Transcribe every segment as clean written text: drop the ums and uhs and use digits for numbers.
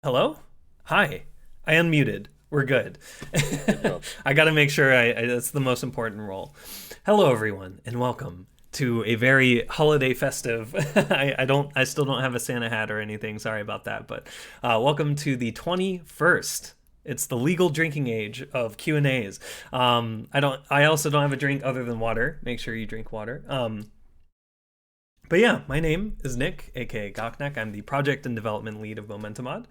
Hello? Hi. I unmuted. We're good. Good job. I gotta make sure that's the most important role. Hello everyone and welcome to a very holiday festive I still don't have a Santa hat or anything, sorry about that, but welcome to the 21st. It's the legal drinking age of Q&As. I also don't have a drink other than water. Make sure you drink water. But yeah, my name is Nick, aka Goknak. I'm the project and development lead of Momentumod,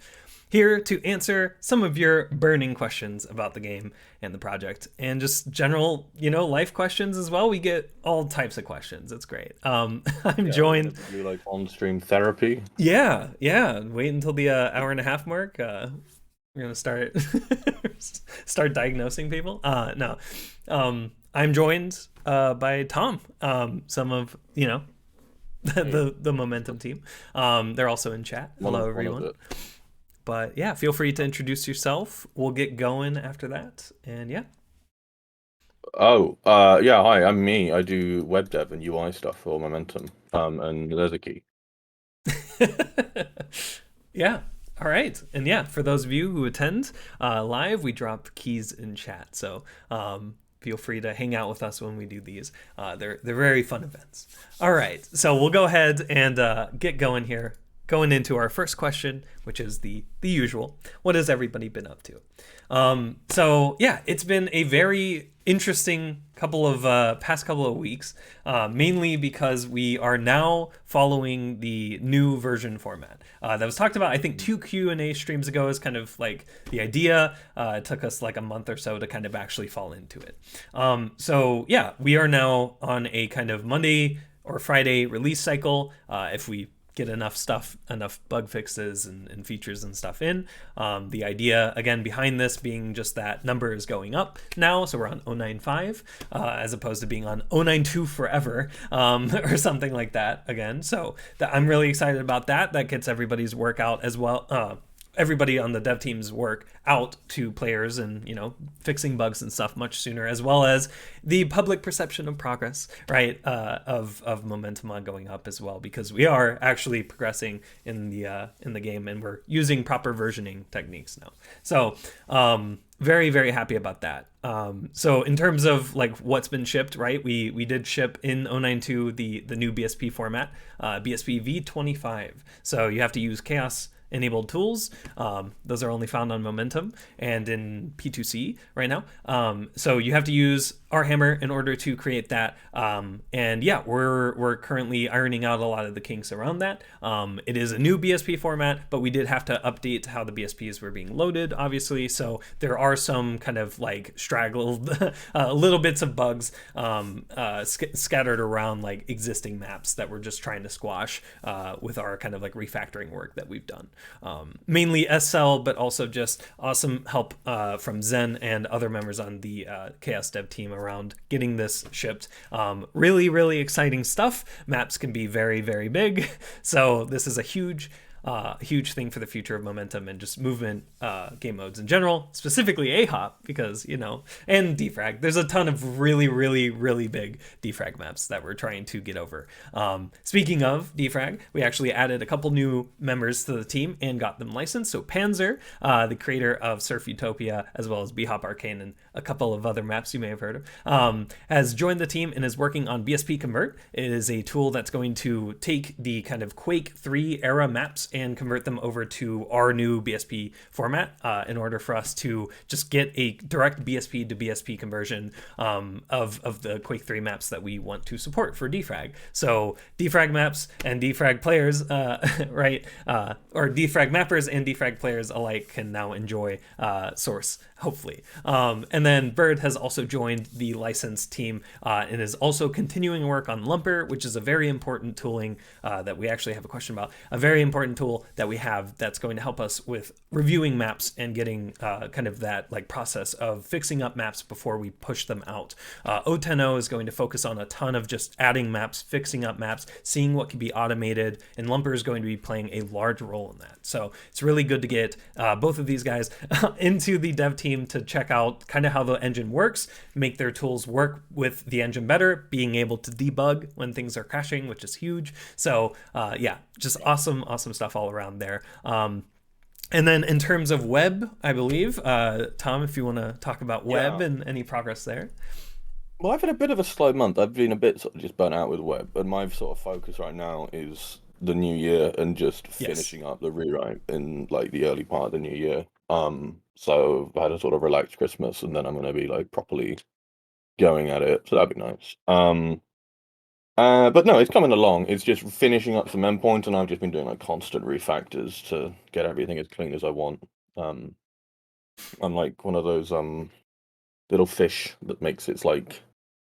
here to answer some of your burning questions about the game and the project, and just general, life questions as well. We get all types of questions. It's great. I'm joined. Do like on-stream therapy. Yeah. Wait until the hour and a half mark. We're gonna start diagnosing people. No. I'm joined by Tom. Some of the Momentum team. They're also in chat. Hello, everyone. But yeah, feel free to introduce yourself. We'll get going after that. And yeah. Yeah, hi, I'm me. I do web dev and UI stuff for Momentum. And there's a key. Yeah. All right. And yeah, for those of you who attend live, we drop keys in chat. So feel free to hang out with us when we do these. They're very fun events. All right. So we'll go ahead and get going here. Going into our first question, which is the usual. What has everybody been up to? So yeah, it's been a very interesting past couple of weeks, mainly because we are now following the new version format that was talked about, I think, 2 Q&A streams ago is kind of like the idea. It took us like a month or so to kind of actually fall into it. So yeah, we are now on a kind of Monday or Friday release cycle. If we get enough bug fixes and features and stuff in. The idea, again, behind this being just that number is going up now, so we're on 0.95 as opposed to being on 0.92 forever or something like that again. So I'm really excited about that. That gets everybody's work out as well. Everybody on the dev team's work out to players and, fixing bugs and stuff much sooner, as well as the public perception of progress, right, of Momentum on going up as well, because we are actually progressing in the game and we're using proper versioning techniques now. So very, very happy about that. So in terms of like what's been shipped, right, we did ship in 092 the new BSP format, BSP v25. So you have to use chaos enabled tools. Those are only found on Momentum and in P2C right now. So you have to use RHammer in order to create that. And yeah, we're currently ironing out a lot of the kinks around that. It is a new BSP format, but we did have to update how the BSPs were being loaded, obviously. So there are some kind of like straggled little bits of bugs scattered around like existing maps that we're just trying to squash with our kind of like refactoring work that we've done. Mainly SL, but also just awesome help from Zen and other members on the Chaos Dev team around getting this shipped. Really, really exciting stuff. Maps can be very, very big. So this is a huge thing for the future of Momentum and just movement game modes in general, specifically AHOP, because, and defrag. There's a ton of really, really, really big defrag maps that we're trying to get over. Speaking of defrag, we actually added a couple new members to the team and got them licensed. So Panzer, the creator of Surf Utopia, as well as Bhop Arcane and a couple of other maps you may have heard of, has joined the team and is working on BSP Convert. It is a tool that's going to take the kind of Quake 3 era maps and convert them over to our new BSP format in order for us to just get a direct BSP to BSP conversion of the Quake 3 maps that we want to support for defrag. So defrag maps and defrag players, right, or defrag mappers and defrag players alike can now enjoy Source, hopefully. And then Bird has also joined the licensed team and is also continuing work on Lumper, which is a very important tooling that we actually have a question about. A very important tool that we have that's going to help us with reviewing maps and getting kind of that like process of fixing up maps before we push them out. O10O is going to focus on a ton of just adding maps, fixing up maps, seeing what can be automated, and Lumper is going to be playing a large role in that. So it's really good to get both of these guys into the dev team to check out kind of how the engine works, make their tools work with the engine better, being able to debug when things are crashing, which is huge. So yeah, just awesome stuff all around there. And then in terms of web, I believe, Tom, if you want to talk about web Yeah. and any progress there. Well, I've had a bit of a slow month. I've been a bit sort of just burnt out with web, but my sort of focus right now is the new year and just Yes. finishing up the rewrite in like the early part of the new year. So I had a sort of relaxed Christmas, and then I'm gonna be like properly going at it. So that'd be nice. But no, it's coming along. It's just finishing up some endpoints, and I've just been doing like constant refactors to get everything as clean as I want. Um, I'm like one of those little fish that makes its like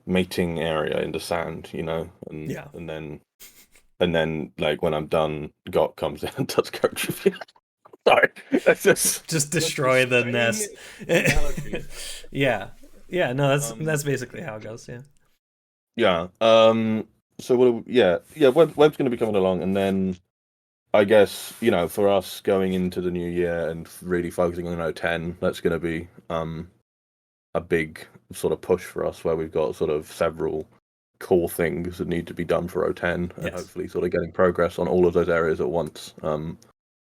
mating area in the sand, you know, and Yeah. and then like when I'm done, GOT comes in and does code review. Sorry, that's just Just that's the destroy the same nest. analogy. Yeah. Yeah, no, that's Um, basically how it goes, yeah. yeah. So yeah. Web's going to be coming along, and then I guess for us going into the new year and really focusing on 010, that's going to be a big sort of push for us, where we've got sort of several core things that need to be done for 010, and Yes. hopefully sort of getting progress on all of those areas at once.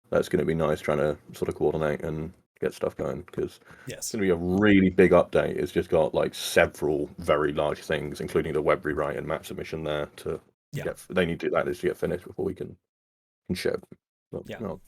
That's going to be nice, trying to sort of coordinate and get stuff going, because it's Yes. going to be a really big update. It's just got like several very large things, including the web rewrite and map submission there to Yeah. get. They need to that is to get finished before we can ship. But, Yeah. no.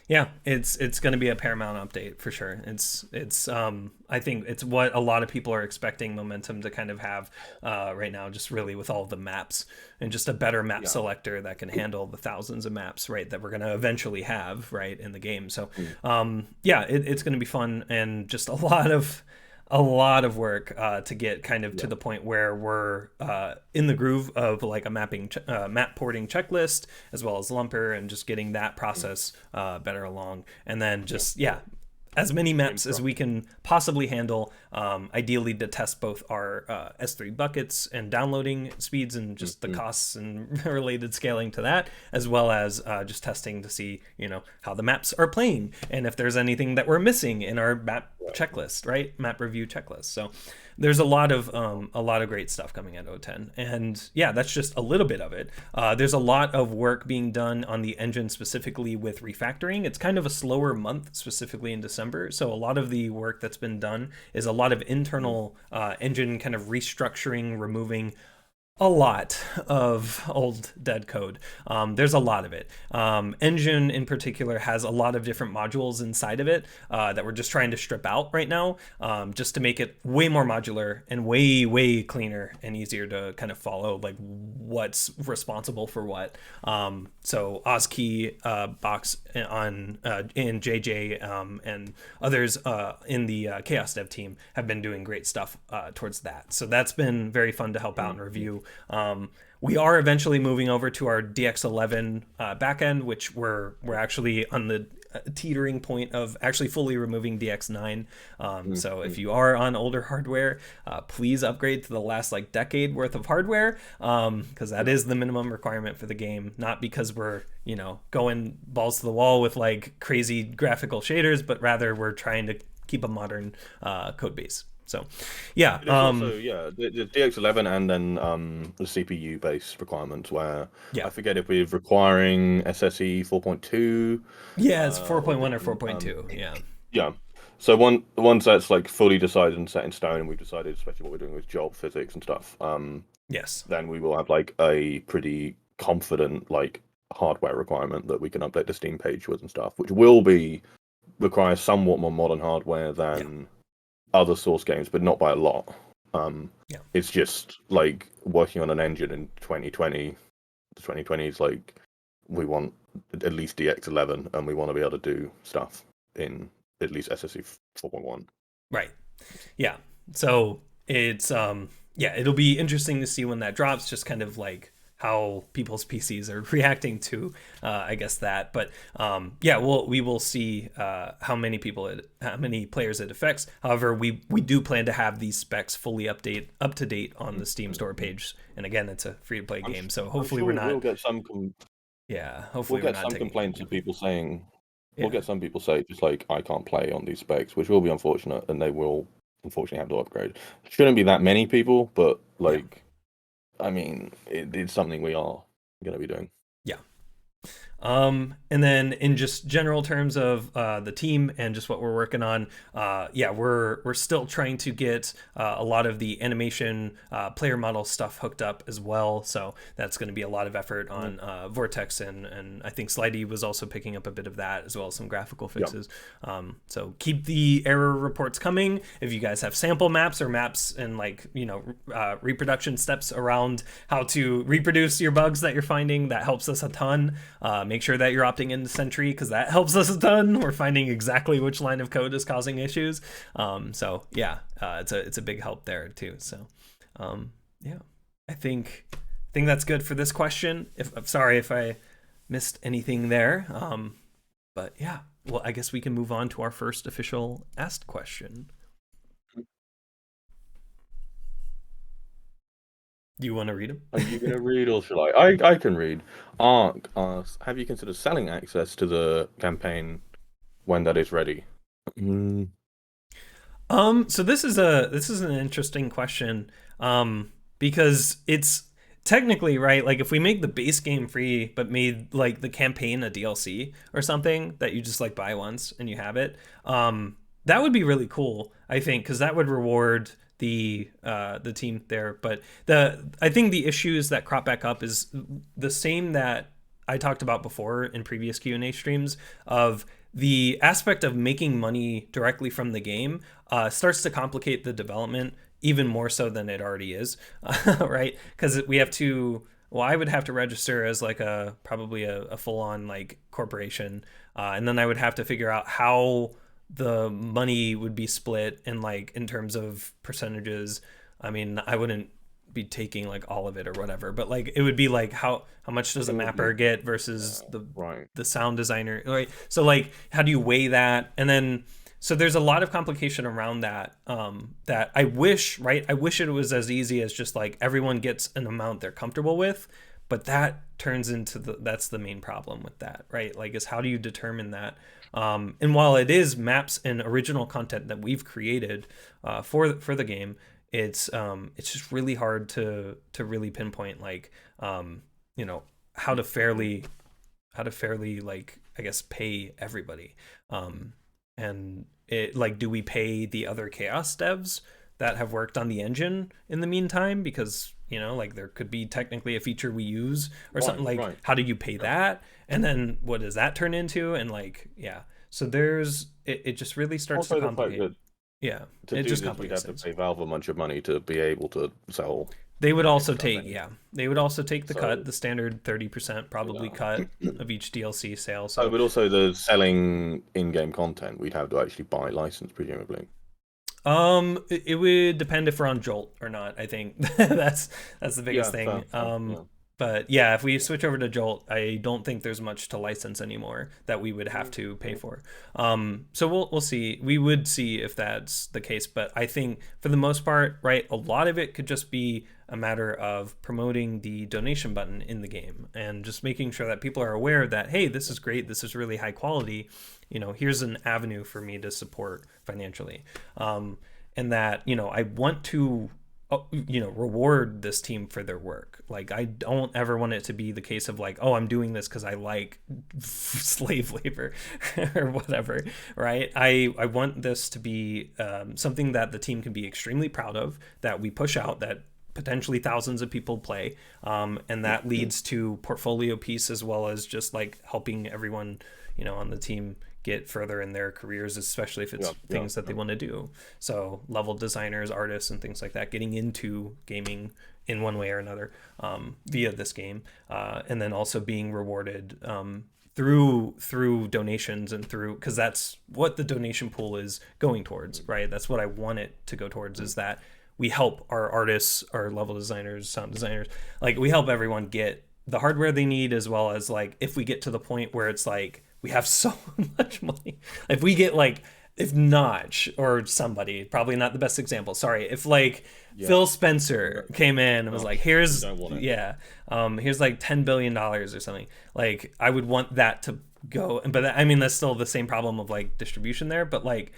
Yeah, it's going to be a Paramount update for sure. It's I think it's what a lot of people are expecting Momentum to kind of have right now, just really with all of the maps and just a better map Yeah. selector that can handle the thousands of maps, right, that we're going to eventually have, right, in the game. So Mm. yeah, it's going to be fun and just a lot of work to get kind of to Yeah. the point where we're in the groove of like a map porting checklist as well as lumper and just getting that Mm. process better along, and then Yeah. just yeah, as many maps as Infra. we can possibly handle, ideally to test both our S3 buckets and downloading speeds and just the Mm-hmm. costs and related scaling to that, as well as just testing to see, how the maps are playing and if there's anything that we're missing in our map checklist, right? Map review checklist. So there's a lot of great stuff coming at O10, and yeah, that's just a little bit of it. There's a lot of work being done on the engine specifically with refactoring. It's kind of a slower month, specifically in December, so a lot of the work that's been done is a lot of Mm. internal engine kind of restructuring, removing a lot of old dead code. There's a lot of it. Engine in particular has a lot of different modules inside of it that we're just trying to strip out right now, just to make it way more modular and way, way cleaner and easier to kind of follow, like what's responsible for what. So OSKey box on in JJ and others in the Chaos Dev team have been doing great stuff towards that. So that's been very fun to help out and Mm-hmm. review. We are eventually moving over to our DX11 backend, which we're actually on the teetering point of actually fully removing DX9. So if Mm-hmm. you are on older hardware, please upgrade to the last like decade worth of hardware, because that Yeah. is the minimum requirement for the game. Not because we're going balls to the wall with like crazy graphical shaders, but rather we're trying to keep a modern code base. So, yeah, There's also the DX11 and then the CPU based requirements where yeah, I forget if we're requiring SSE 4.2 yeah. It's or 4.1 or different 4.2. Yeah. yeah. So once that's like fully decided and set in stone, and we've decided especially what we're doing with job physics and stuff, Yes. then we will have like a pretty confident like hardware requirement that we can update the Steam page with and stuff, which will be require somewhat more modern hardware Yeah. than other Source games, but not by a lot. Um, Yeah. it's just like working on an engine in 2020. The 2020 is like we want at least DX11, and we want to be able to do stuff in at least SSE 4.1. Right. Yeah. So it's yeah, it'll be interesting to see when that drops, just kind of like how people's PCs are reacting to I guess that. But yeah, we will see how many players it affects. However, we do plan to have these specs fully up to date on the Steam store page. And again, it's a free to play game, so I'm hopefully sure we're we will not get yeah, we'll hopefully we're get not some taking complaints of people saying we'll yeah. get some people say just like I can't play on these specs, which will be unfortunate, and they will unfortunately have to upgrade. Shouldn't be that many people, but Yeah. like I mean, it's something we are going to be doing. Yeah. And then in just general terms of the team and just what we're working on, yeah, we're still trying to get a lot of the animation player model stuff hooked up as well. So that's going to be a lot of effort on Vortex, and I think Slidey was also picking up a bit of that, as well as some graphical fixes. So keep the error reports coming. If you guys have sample maps or maps and like, you know, reproduction steps around how to reproduce your bugs that you're finding, that helps us a ton. Make sure that you're opting into Sentry, because that helps us a ton. We're finding exactly which line of code is causing issues. So yeah, it's a big help there too. So yeah, I think that's good for this question. I'm sorry if I missed anything there. But yeah, well, I guess we can move on to our first official asked question. Do you want to read them? Are you going to read, or should I? I can read. Ark asks, have you considered selling access to the campaign when that is ready? So this is an interesting question, because it's technically, right, like if we make the base game free but made like the campaign a DLC or something that you just like buy once and you have it, that would be really cool, I think, because that would reward the team there. But I think the issues that crop back up is the same that I talked about before in previous Q&A streams, of the aspect of making money directly from the game starts to complicate the development even more so than it already is, right? Because we have to, well, I would have to register as like probably a full-on like corporation, and then I would have to figure out how the money would be split in like in terms of percentages. I mean, I wouldn't be taking like all of it or whatever, but like it would be like how much does a mapper get versus the sound designer, right? So like how do you weigh that? And then so there's a lot of complication around that, that I wish it was as easy as just like everyone gets an amount they're comfortable with, but that turns into that's the main problem with that, right? Like, is how do you determine that? And while it is maps and original content that we've created for the game, it's just really hard to really pinpoint, like, you know, how to fairly like, I guess, pay everybody. And it, like, do we pay the other Chaos devs that have worked on the engine in the meantime? Because, you know, like there could be technically a feature we use or something, like how do you pay that? And then what does that turn into? And like, yeah, so there's it just really starts to complicate. Yeah, it just complicates. We'd have to pay Valve a bunch of money to be able to sell. They would also take, they would also take the cut, the standard 30% probably cut of each DLC sale. So, but also the selling in-game content, we'd have to actually buy a license, presumably. It would depend if we're on Jolt or not. I think that's the biggest thing. But yeah, if we switch over to Jolt, I don't think there's much to license anymore that we would have to pay for. So we'll see. We would see if that's the case. But I think for the most part, right, a lot of it could just be a matter of promoting the donation button in the game and just making sure that people are aware that, hey, this is great, this is really high quality, you know, here's an avenue for me to support financially. And that, you know, I want to, you know, reward this team for their work. Like, I don't ever want it to be the case of like, oh, I'm doing this because I like slave labor or whatever, right? I want this to be something that the team can be extremely proud of, that we push out, that potentially thousands of people play, and that leads to portfolio piece, as well as just like helping everyone, you know, on the team get further in their careers, especially if it's things that they want to do. So level designers, artists, and things like that, getting into gaming in one way or another via this game, and then also being rewarded through donations and through, because that's what the donation pool is going towards, right? That's what I want it to go towards, is that we help our artists, our level designers, sound designers, like we help everyone get the hardware they need, as well as like if we get to the point where it's like we have so much money, if we get like, if Notch or somebody, probably not the best example, sorry, if like Phil Spencer came in and was like, here's here's like $10 billion or something, like I would want that to go. But I mean, that's still the same problem of like distribution there, but like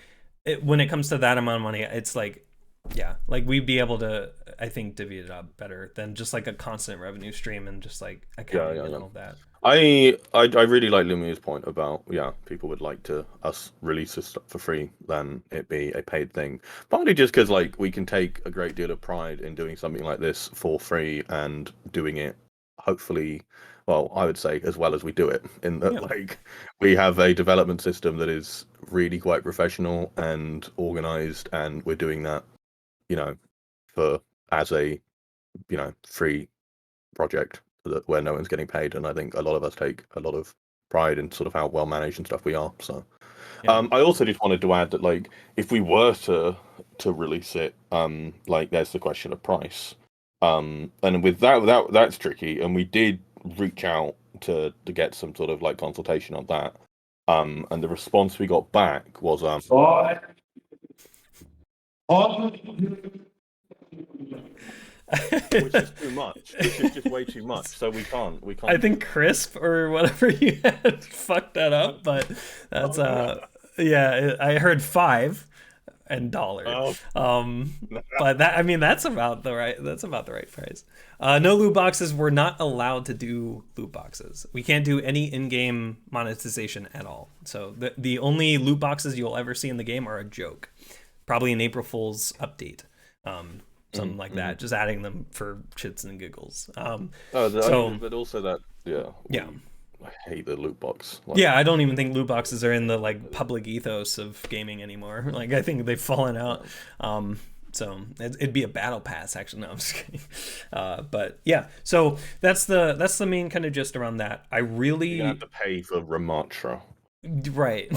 when it comes to that amount of money, it's like Yeah, like we'd be able to, I think, divvy it up better than just like a constant revenue stream and just like Yeah, accounting yeah, and yeah. all that. I really like Lumia's point about, yeah, people would like to us release this stuff for free than it be a paid thing. Partly just because like we can take a great deal of pride in doing something like this for free and doing it hopefully, well, I would say as well as we do it, in that Yeah. like we have a development system that is really quite professional and organized, and we're doing that, you know, for as a, free project that where no one's getting paid, and I think a lot of us take a lot of pride in sort of how well managed and stuff we are. So, Yeah. I also just wanted to add that like if we were to release it, like there's the question of price, and with that's tricky, and we did reach out to get some sort of like consultation on that, and the response we got back was which is too much. Which is just way too much. So we can't. I think crisp or whatever you had fucked that up, but that's yeah, I heard $5 and dollar. Oh. But that, I mean, that's about the right price. No loot boxes. We're not allowed to do loot boxes. We can't do any in-game monetization at all. So the only loot boxes you'll ever see in the game are a joke, probably an April Fool's update. Something like that, just adding them for shits and giggles. But also that, yeah. I hate the loot box. Like, yeah, I don't even think loot boxes are in the like public ethos of gaming anymore. Like I think they've fallen out. So it'd be a battle pass, actually. No, I'm just kidding. But yeah, so that's the main kind of gist around that. I really you have to pay for Ramatra. Right.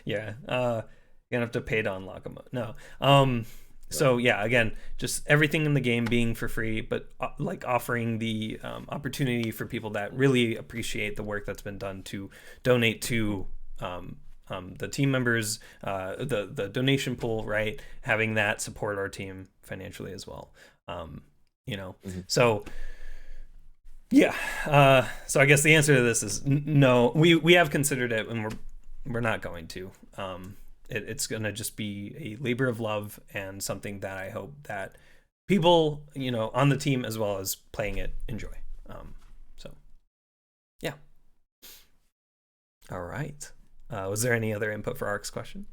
Yeah. You're gonna have to pay to unlock them. No. So yeah, again, just everything in the game being for free, but like offering the opportunity for people that really appreciate the work that's been done to donate to the team members, the donation pool, right? Having that support our team financially as well. So yeah. So I guess the answer to this is no. We have considered it, and we're not going to. It's going to just be a labor of love and something that I hope that people, on the team as well as playing it enjoy. So, yeah. All right. Was there any other input for Ark's question?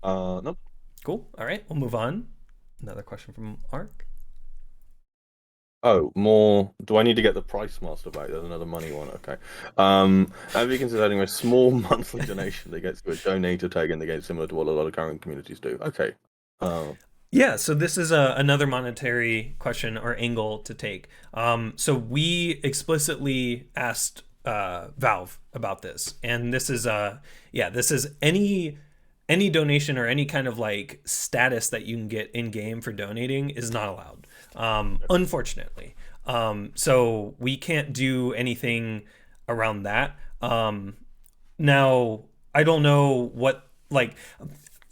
Nope. Cool. All right. We'll move on. Another question from Ark. Oh, more. Do I need to get the Price Master back? There's another money one. Okay. Have you considered a small monthly donation that gets you a donator tag in the game, similar to what a lot of current communities do? Okay. Yeah, so this is another monetary question or angle to take. So we explicitly asked Valve about this, and this is any donation or any kind of like status that you can get in game for donating is not allowed. Unfortunately. So we can't do anything around that. Now I don't know what, like,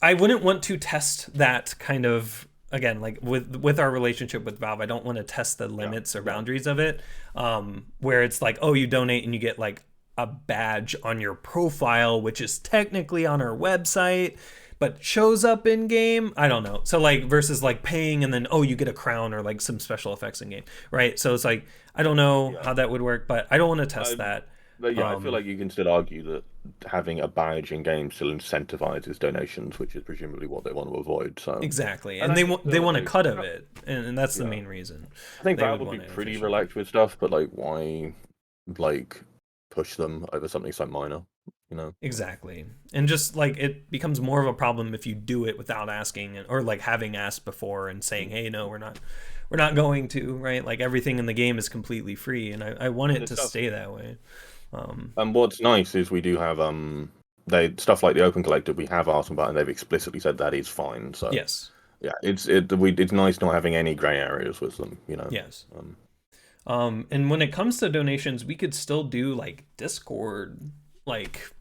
I wouldn't want to test that kind of, again, like with our relationship with Valve, I don't want to test the limits or boundaries of it. Where it's like, oh, you donate and you get like a badge on your profile, which is technically on our website, but shows up in game. I don't know. So like versus like paying and then, oh, you get a crown or like some special effects in game, right? So it's like, I don't know how that would work, but I don't want to test that. But yeah, I feel like you can still argue that having a badge in game still incentivizes donations, which is presumably what they want to avoid. So exactly, and they want a cut of it, and that's the main reason. I think Valve would be pretty relaxed with stuff, but like, why, like, push them over something so minor? Exactly, and just like it becomes more of a problem if you do it without asking or like having asked before and saying, hey, no, we're not going to, right? Like everything in the game is completely free, and I want it to stay that way. And what's nice is we do have they stuff like the Open Collective, we have asked them about, and they've explicitly said that is fine. So yes, yeah, it's nice not having any gray areas with them. Yes. And when it comes to donations, we could still do like Discord, like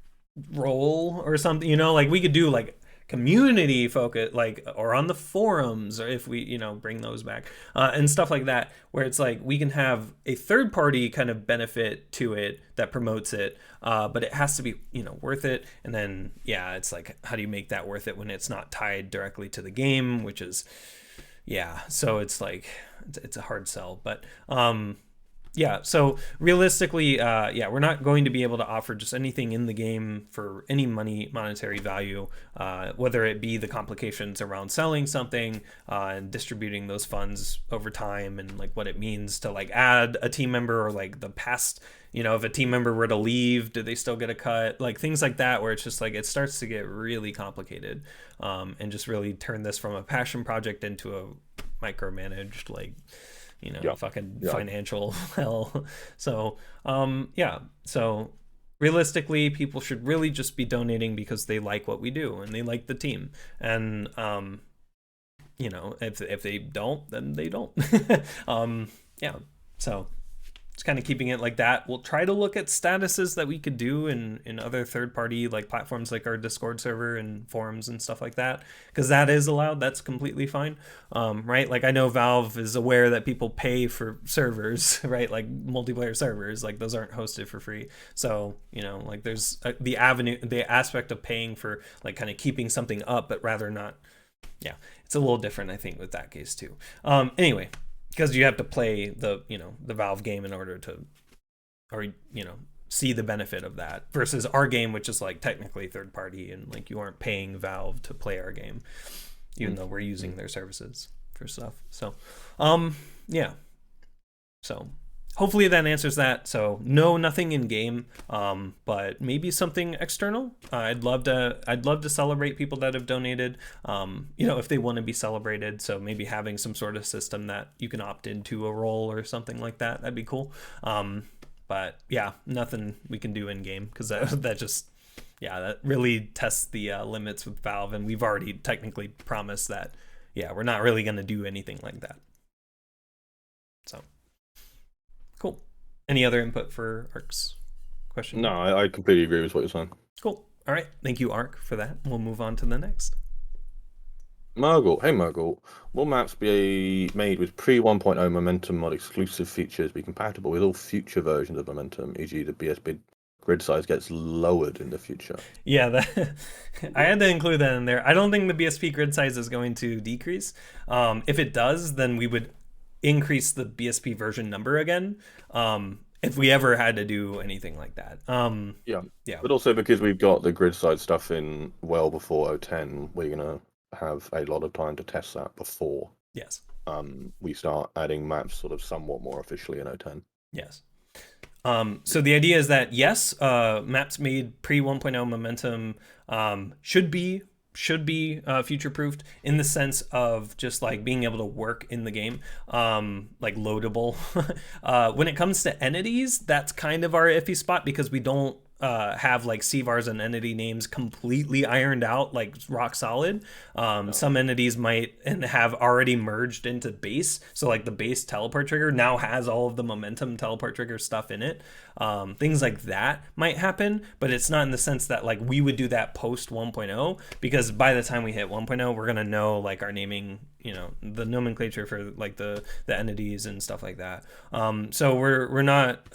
roll or something. Like we could do like community focus, like, or on the forums, or if we, you know, bring those back, and stuff like that, where it's like we can have a third party kind of benefit to it that promotes it, but it has to be, you know, worth it. And then, yeah, it's like, how do you make that worth it when it's not tied directly to the game, which is, yeah, so it's like, it's a hard sell. But yeah, so realistically, yeah, we're not going to be able to offer just anything in the game for any monetary value, whether it be the complications around selling something, and distributing those funds over time, and like what it means to like add a team member, or like the past, you know, if a team member were to leave, do they still get a cut? Like things like that, where it's just like, it starts to get really complicated, and just really turn this from a passion project into a micromanaged, like, you know, fucking financial hell. So, yeah. So realistically, people should really just be donating because they like what we do and they like the team. And, you know, if they don't, then they don't. Yeah. So just kind of keeping it like that. We'll try to look at statuses that we could do in other third-party like platforms, like our Discord server and forums and stuff like that, because that is allowed. That's completely fine, right? Like I know Valve is aware that people pay for servers, right? Like multiplayer servers, like those aren't hosted for free. So, you know, like there's the aspect of paying for like kind of keeping something up, but rather not. Yeah, it's a little different, I think, with that case too. Anyway, because you have to play the, you know, the Valve game in order to, or, you know, see the benefit of that, versus our game, which is like technically third party, and like you aren't paying Valve to play our game, even though we're using their services for stuff. So yeah, so hopefully that answers that. So no, nothing in game, but maybe something external. I'd love to celebrate people that have donated, you know, if they want to be celebrated. So maybe having some sort of system that you can opt into a role or something like that. That'd be cool. But yeah, nothing we can do in game, because that just, yeah, that really tests the limits with Valve, and we've already technically promised that, yeah, we're not really going to do anything like that. So cool. Any other input for Ark's question? No, I completely agree with what you're saying. Cool. All right. Thank you, Ark, for that. We'll move on to the next. Murgle. Hey, Murgle. Will maps be made with pre-1.0 Momentum mod exclusive features be compatible with all future versions of Momentum, e.g. the BSP grid size gets lowered in the future? Yeah, that, I had to include that in there. I don't think the BSP grid size is going to decrease. If it does, then we would increase the BSP version number again, if we ever had to do anything like that. Yeah. But also because we've got the grid size stuff in well before 010, we're gonna have a lot of time to test that before. Yes. We start adding maps sort of somewhat more officially in 010. Yes. So the idea is that yes, maps made pre 1.0 Momentum should be future-proofed, in the sense of just like being able to work in the game, like loadable. When it comes to entities, that's kind of our iffy spot, because we don't have like CVARs and entity names completely ironed out, like rock solid. Some entities might and have already merged into base, so like the base teleport trigger now has all of the momentum teleport trigger stuff in it. Things like that might happen, but it's not in the sense that like we would do that post 1.0, because by the time we hit 1.0, we're gonna know like our naming, you know, the nomenclature for like the entities and stuff like that. So we're not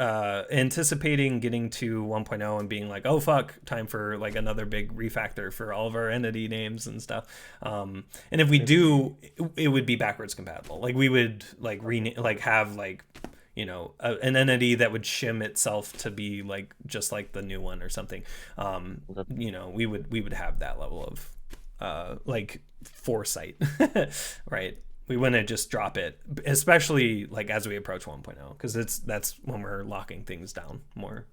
anticipating getting to 1.0 and being like, oh fuck, time for like another big refactor for all of our entity names and stuff. And if we do, it would be backwards compatible. Like we would like have like, you know, an entity that would shim itself to be like just like the new one or something. You know, we would have that level of like foresight, right? We wouldn't just drop it, especially like as we approach 1.0, because that's when we're locking things down more.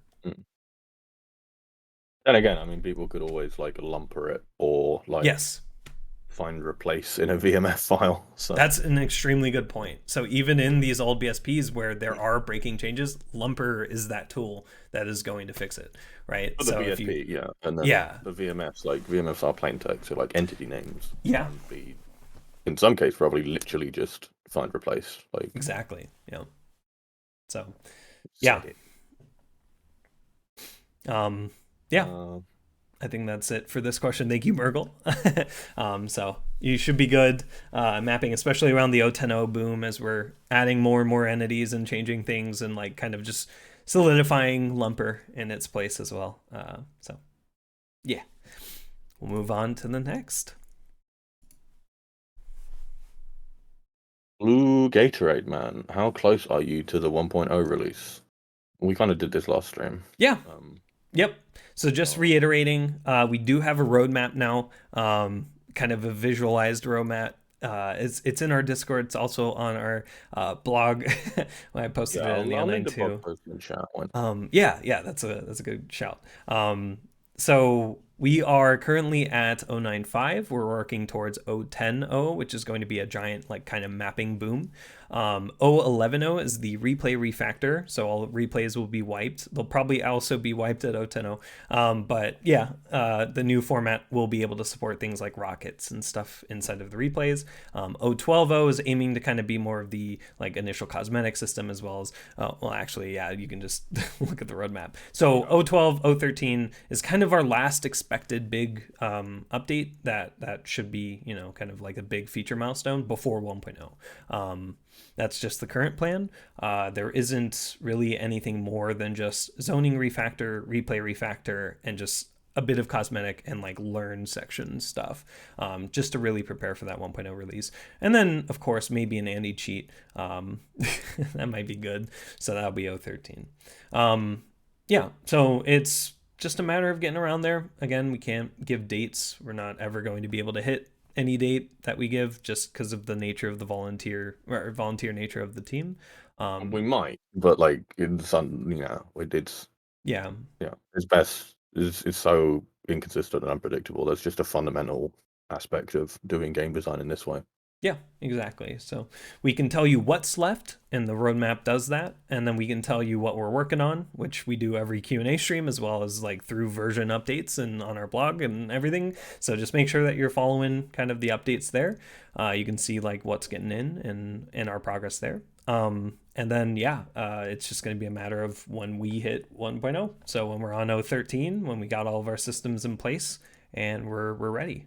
And again, I mean, people could always like lumper it, or like Yes, find replace in a VMF file. So that's an extremely good point. So even in these old BSPs where there are breaking changes, lumper is that tool that is going to fix it, right? For the so BSP, if you, yeah, and then the VMFs, like VMFs are plain text, so like entity names. Yeah. Be, in some case, probably literally just find replace. Like exactly. Yeah. So yeah. Yeah. I think that's it for this question. Thank you, Murgle. So you should be good mapping, especially around the 0.10.0 boom, as we're adding more and more entities and changing things and like kind of just solidifying Lumper in its place as well. So yeah, we'll move on to the next. Blue Gatorade, man. How close are you to the 1.0 release? We kind of did this last stream. Yeah. Yep. So just reiterating, we do have a roadmap now, kind of a visualized roadmap. It's in our Discord. It's also on our blog. When I posted it in the online too. Yeah, that's a good shout. So we are currently at 0.9.5. We're working towards 0.10.0, which is going to be a giant like kind of mapping boom. 0.11.0 is the replay refactor, so all replays will be wiped. They'll probably also be wiped at 0.10.0. But yeah, the new format will be able to support things like rockets and stuff inside of the replays. 0.12.0 is aiming to kind of be more of the like initial cosmetic system, as well as well, actually, yeah, you can just look at the roadmap. So 0.12, 0.13 is kind of our last expected big update that should be, you know, kind of like a big feature milestone before 1.0. That's just the current plan. There isn't really anything more than just zoning refactor, replay refactor, and just a bit of cosmetic and like learn section stuff, just to really prepare for that 1.0 release. And then, of course, maybe an anti-cheat. That might be good. So that'll be 0.13. Yeah, so it's just a matter of getting around there. Again, we can't give dates. We're not ever going to be able to hit any date that we give just because of the nature of the volunteer nature of the team. We might, but like in some, you know, we did. Yeah, it's best is so inconsistent and unpredictable. That's just a fundamental aspect of doing game design in this way. Yeah, exactly. So we can tell you what's left, and the roadmap does that, and then we can tell you what we're working on, which we do every Q&A stream, as well as like through version updates and on our blog and everything. So just make sure that you're following kind of the updates there. You can see like what's getting in and our progress there. And then yeah, it's just going to be a matter of when we hit 1.0. So when we're on 0.13, when we got all of our systems in place and we're ready.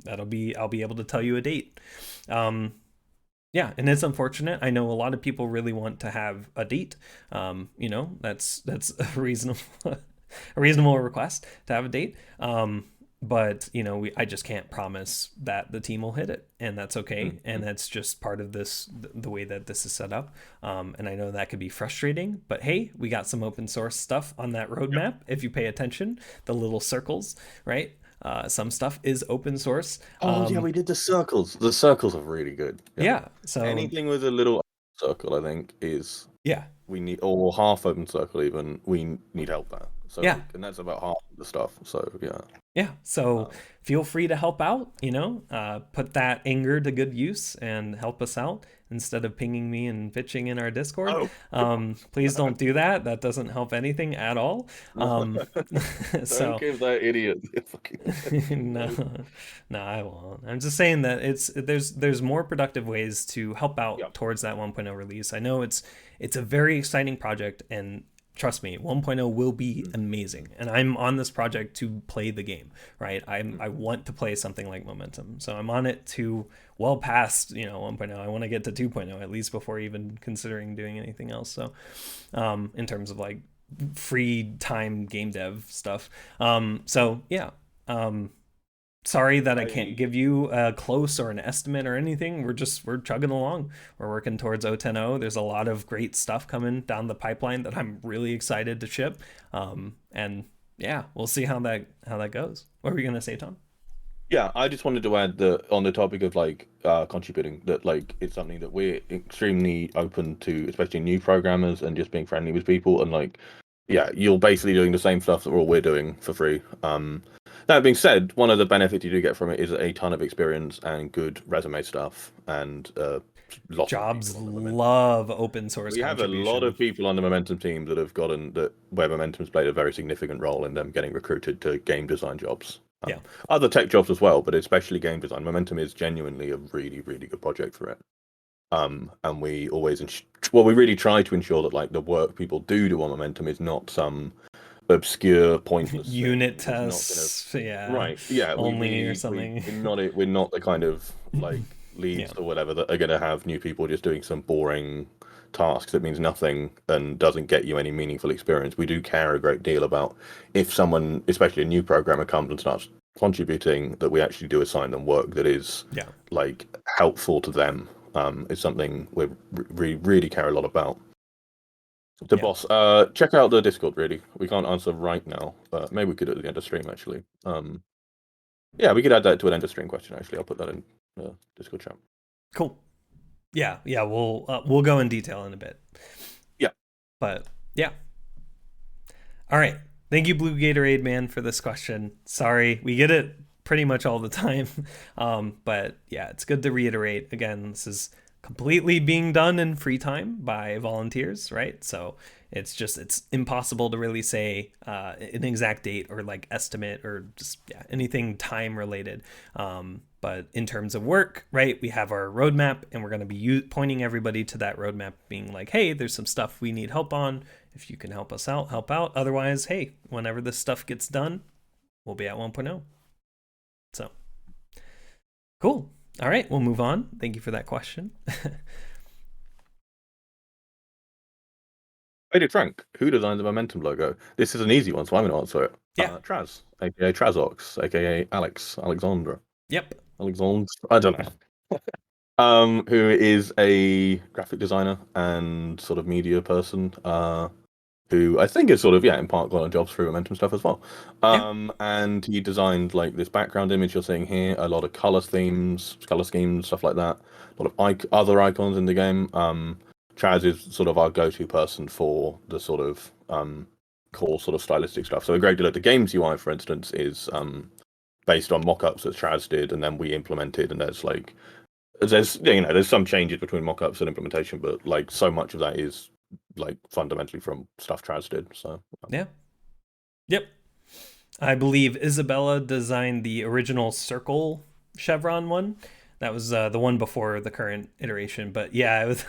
I'll be able to tell you a date. Yeah, and it's unfortunate. I know a lot of people really want to have a date. You know, that's a reasonable request to have a date. But you know, I just can't promise that the team will hit it, and that's okay. And that's just part of this, the way that this is set up. And I know that could be frustrating, but hey, we got some open source stuff on that roadmap. If you pay attention, the little circles, right? Some stuff is open source. Yeah, we did the circles. The circles are really good. Yeah. So anything with a little circle, I think, is we need, or half open circle even. We need help there. So and that's about half of the stuff. So yeah. So feel free to help out. You know, put that anger to good use and help us out instead of pinging me and bitching in our Discord. Please don't do that. That doesn't help anything at all. Don't give that idiot. No, I won't. I'm just saying that there's more productive ways to help out towards that 1.0 release. I know it's a very exciting project, and trust me, 1.0 will be amazing. And I'm on this project to play the game, right? I want to play something like Momentum. So I'm on it to well past, 1.0. I want to get to 2.0 at least before even considering doing anything else. So in terms of like free time game dev stuff. So yeah. Sorry that I can't give you a close or an estimate or anything. We're chugging along. We're working towards 0.10.0. There's a lot of great stuff coming down the pipeline that I'm really excited to ship. And yeah, we'll see how that goes. What were you gonna say, Tom? Yeah, I just wanted to add that on the topic of like contributing, that like it's something that we're extremely open to, especially new programmers, and just being friendly with people. And like, yeah, you're basically doing the same stuff that we're doing for free. That being said, one of the benefits you do get from it is a ton of experience and good resume stuff, and lots Jobs of love open source. We have a lot of people on the Momentum team that have gotten that where Momentum's played a very significant role in them getting recruited to game design jobs. Other tech jobs as well, but especially game design. Momentum is genuinely a really, really good project for it. And we always, we really try to ensure that like the work people do on Momentum is not some obscure, pointless unit thing is not tests, gonna. yeah, Right. Yeah. only or something. We're not the kind of like Yeah, leads or whatever that are gonna have new people just doing some boring tasks that means nothing and doesn't get you any meaningful experience. We do care a great deal about if someone, especially a new programmer, comes and starts contributing, that we actually do assign them work that is yeah, like helpful to them. Is something we really care a lot about. The yeah. boss, check out the Discord. Really, we can't answer right now, but maybe we could at the end of stream actually. Yeah, we could add that to an end of stream question. Actually, I'll put that in the Discord chat. Cool. Yeah, yeah. We'll go in detail in a bit. Yeah, but yeah. All right. Thank you, Blue Gatorade Man, for this question. Sorry, we get it pretty much all the time. But yeah, it's good to reiterate. Again, this is completely being done in free time by volunteers, right? So it's impossible to really say an exact date or like estimate or just anything time related. But in terms of work, right, we have our roadmap and we're going to be pointing everybody to that roadmap, being like, hey, there's some stuff we need help on. If you can help us out, help out. Otherwise, hey, whenever this stuff gets done, we'll be at 1.0. So cool. All right, we'll move on. Thank you for that question. FadedFrank, who designed the Momentum logo? This is an easy one, so I'm going to answer it. Yeah. Traz, aka Trazox, aka Alexandra. Yep. Alexandre, I don't know. Who is a graphic designer and sort of media person, who I think is sort of in part got on jobs through Momentum stuff as well. And he designed like this background image you're seeing here, a lot of color schemes, stuff like that, a lot of other icons in the game. Chaz is sort of our go-to person for the sort of core sort of stylistic stuff. So a great deal of the game's UI, for instance, is based on mock-ups that Chaz did, and then we implemented. And there's some changes between mock-ups and implementation, but like so much of that is like fundamentally from stuff Chaz did. So yeah. Yep. I believe Isabella designed the original circle chevron one. That was the one before the current iteration. But yeah, it was,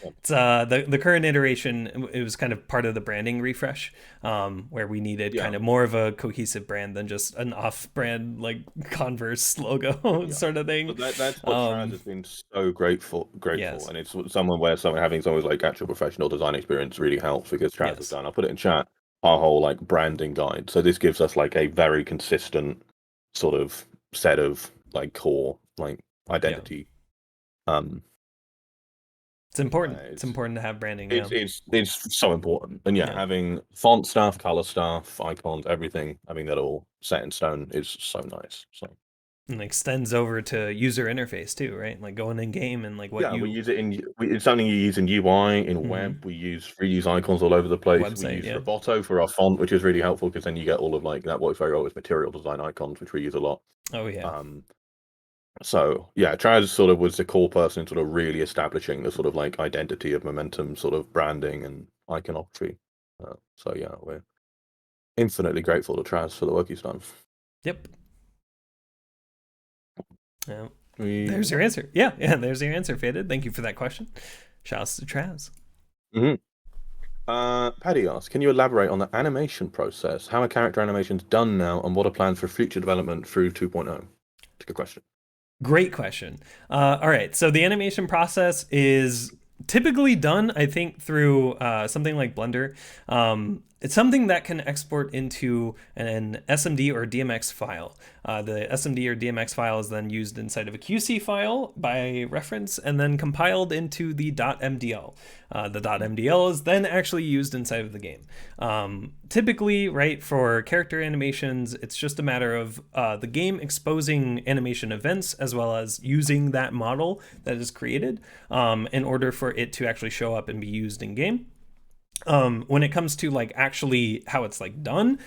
it's the current iteration. It was kind of part of the branding refresh, where we needed kind of more of a cohesive brand than just an off-brand like Converse logo sort of thing. But that's what Chaz has been so grateful, Yes. and it's having someone with like actual professional design experience really helps, because Chaz has done. I'll put it in chat. Our whole like branding guide. So this gives us like a very consistent sort of set of like core like identity. It's important. It's important to have branding. It's so important, and having font stuff, color stuff, icons, everything, having that all set in stone is so nice. So. And extends over to user interface too, right? Like going in game and like what we use it it's something you use in UI, in web. We reuse icons all over the place. Website, we use Roboto for our font, which is really helpful, because then you get all of like that works very well with material design icons, which we use a lot. Oh yeah. So Traz sort of was the core person in sort of really establishing the sort of like identity of Momentum sort of branding and iconography. So we're infinitely grateful to Traz for the work he's done. Yep. Yeah. There's your answer. Yeah, there's your answer, Faded. Thank you for that question. Shouts to Traz. Paddy asks, can you elaborate on the animation process? How are character animations done now, and what are plans for future development through 2.0? It's a good question. Great question. All right, so the animation process is typically done, I think, through something like Blender. It's something that can export into an SMD or DMX file. The SMD or DMX file is then used inside of a QC file by reference and then compiled into the .mdl. The .mdl is then actually used inside of the game. Typically, right, for character animations, it's just a matter of the game exposing animation events as well as using that model that is created in order for it to actually show up and be used in game. When it comes to like actually how it's like done,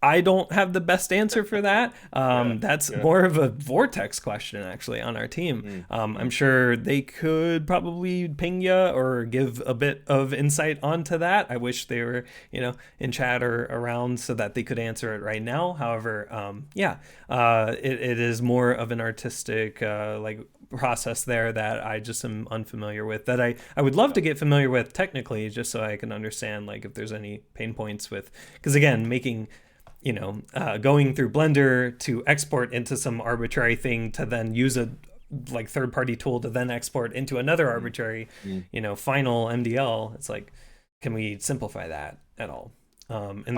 I don't have the best answer for that. That's more of a Vortex question actually on our team. I'm sure they could probably ping you or give a bit of insight onto that. I wish they were, in chat or around so that they could answer it right now. However, it is more of an artistic, like process there that I just am unfamiliar with, that I would love to get familiar with technically, just so I can understand like if there's any pain points with, because again, making, going through Blender to export into some arbitrary thing to then use a like third-party tool to then export into another arbitrary, final MDL. It's like, can we simplify that at all? And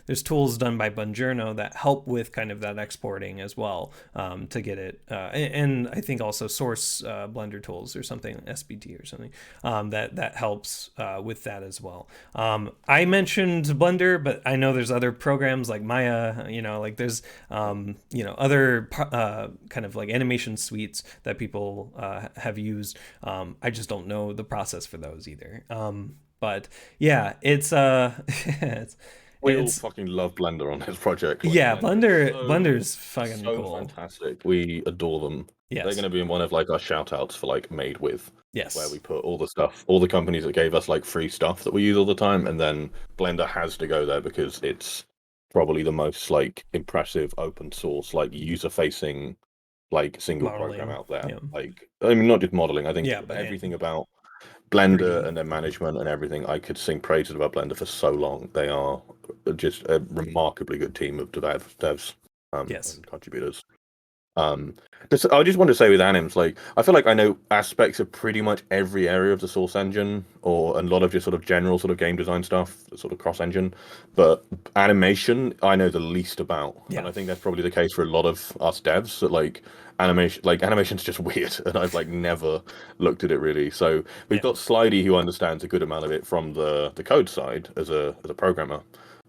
there's tools done by Buongiorno that help with kind of that exporting as well, to get it, and I think also source Blender tools or something, SBT or something, that helps with that as well. I mentioned Blender, but I know there's other programs like Maya, like there's other kind of like animation suites that people have used. I just don't know the process for those either. But yeah, it's we all fucking love Blender on this project. Like, yeah, Blender's fucking so cool. fantastic. We adore them. Yes. They're going to be in one of like our shout outs for like Made With. Yes. Where we put all the stuff, all the companies that gave us like free stuff that we use all the time, and then Blender has to go there because it's probably the most like impressive open source, like user facing, like single Modeling, program out there. yeah. Like, I mean, not just modeling. I think but everything about Blender 3D. and their management and everything, I could sing praises about Blender for so long. They are just a remarkably good team of devs and contributors. I just want to say with anims, like I feel like I know aspects of pretty much every area of the source engine, or a lot of just sort of general sort of game design stuff, sort of cross engine. But animation, I know the least about, and I think that's probably the case for a lot of us devs. That like animation's just weird, and I've like never looked at it really. So we've got Slidey, who understands a good amount of it from the code side as a programmer,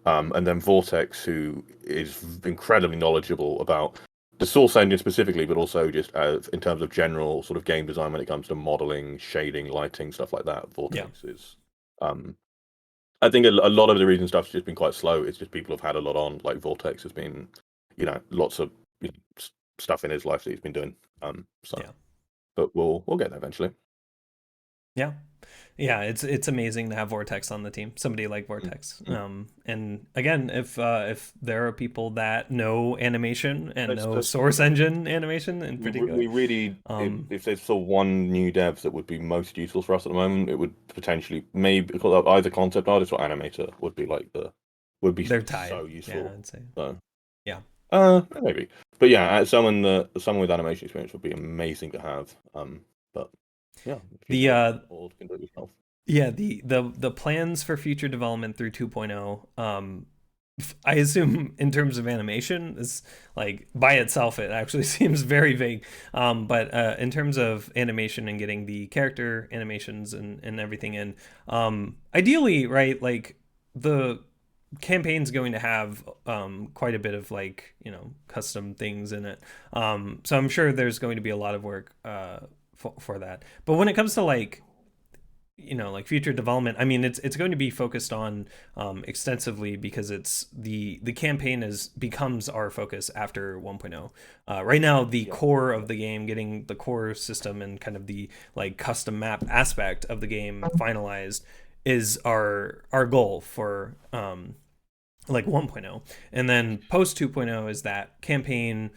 and then Vortex, who is incredibly knowledgeable about the source engine specifically, but also just in terms of general sort of game design when it comes to modeling, shading, lighting, stuff like that. Vortex is, I think a lot of the reason stuff's just been quite slow. It's just people have had a lot on. Like Vortex has been, lots of stuff in his life that he's been doing. But we'll get there eventually. Yeah, it's amazing to have Vortex on the team. Somebody like Vortex. And again, if there are people that know animation and know source engine animation in particular, we really, if there's sort of one new dev that would be most useful for us at the moment, it would potentially maybe either concept artist or animator would be like they're so useful. Yeah, I'd say. So, yeah. Maybe, but yeah, someone with animation experience would be amazing to have. But yeah, the plans for future development through 2.0, I assume in terms of animation is like by itself it actually seems very vague, but in terms of animation and getting the character animations and everything in, ideally, right, like the campaign's going to have quite a bit of like custom things in it, so I'm sure there's going to be a lot of work for that. But when it comes to like like future development, I mean it's going to be focused on extensively, because it's the campaign becomes our focus after 1.0. Right now the core of the game, getting the core system and kind of the like custom map aspect of the game finalized is our goal for like 1.0, and then post 2.0 is that campaign,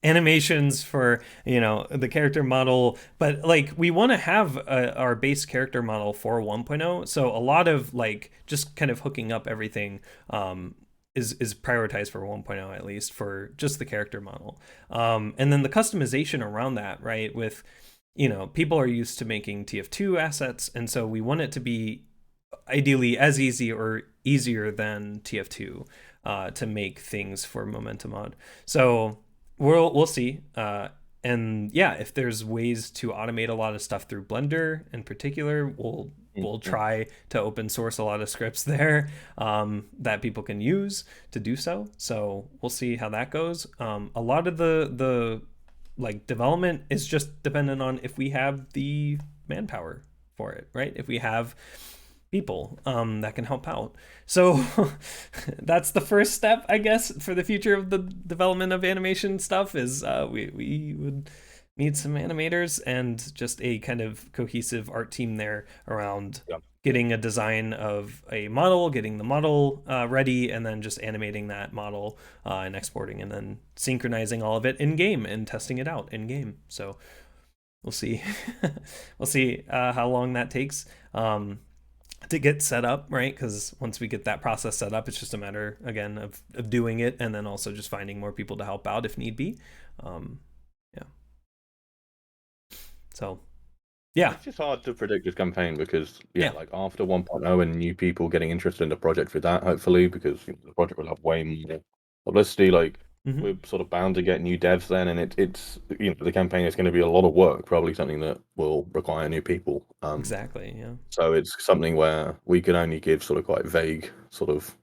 animations for the character model. But like we want to have our base character model for 1.0, so a lot of like just kind of hooking up everything is prioritized for 1.0, at least for just the character model, and then the customization around that, right, with people are used to making TF2 assets, and so we want it to be ideally as easy or easier than TF2 to make things for Momentum Mod. So we'll see, and yeah, if there's ways to automate a lot of stuff through Blender in particular, we'll try to open source a lot of scripts there that people can use to do so. So we'll see how that goes. A lot of the like development is just dependent on if we have the manpower for it, right? If we have people that can help out. So that's the first step, I guess, for the future of the development of animation stuff is we would need some animators and just a kind of cohesive art team there around Yeah. getting a design of a model, getting the model ready, and then just animating that model and exporting, and then synchronizing all of it in game and testing it out in game. So we'll see. We'll see how long that takes to get set up, right? Because once we get that process set up, it's just a matter again of doing it, and then also just finding more people to help out if need be. Yeah. So yeah, It's just hard to predict this campaign because Yeah. like after 1.0 and new people getting interested in the project with that, hopefully, because the project will have way more publicity. Like Mhm. we're sort of bound to get new devs then, and it's the campaign is going to be a lot of work, probably something that will require new people. Exactly. Yeah. So it's something where we can only give sort of quite vague sort of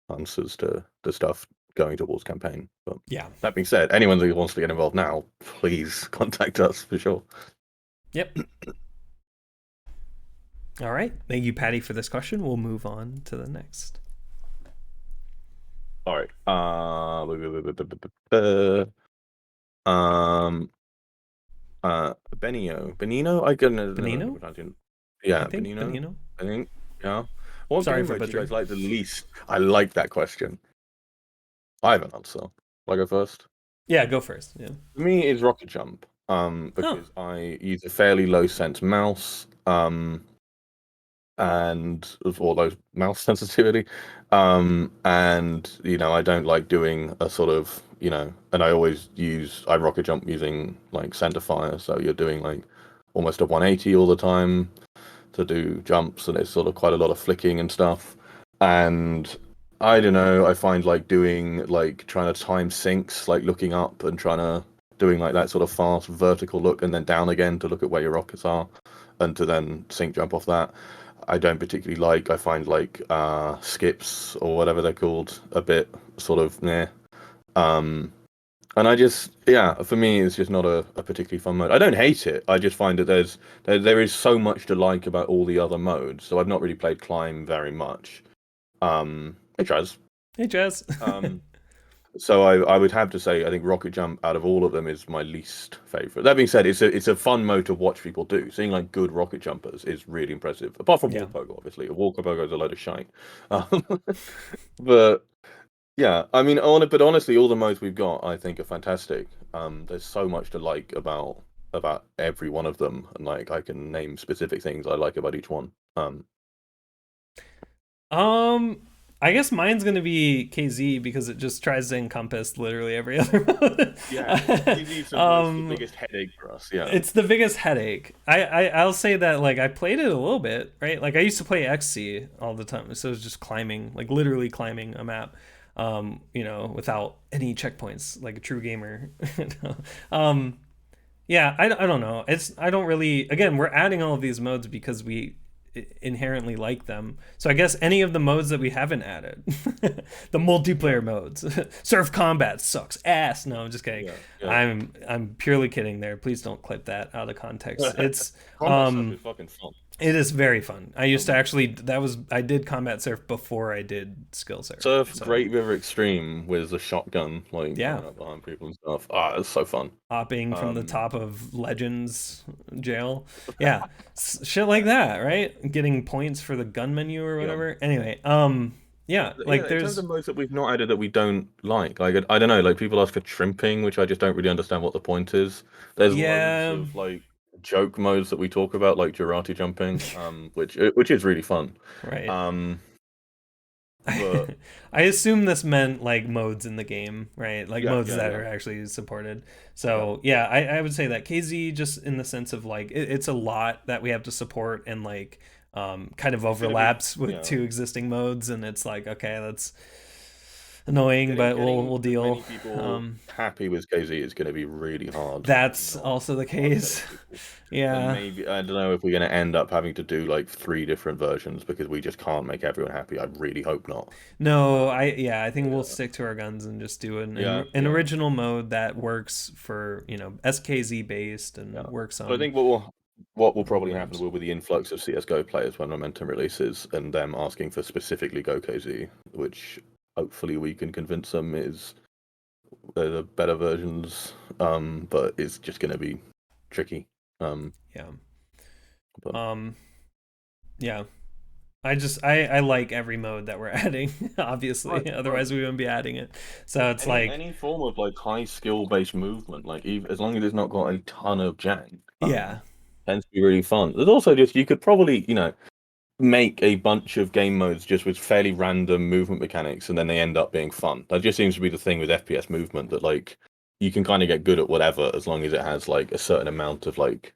answers to the stuff going towards campaign. But Yeah. that being said, anyone who wants to get involved now, please contact us for sure. Yep. All right. Thank you, Paddy, for this question. We'll move on to the next. All right. Um. Beninho. I can Beninho? I Yeah, think Beninho. Beninho. I think. Yeah. What Sorry game for mode do you butchering. guys like the least? I like that question. I have an answer. Will I go first? Yeah, go first. Yeah. For me, it's Rocket Jump. Oh. Because I use a fairly low sense mouse. And of all those mouse sensitivity. And I don't like doing a sort of, and I rocket jump using like center fire, so you're doing like almost a 180 all the time to do jumps, and it's sort of quite a lot of flicking and stuff. And I don't know, I find like doing like trying to time syncs, like looking up and trying to doing like that sort of fast vertical look and then down again to look at where your rockets are and to then sync jump off that. I don't particularly like. I find like skips or whatever they're called a bit sort of meh. And I just for me it's just not a particularly fun mode. I don't hate it. I just find that there is so much to like about all the other modes. So I've not really played Climb very much. Hey Chaz. Hey, Jazz. So I would have to say I think Rocket Jump out of all of them is my least favorite. That being said, it's a fun mode to watch people do. Seeing like good rocket jumpers is really impressive. Apart from Yeah. Wall Pogo, obviously. Wall Pogo is a load of shite. But yeah, I mean, but honestly, all the modes we've got I think are fantastic. There's so much to like about every one of them, and like I can name specific things I like about each one. Um, I guess mine's gonna be KZ because it just tries to encompass literally every other mode. Yeah, it's the biggest headache for us. Yeah, It's the biggest headache. I'll say that like I played it a little bit, right? Like I used to play XC all the time, so it was just climbing, like literally climbing a map, without any checkpoints, like a true gamer. um, yeah, I don't know. I don't really. Again, we're adding all of these modes because we inherently like them. So I guess any of the modes that we haven't added, the multiplayer modes, surf combat sucks ass. No, I'm just kidding. I'm purely kidding there. Please don't clip that out of context. It's combat stuff is fucking fun. it is very fun. I used to actually I did combat surf before I did skill surf. Surf Great River Extreme with a shotgun, like going up behind people and stuff. Ah, it's so fun. Hopping from the top of Legends jail. Yeah. Shit like that, right? Getting points for the gun menu or whatever. Anyway, like in there's terms of modes that we've not added that we don't like I don't know, like people ask for trimping, which I just don't really understand what the point is. There's loads of like joke modes that we talk about, like Girati jumping, which is really fun. Right. But I assume this meant like modes in the game, right? Like modes that yeah. are actually supported. So I would say that KZ just in the sense of like it's a lot that we have to support and like kind of overlaps with two existing modes, and it's like okay, that's annoying, but we'll deal. Many people happy with KZ is going to be really hard. That's also the case. Yeah. And maybe I don't know if we're going to end up having to do like 3 different versions because we just can't make everyone happy. I really hope not. No, I think we'll stick to our guns and just do an original mode that works for SKZ based and works on. But I think what will probably happen will be the influx of CS:GO players when Momentum releases and them asking for specifically Go KZ, which hopefully we can convince them is the better versions, but it's just going to be tricky. Yeah. But... Yeah. I like every mode that we're adding, obviously. Right, Otherwise, we wouldn't be adding it. So it's like any form of like high skill based movement, like even, as long as it's not got a ton of jank, yeah, tends to be really fun. There's also just you could probably make a bunch of game modes just with fairly random movement mechanics, and then they end up being fun. That just seems to be the thing with FPS movement, that like you can kind of get good at whatever as long as it has like a certain amount of like,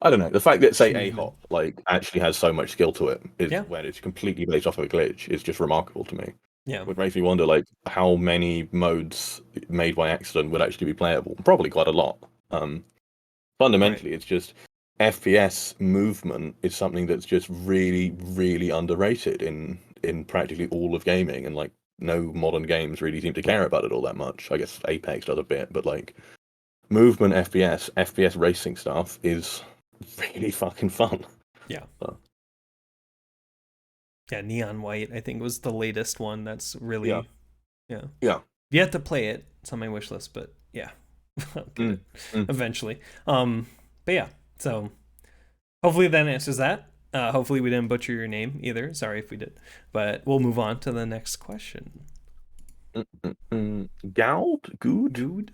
I don't know. The fact that say a hop like actually has so much skill to it is when it's completely based off of a glitch is just remarkable to me. yeah. Which makes me wonder like how many modes made by accident would actually be playable. Probably quite a lot. Fundamentally, it's just FPS movement is something that's just really, really underrated in practically all of gaming, and like no modern games really seem to care about it all that much. I guess Apex does a bit, but like movement FPS racing stuff is really fucking fun. Yeah. So. Yeah, Neon White, I think, was the latest one that's really... Yeah. You have to play it. It's on my wish list, but yeah. I'll get it eventually. But yeah, so hopefully that answers that. Hopefully we didn't butcher your name either. Sorry if we did. But we'll move on to the next question. GOUD? GOUD?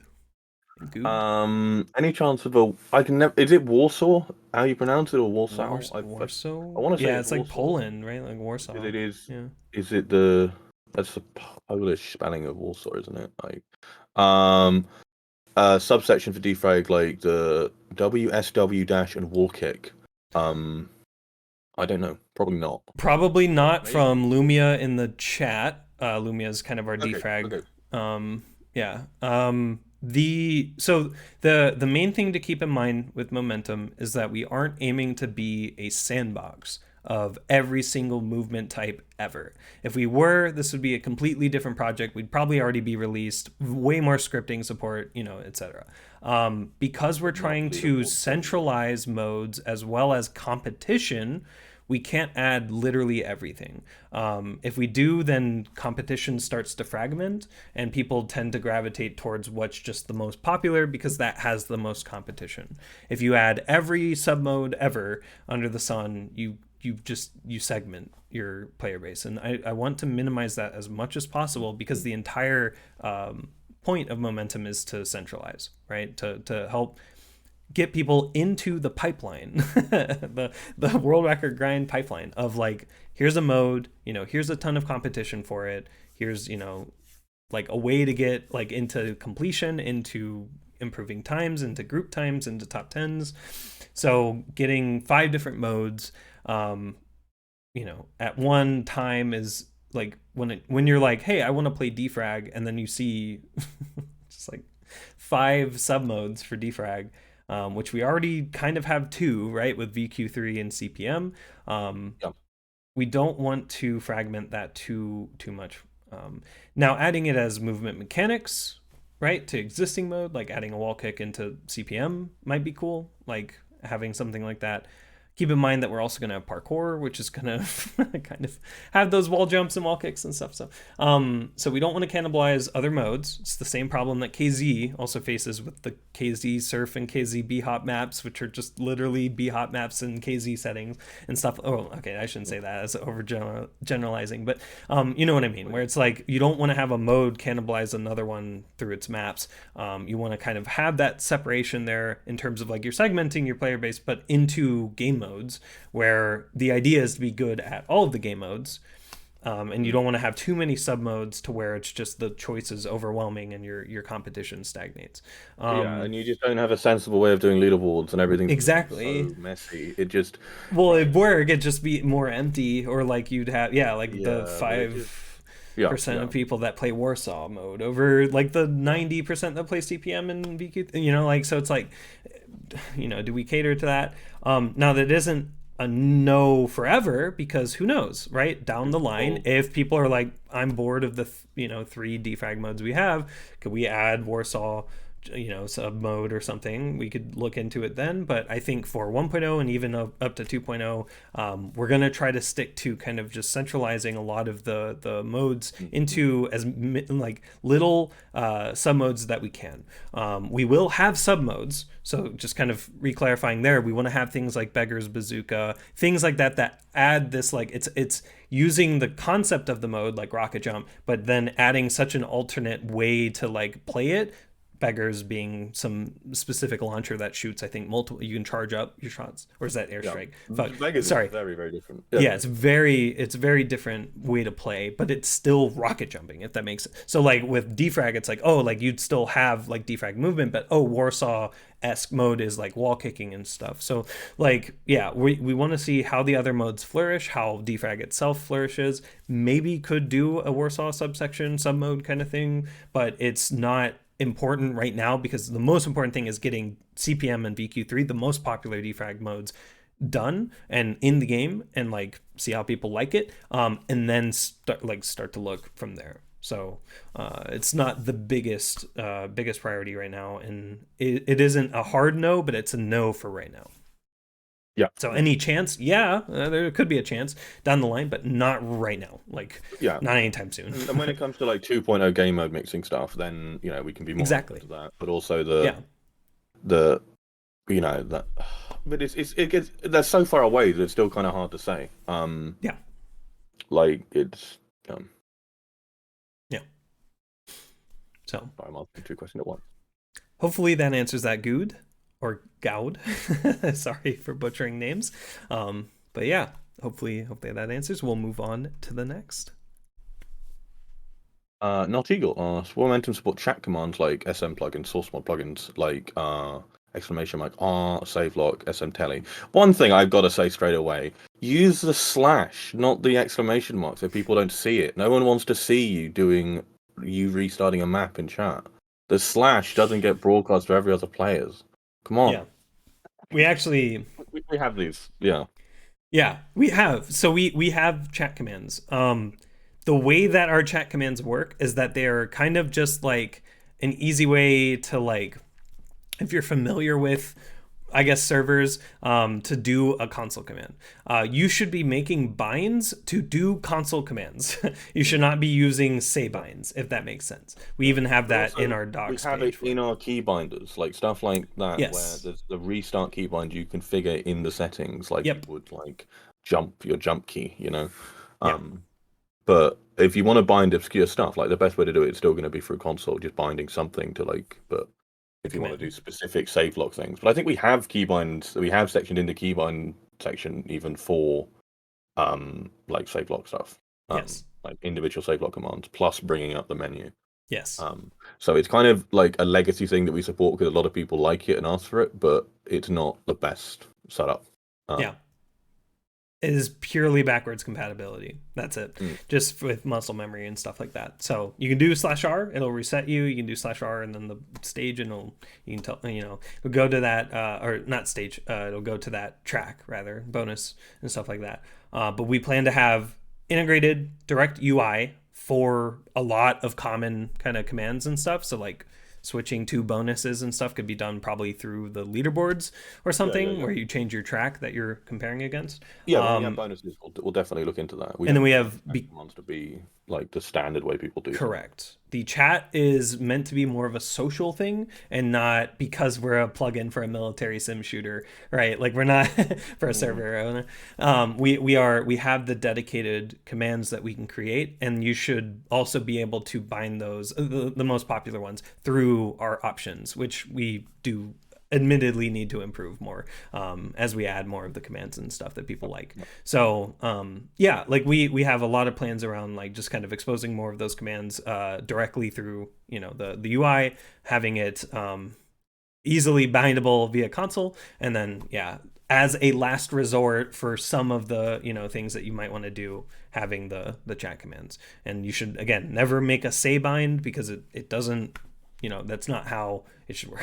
Any chance of I can never... Is it Warsaw? How you pronounce it, or Warsaw? Warsaw? I want to say it's like Poland, right? Like Warsaw. It is. Yeah. Is it that's the Polish spelling of Warsaw, isn't it? Like, subsection for defrag, like the WSW dash and wallkick. I don't know. Probably not. Probably not. Maybe. From Lumia in the chat. Lumia is kind of our defrag. Okay. Yeah. The main thing to keep in mind with Momentum is that we aren't aiming to be a sandbox of every single movement type ever. If we were, this would be a completely different project. We'd probably already be released, way more scripting support, etc. Because we're trying to centralize modes as well as competition, we can't add literally everything. If we do, then competition starts to fragment, and people tend to gravitate towards what's just the most popular because that has the most competition. If you add every submode ever under the sun, you segment your player base, and I want to minimize that as much as possible, because the entire point of Momentum is to centralize, right? To help get people into the pipeline, the world record grind pipeline of like, here's a mode, here's a ton of competition for it, here's like a way to get like into completion, into improving times, into group times, into top 10s. So getting 5 different modes at one time is like when you're like, hey, I want to play defrag, and then you see just like 5 sub modes for defrag, which we already kind of have 2, right, with VQ3 and CPM. We don't want to fragment that too much. Now adding it as movement mechanics, right, to existing mode, like adding a wall kick into CPM might be cool, like having something like that. Keep in mind that we're also going to have parkour, which is going to kind of have those wall jumps and wall kicks and stuff. So we don't want to cannibalize other modes. It's the same problem that KZ also faces with the KZ Surf and KZ B-Hop maps, which are just literally B-Hop maps and KZ settings and stuff. Oh, okay, I shouldn't say that as generalizing, but you know what I mean, where it's like you don't want to have a mode cannibalize another one through its maps. You want to kind of have that separation there in terms of like you're segmenting your player base, but into game modes, where the idea is to be good at all of the game modes, and you don't want to have too many sub modes to where it's just the choice is overwhelming and your competition stagnates. And you just don't have a sensible way of doing leaderboards, and everything exactly so messy. It just it'd work, it'd just be more empty, or like you'd have the 5% of people that play Warsaw mode over like the 90% that play CPM and VQ, so it's like, do we cater to that? Now that isn't a no forever, because who knows, right? Down the line, if people are like, I'm bored of the 3 defrag modes we have, could we add Warsaw, sub mode or something, we could look into it then. But I think for 1.0 and even up to 2.0, we're going to try to stick to kind of just centralizing a lot of the modes into as like little sub modes that we can. We will have sub modes, so just kind of reclarifying there, we want to have things like Beggar's Bazooka, things like that add this, like it's using the concept of the mode like rocket jump, but then adding such an alternate way to like play it. Beggars being some specific launcher that shoots, I think, multiple. You can charge up your shots, or is that airstrike? Yeah. Beggars is very, very different. Yeah, it's very different way to play, but it's still rocket jumping, if that makes sense. So like with defrag, it's like, oh, like you'd still have like defrag movement, but Warsaw-esque mode is like wall kicking and stuff. So like, yeah, we want to see how the other modes flourish, how defrag itself flourishes. Maybe could do a Warsaw subsection sub mode kind of thing, but it's not important right now, because the most important thing is getting CPM and VQ3, the most popular defrag modes, done and in the game, and like see how people like it, and then start to look from there. So it's not the biggest priority right now, and it isn't a hard no, but it's a no for right now. Yeah. So any chance? Yeah, there could be a chance down the line, but not right now. Like, not anytime soon. And when it comes to like 2.0 game mode mixing stuff, then we can be more exactly to that. But also but it gets that's so far away that it's still kind of hard to say. Like it's So I'm asking two questions at once. Hopefully that answers that GOUD. Or GOUD. Sorry for butchering names. But yeah, hopefully that answers. We'll move on to the next. NotEagle asks, will Momentum support chat commands like SM plugins, source mod plugins like exclamation mark R, save lock, SM telly? One thing I've got to say straight away, use the slash, not the exclamation mark, so people don't see it. No one wants to see you restarting a map in chat. The slash doesn't get broadcast to every other players. Come on. Yeah. We actually we have these. Yeah. Yeah, we have. So we have chat commands. The way that our chat commands work is that they're kind of just like an easy way to, like, if you're familiar with, I guess, servers, to do a console command. You should be making binds to do console commands. You should not be using say binds, if that makes sense. We even have that also, in our docs. We have it in our key binders, like stuff like that, yes, where there's the restart key bind you configure in the settings, like yep, you would like your jump key, But if you want to bind obscure stuff, like the best way to do it is still going to be through console, just binding something to but if you want to do specific save lock things. But I think we have keybinds, we have sectioned into keybind section even for like save lock stuff. Yes. Like individual save lock commands plus bringing up the menu. Yes. So it's kind of like a legacy thing that we support because a lot of people like it and ask for it, but it's not the best setup. Yeah. It is purely backwards compatibility. That's it. Just with muscle memory and stuff like that. So you can do /R, it'll reset you. You can do /R and then the stage, and you can tell, it'll go to that, or not stage, it'll go to that track rather, bonus and stuff like that. But we plan to have integrated direct UI for a lot of common kind of commands and stuff. So like switching to bonuses and stuff could be done probably through the leaderboards or something, where you change your track that you're comparing against. Yeah, bonuses. We'll definitely look into that. And then we have ones to be like the standard way people do. Correct. The chat is meant to be more of a social thing, and not because we're a plugin for a military sim shooter, right? Like we're not for a server owner. We have the dedicated commands that we can create, and you should also be able to bind those, the most popular ones, through our options, which we do admittedly need to improve more as we add more of the commands and stuff that people like. So yeah, like we have a lot of plans around like just kind of exposing more of those commands directly through the UI, having it easily bindable via console, and then as a last resort for some of the things that you might want to do, having the chat commands. And you should, again, never make a say bind, because it doesn't, that's not how it should work.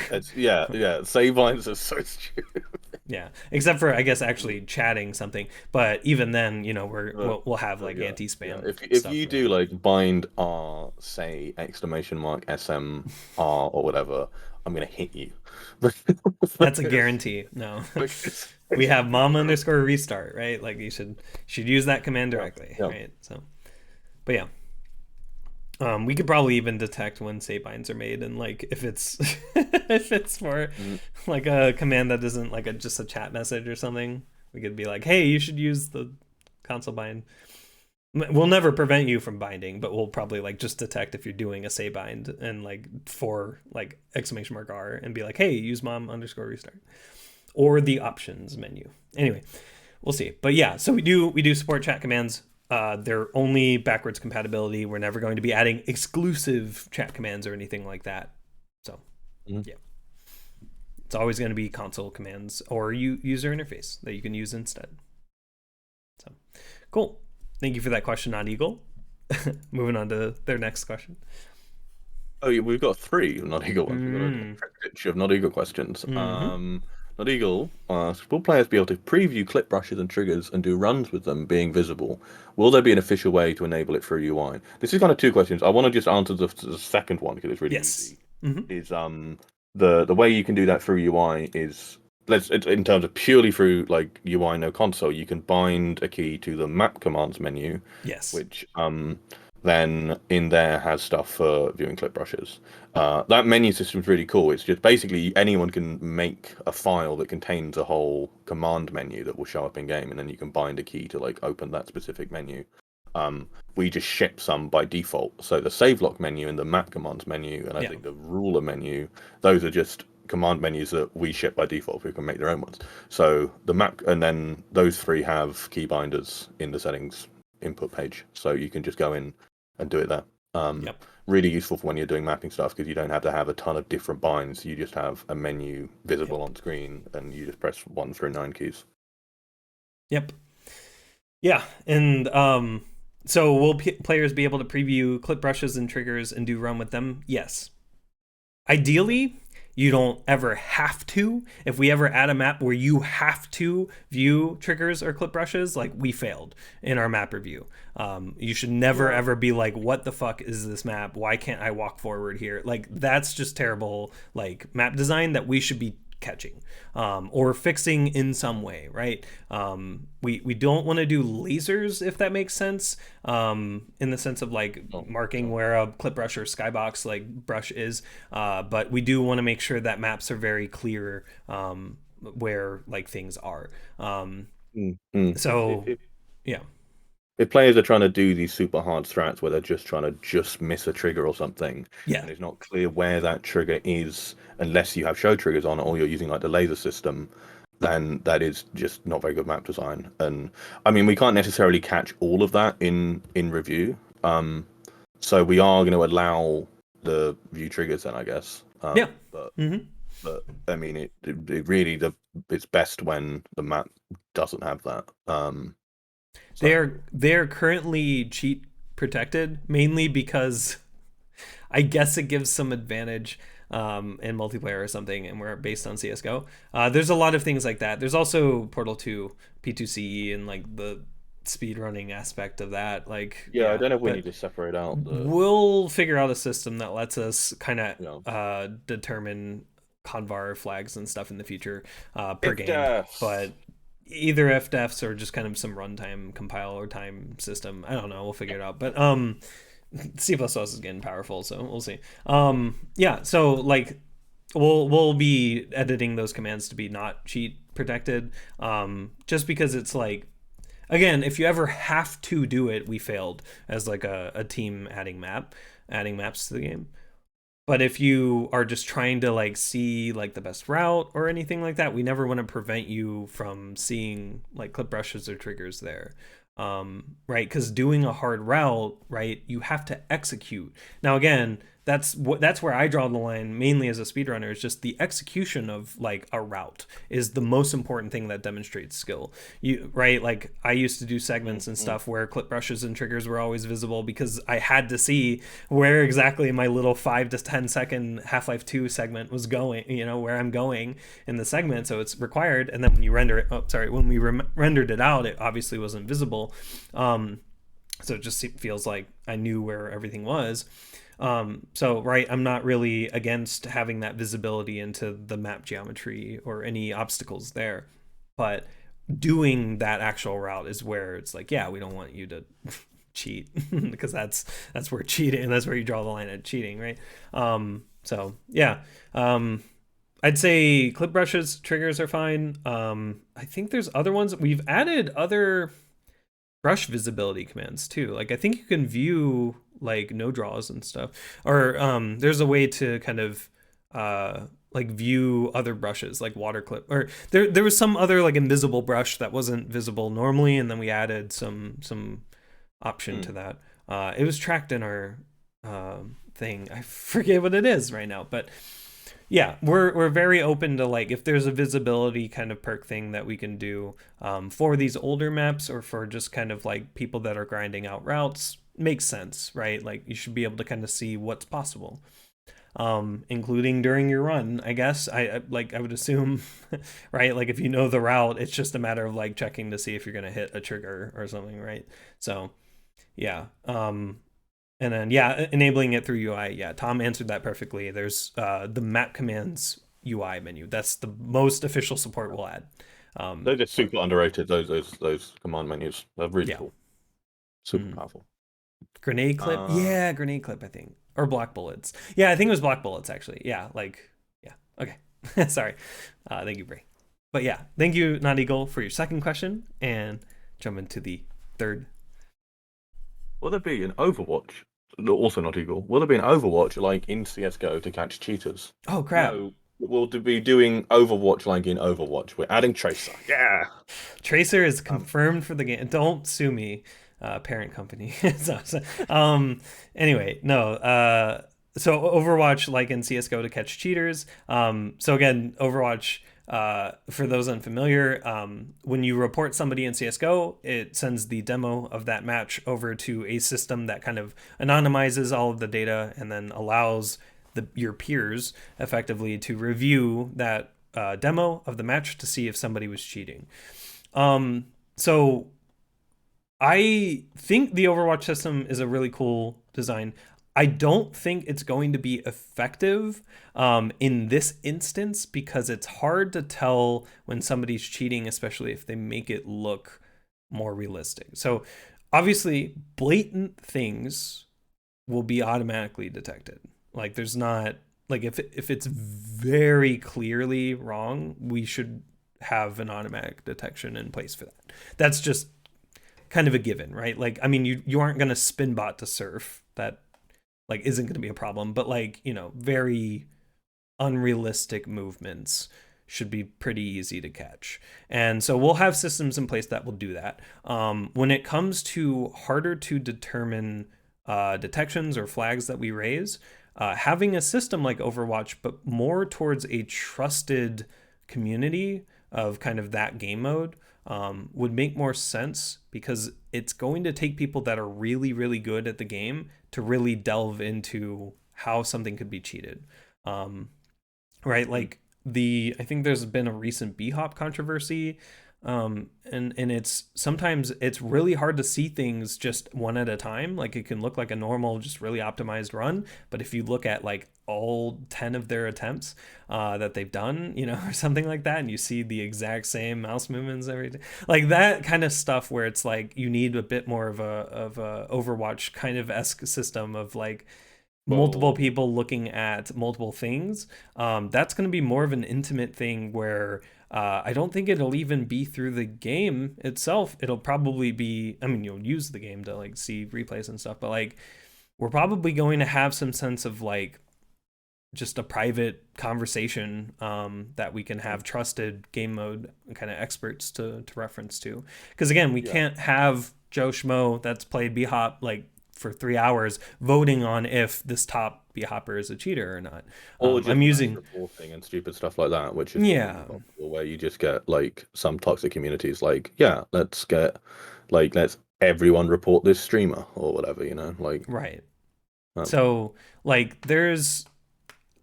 Say binds are so stupid. Yeah, except for, I guess, actually chatting something. But even then, we'll have like anti-spam. If you do like bind R, say exclamation mark SM R or whatever, I'm gonna hit you. That's a guarantee. No. We have mom_restart, right? Like you should use that command directly, right? So, but yeah. We could probably even detect when save binds are made, and like if it's if it's for like a command that isn't like just a chat message or something, we could be like, hey, you should use the console bind. We'll never prevent you from binding, but we'll probably like just detect if you're doing a save bind and like for like !R and be like, hey, use mom_restart or the options menu. Anyway, we'll see. But yeah, so we do support chat commands. They're only backwards compatibility. We're never going to be adding exclusive chat commands or anything like that. So yeah, it's always going to be console commands or user interface that you can use instead. So cool. Thank you for that question, NotEagle. Moving on to their next question. Oh, yeah, we've got 3 NotEagle ones. We've got a triptych of NotEagle questions. NotEagle asks, will players be able to preview clip brushes and triggers and do runs with them being visible? Will there be an official way to enable it through UI? This is kind of 2 questions. I want to just answer the second one because it's really easy. Is the way you can do that through UI is in terms of purely through like UI no console, you can bind a key to the map commands menu. Yes. Which then in there has stuff for viewing clip brushes. That menu system is really cool. It's just basically anyone can make a file that contains a whole command menu that will show up in game, and then you can bind a key to like open that specific menu. We just ship some by default. So the save lock menu and the map commands menu, and I think the ruler menu, those are just command menus that we ship by default. People can make their own ones. So the map, and then those 3 have key binders in the settings input page, so you can just go in and do it there. Really useful for when you're doing mapping stuff because you don't have to have a ton of different binds. You just have a menu visible on screen, and you just press 1 through 9 keys. Yep. Yeah, and so will players be able to preview clip brushes and triggers and do run with them? Yes. Ideally, you don't ever have to. If we ever add a map where you have to view triggers or clip brushes, like we failed in our map review. You should never ever be like, what the fuck is this map? Why can't I walk forward here? Like that's just terrible like map design that we should be catching or fixing in some way, right? We don't want to do lasers, if that makes sense, in the sense of like marking where a clip brush or skybox like brush is, but we do want to make sure that maps are very clear where like things are. So yeah. If players are trying to do these super hard strats where they're just trying to miss a trigger or something, and it's not clear where that trigger is unless you have show triggers on it or you're using like the laser system, then that is just not very good map design. And I mean, we can't necessarily catch all of that in review, so we are going to allow the view triggers then, I guess. But I mean, it really it's best when the map doesn't have that. They're currently cheat protected, mainly because I guess it gives some advantage in multiplayer or something, and we're based on CSGO. There's a lot of things like that. There's also Portal 2, P2CE, and like the speedrunning aspect of that. Like I don't know if we need to separate out. We'll figure out a system that lets us kind of determine convar flags and stuff in the future per game, but either FDefs or just kind of some runtime compiler time system. I don't know. We'll figure it out. But C++ is getting powerful, so we'll see. So like we'll be editing those commands to be not cheat protected, just because it's like, again, if you ever have to do it, we failed as like a team adding maps to the game. But if you are just trying to like see like the best route or anything like that, we never want to prevent you from seeing like clip brushes or triggers there. Right? Because doing a hard route, right, you have to execute. Now, again, that's where I draw the line mainly as a speedrunner, is just the execution of like a route is the most important thing that demonstrates skill. Right? Like I used to do segments and stuff where clip brushes and triggers were always visible because I had to see where exactly my little 5 to 10 second Half-Life 2 segment was going, where I'm going in the segment. So it's required. And then when you render it, when we rendered it out, it obviously wasn't visible. So it just feels like I knew where everything was. So right, I'm not really against having that visibility into the map geometry or any obstacles there, but doing that actual route is where it's like, yeah, we don't want you to cheat because that's where cheating, that's where you draw the line at cheating, right? So yeah, I'd say clip brushes triggers are fine. I think there's other ones. We've added other brush visibility commands too. Like I think you can view like no draws and stuff, or there's a way to kind of like view other brushes like water clip, or there was some other like invisible brush that wasn't visible normally, and then we added some option to that. It was tracked in our thing. I forget what it is right now, but yeah, we're very open to like if there's a visibility kind of perk thing that we can do for these older maps or for just kind of like people that are grinding out routes. Makes sense, right? Like you should be able to kind of see what's possible, including during your run. I guess I would assume, right? Like if you know the route, it's just a matter of like checking to see if you're gonna hit a trigger or something, right? So yeah. And then yeah, enabling it through UI. Yeah, Tom answered that perfectly. There's the map commands UI menu. That's the most official support we'll add. They're just super underrated. Those command menus. They're really Yeah. cool. Super powerful. Grenade clip. Yeah, grenade clip. I think, or block bullets. Yeah, I think it was block bullets actually. Yeah, like yeah. Okay. Sorry. Thank you, Bray. But yeah, thank you, NotEagle, for your second question, and jump into the third. Will there be an Overwatch? Also NotEagle. Will there be an Overwatch like in CS:GO to catch cheaters? Oh crap! No. We'll be doing Overwatch like in Overwatch. We're adding Tracer. Yeah. Tracer is confirmed for the game. Don't sue me, parent company. Anyway, no. So Overwatch, like in CS:GO, to catch cheaters. So again, Overwatch. For those unfamiliar, when you report somebody in CSGO, it sends the demo of that match over to a system that kind of anonymizes all of the data and then allows your peers effectively to review that demo of the match to see if somebody was cheating. So I think the Overwatch system is a really cool design. I don't think it's going to be effective in this instance because it's hard to tell when somebody's cheating, especially if they make it look more realistic. So obviously, blatant things will be automatically detected. Like there's not like if it's very clearly wrong, we should have an automatic detection in place for that. That's just kind of a given, right? Like I mean, you aren't going to spin bot to surf. That like isn't going to be a problem, but like, you know, very unrealistic movements should be pretty easy to catch. And so we'll have systems in place that will do that. When it comes to harder to determine detections or flags that we raise, having a system like Overwatch, but more towards a trusted community of kind of that game mode, would make more sense because it's going to take people that are really, really good at the game to really delve into how something could be cheated. Right? Like I think there's been a recent B-hop controversy. And it's sometimes it's really hard to see things just one at a time. Like it can look like a normal, just really optimized run, but if you look at like all 10 of their attempts that they've done, you know, or something like that, and you see the exact same mouse movements, everything like that kind of stuff, where it's like you need a bit more of a Overwatch kind of esque system of like multiple people looking at multiple things. That's going to be more of an intimate thing where I don't think it'll even be through the game itself. It'll probably be, I mean, you'll use the game to like see replays and stuff, but like we're probably going to have some sense of like just a private conversation that we can have trusted game mode kind of experts to reference to. Because again, we can't have Joe Schmo that's played B-hop like for 3 hours voting on if this top B-hopper is a cheater or not. Or just I'm using reporting and stupid stuff like that, which is yeah, where you just get like some toxic communities like, yeah, let's everyone report this streamer or whatever, you know, like right. So like there's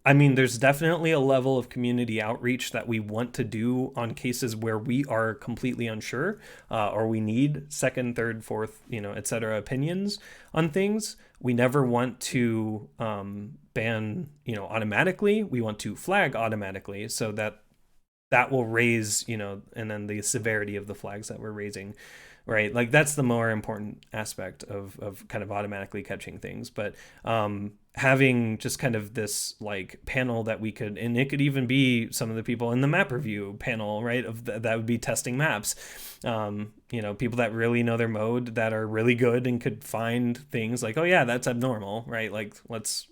I mean, there's definitely a level of community outreach that we want to do on cases where we are completely unsure, or we need second, third, fourth, etc. opinions on things. We never want to ban, automatically. We want to flag automatically so that will raise, and then the severity of the flags that we're raising, right? Like that's the more important aspect of kind of automatically catching things. But having just kind of this like panel that we could, and it could even be some of the people in the map review panel, right? That would be testing maps. People that really know their mode, that are really good and could find things like, oh yeah, that's abnormal, right? Like let's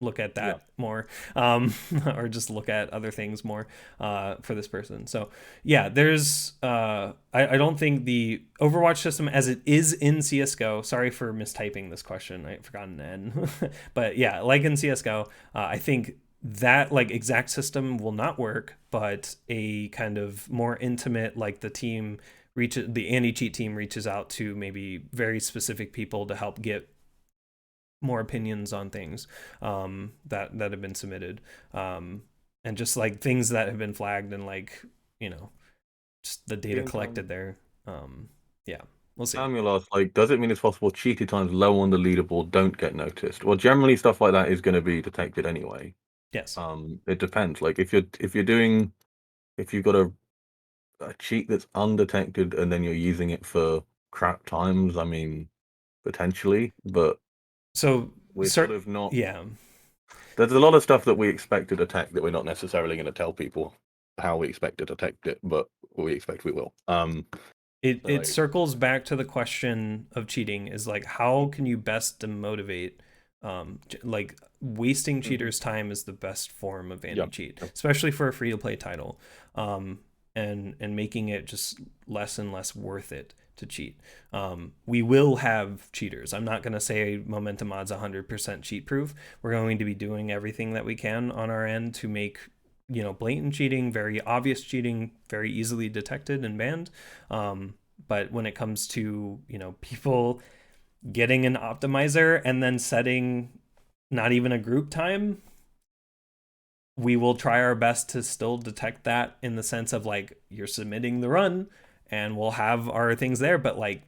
look at that more, or just look at other things more for this person. So yeah, there's I don't think the Overwatch system as it is in CSGO, sorry for mistyping this question, I forgot an N, but yeah, like in CSGO, I think that like exact system will not work, but a kind of more intimate, like the anti-cheat team reaches out to maybe very specific people to help get more opinions on things that have been submitted, and just like things that have been flagged, and like just the data collected there. Yeah, we'll see. Samuel asked, like, does it mean it's possible cheated times low on the leaderboard don't get noticed? Well, generally stuff like that is going to be detected anyway. Yes. It depends. Like if you've got a cheat that's undetected and then you're using it for crap times, I mean, potentially, but so we're sort of not. Yeah, There's a lot of stuff that we expect to detect that we're not necessarily going to tell people how we expect to detect it, but we expect we will. it circles back to the question of cheating, is like, how can you best demotivate? Like wasting cheaters' time is the best form of anti-cheat, especially for a free-to-play title, and making it just less and less worth it to cheat. We will have cheaters. I'm not going to say Momentum Mod's 100% cheat proof. We're going to be doing everything that we can on our end to make blatant cheating, very obvious cheating, very easily detected and banned. But when it comes to people getting an optimizer and then setting not even a group time, we will try our best to still detect that, in the sense of like, you're submitting the run and we'll have our things there, but like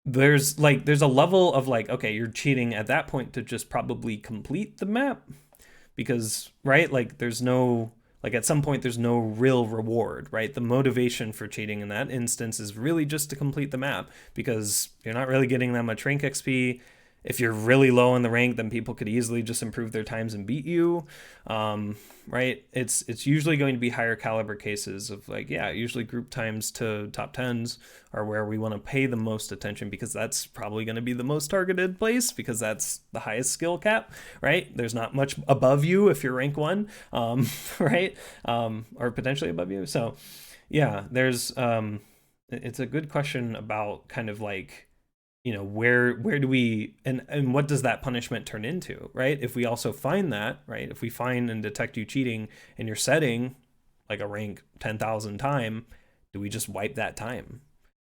there's a level of like, okay, you're cheating at that point to just probably complete the map, because right, like there's no, like at some point there's no real reward, right? The motivation for cheating in that instance is really just to complete the map, because you're not really getting that much rank XP. If you're really low in the rank, then people could easily just improve their times and beat you, right? It's usually going to be higher caliber cases of like, yeah, usually group times to top 10s are where we want to pay the most attention, because that's probably going to be the most targeted place, because that's the highest skill cap, right? There's not much above you if you're rank 1, right? Or potentially above you. So yeah, there's it's a good question about kind of like, where do we, and what does that punishment turn into, right? If we also find that, right, if we find and detect you cheating and you're setting like a rank 10,000 time, do we just wipe that time?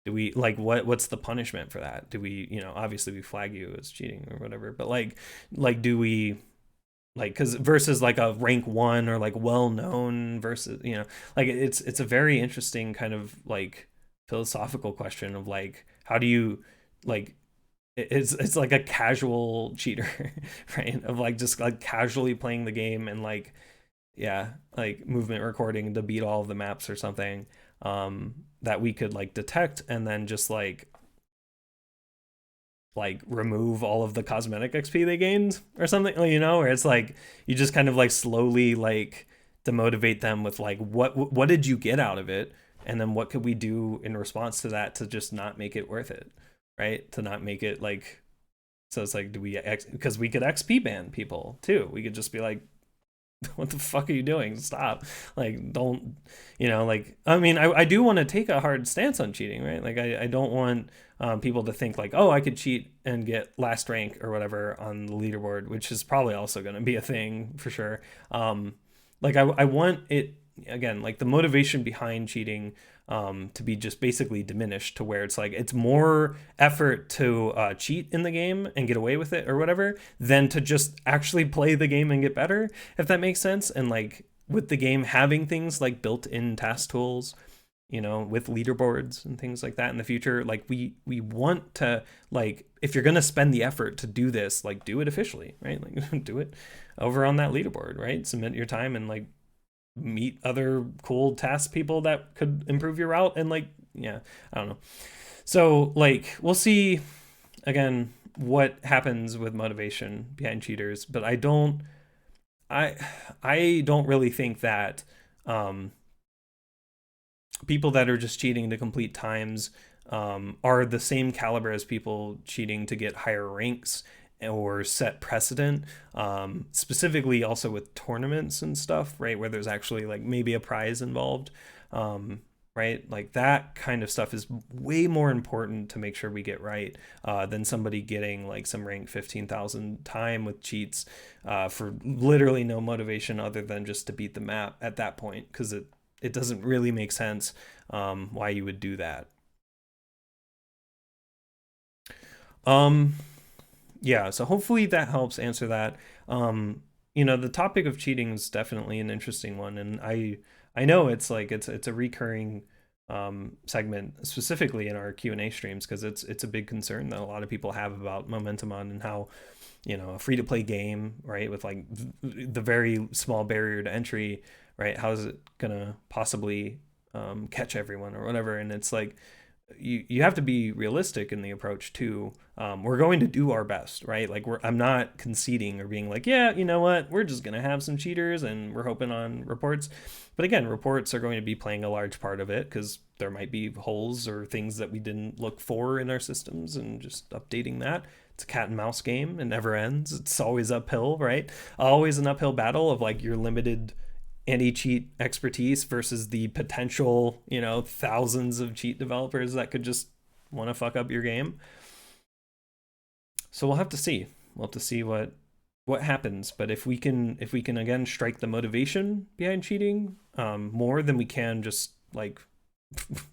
Do we like, what's the punishment for that? Do we, obviously we flag you as cheating or whatever, but like do we, like, because versus like a rank 1 or like well known versus, like it's a very interesting kind of like philosophical question of like, how do you, like, it's like a casual cheater, right? Of like just like casually playing the game and like, yeah, like movement recording to beat all of the maps or something, that we could like detect and then just like remove all of the cosmetic XP they gained or something, where it's like you just kind of like slowly like demotivate them with like, what did you get out of it, and then what could we do in response to that to just not make it worth it, right? To not make it like, so it's like, do we because we could XP ban people too. We could just be like, what the fuck are you doing? Stop. Like, don't, like, I mean, I do want to take a hard stance on cheating, right? Like, I don't want people to think like, oh, I could cheat and get last rank or whatever on the leaderboard, which is probably also going to be a thing for sure. Like, I want it, again, like the motivation behind cheating to be just basically diminished to where it's like it's more effort to cheat in the game and get away with it or whatever than to just actually play the game and get better, if that makes sense. And like with the game having things like built-in task tools, you know, with leaderboards and things like that in the future, like we want to, like, if you're going to spend the effort to do this, like do it officially, right? Like do it over on that leaderboard, right? Submit your time and like meet other cool task people that could improve your route. And like, yeah, I don't know. So like we'll see again what happens with motivation behind cheaters, but I don't really think that people that are just cheating to complete times are the same caliber as people cheating to get higher ranks or set precedent, specifically also with tournaments and stuff, right, where there's actually like maybe a prize involved, right? Like that kind of stuff is way more important to make sure we get right than somebody getting like some rank 15,000 time with cheats for literally no motivation other than just to beat the map at that point, because it doesn't really make sense why you would do that. Yeah, so hopefully that helps answer that. You know, the topic of cheating is definitely an interesting one, and I know it's like it's a recurring segment specifically in our Q&A streams, because it's a big concern that a lot of people have about Momentumon and how, you know, a free-to-play game, right, with like the very small barrier to entry, right, how is it gonna possibly catch everyone or whatever? And it's like you have to be realistic in the approach too. We're going to do our best, right? Like I'm not conceding or being like, yeah, you know what, we're just gonna have some cheaters and we're hoping on reports. But again, reports are going to be playing a large part of it, because there might be holes or things that we didn't look for in our systems, and just updating that. It's a cat and mouse game. It never ends. It's always uphill, right? Always an uphill battle of like your limited anti-cheat expertise versus the potential, you know, thousands of cheat developers that could just want to fuck up your game. So we'll have to see. We'll have to see what happens. But if we can again strike the motivation behind cheating more than we can just like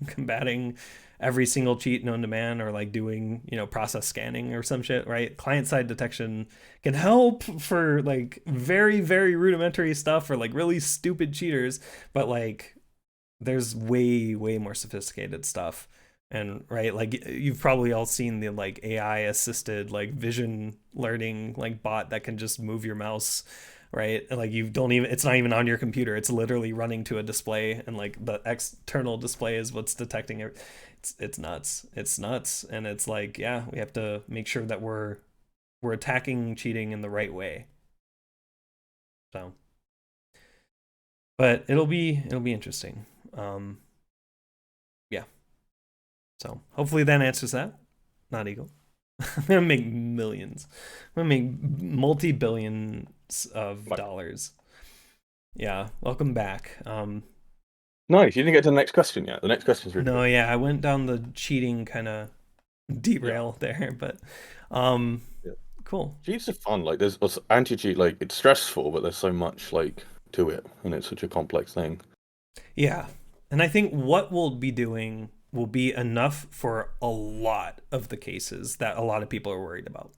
combating every single cheat known to man, or like doing, you know, process scanning or some shit, right? Client-side detection can help for like very, very rudimentary stuff for like really stupid cheaters, but like there's way, way more sophisticated stuff. And right, like you've probably all seen the like AI assisted like vision learning like bot that can just move your mouse, right? And like you don't even, it's not even on your computer, it's literally running to a display, and like the external display is what's detecting it. It's nuts. It's nuts. And it's like, yeah, we have to make sure that we're attacking cheating in the right way. So, but it'll be interesting. Yeah. So hopefully that answers that. NotEagle. I'm gonna make millions. I'm gonna make multi-billions of dollars. Yeah, welcome back. Nice. You didn't get to the next question yet. The next question is really no, cool. yeah, I went down the cheating kind of derail there, but cool. Cheats are fun. Like there's anti-cheat. Like it's stressful, but there's so much like to it, and it's such a complex thing. Yeah, and I think what we'll be doing will be enough for a lot of the cases that a lot of people are worried about.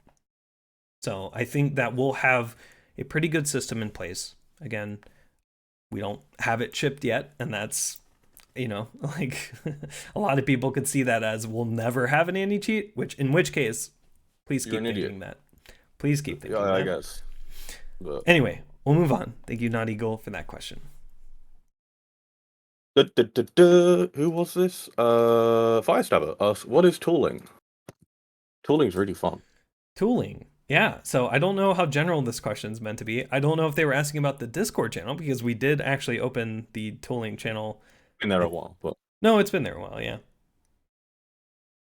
So I think that we'll have a pretty good system in place. Again, we don't have it shipped yet, and that's, you know, like a lot of people could see that as we'll never have an anti-cheat, in which case, please keep thinking that. Please keep thinking that. I guess. But... Anyway, we'll move on. Thank you, NotEagle, for that question. Who was this? Firestabber asks, what is tooling? Tooling's really fun. Tooling. Yeah, so I don't know how general this question is meant to be. I don't know if they were asking about the Discord channel, because we did actually open the tooling channel. Been there a while, but no, it's been there a while. Yeah.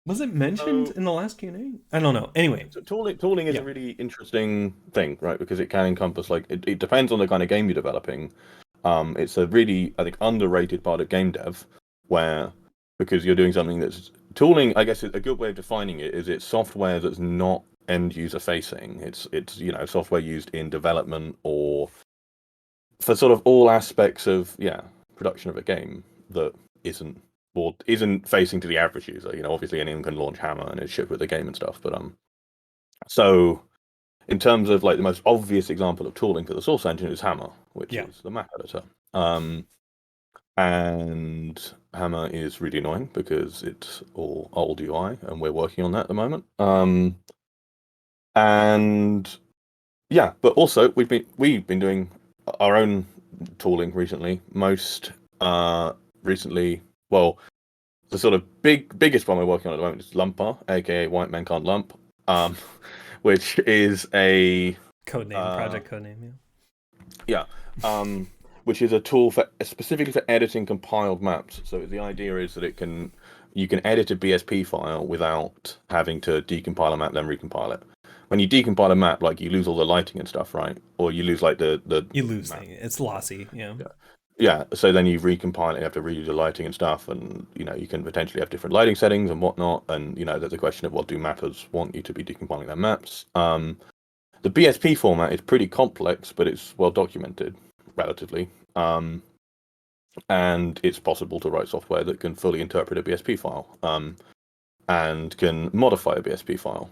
Was it mentioned in the last Q&A? I don't know. Anyway, so tooling is a really interesting thing, right? Because it can encompass like it depends on the kind of game you're developing. It's a really, I think, underrated part of game dev, where because you're doing something that's tooling. I guess a good way of defining it is it's software that's not end user facing. It's you know, software used in development or for sort of all aspects of production of a game that isn't or isn't facing to the average user. You know, obviously anyone can launch Hammer and it's shipped with the game and stuff. But so in terms of like the most obvious example of tooling for the source engine is Hammer, which is the map editor. And Hammer is really annoying because it's all old UI, and we're working on that at the moment. And yeah, but also we've been doing our own tooling recently. Most recently, well, the sort of biggest one we're working on at the moment is Lumper, aka White Men Can't Lump, which is a codename, project codename. Yeah. Which is a tool for specifically for editing compiled maps. So the idea is that you can edit a BSP file without having to decompile a map then recompile it. When you decompile a map, like you lose all the lighting and stuff, right? Or you lose like the you lose things. It's lossy, Yeah. So then you recompile it, you have to redo the lighting and stuff, and you can potentially have different lighting settings and whatnot. And there's a question of what do mappers want you to be decompiling their maps. The BSP format is pretty complex, but it's well documented relatively. And it's possible to write software that can fully interpret a BSP file and can modify a BSP file.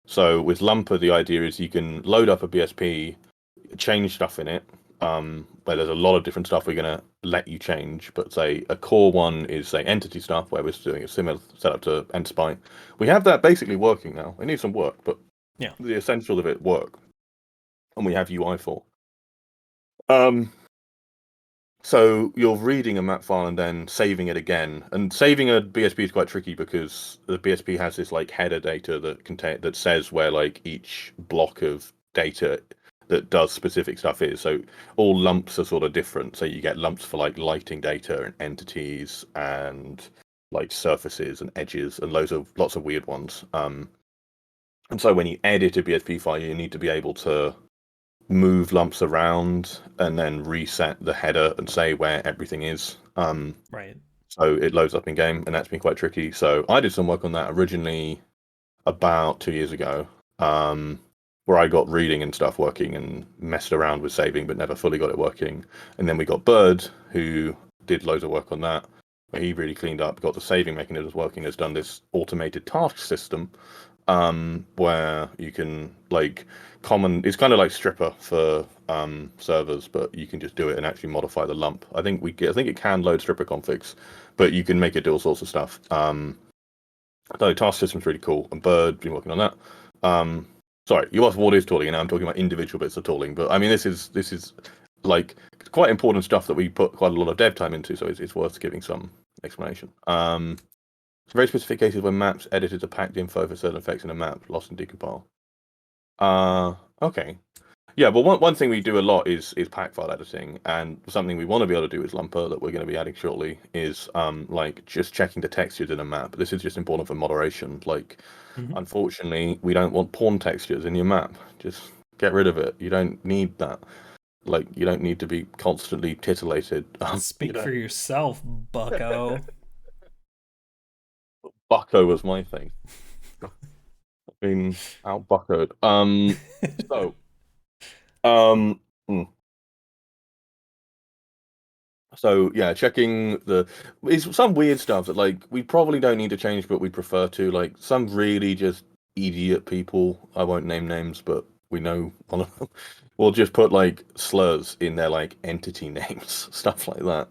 So with Lumper, the idea is you can load up a BSP, change stuff in it, where there's a lot of different stuff we're going to let you change. But say a core one is say entity stuff, where we're doing a similar setup to Endspite. We have that basically working now. It needs some work, but the essentials of it work, and we have UI for. So you're reading a map file and then saving it again. And saving a BSP is quite tricky because the BSP has this like header data that says where like each block of data that does specific stuff is. So all lumps are sort of different. So you get lumps for like lighting data and entities and like surfaces and edges and lots of weird ones. And so when you edit a BSP file, you need to be able to move lumps around and then reset the header and say where everything is. Right. So it loads up in game, and that's been quite tricky. So I did some work on that originally about 2 years ago, where I got reading and stuff working and messed around with saving, but never fully got it working. And then we got Bird, who did loads of work on that, where he really cleaned up, got the saving mechanisms working, has done this automated task system where you can like it's kind of like Stripper for servers, but you can just do it and actually modify the lump. I think it can load Stripper configs, but you can make it do all sorts of stuff. So task system's really cool, and Bird been working on that. Sorry, you asked what is tooling, and now I'm talking about individual bits of tooling, but I mean this is like quite important stuff that we put quite a lot of dev time into, so it's worth giving some explanation. Very specific cases where maps edited to packed info for certain effects in a map lost and decompile. Okay. Yeah, well, one thing we do a lot is pack file editing, and something we want to be able to do with Lumper that we're going to be adding shortly is like just checking the textures in a map. This is just important for moderation. Like, unfortunately, we don't want porn textures in your map. Just get rid of it. You don't need that. Like, you don't need to be constantly titillated. Speak for yourself, bucko. Bucko was my thing. Been out buckoed. So yeah, checking it's some weird stuff that like we probably don't need to change, but we prefer to. Like some really just idiot people. I won't name names, but we know one of them. Will just put like slurs in their like entity names, stuff like that.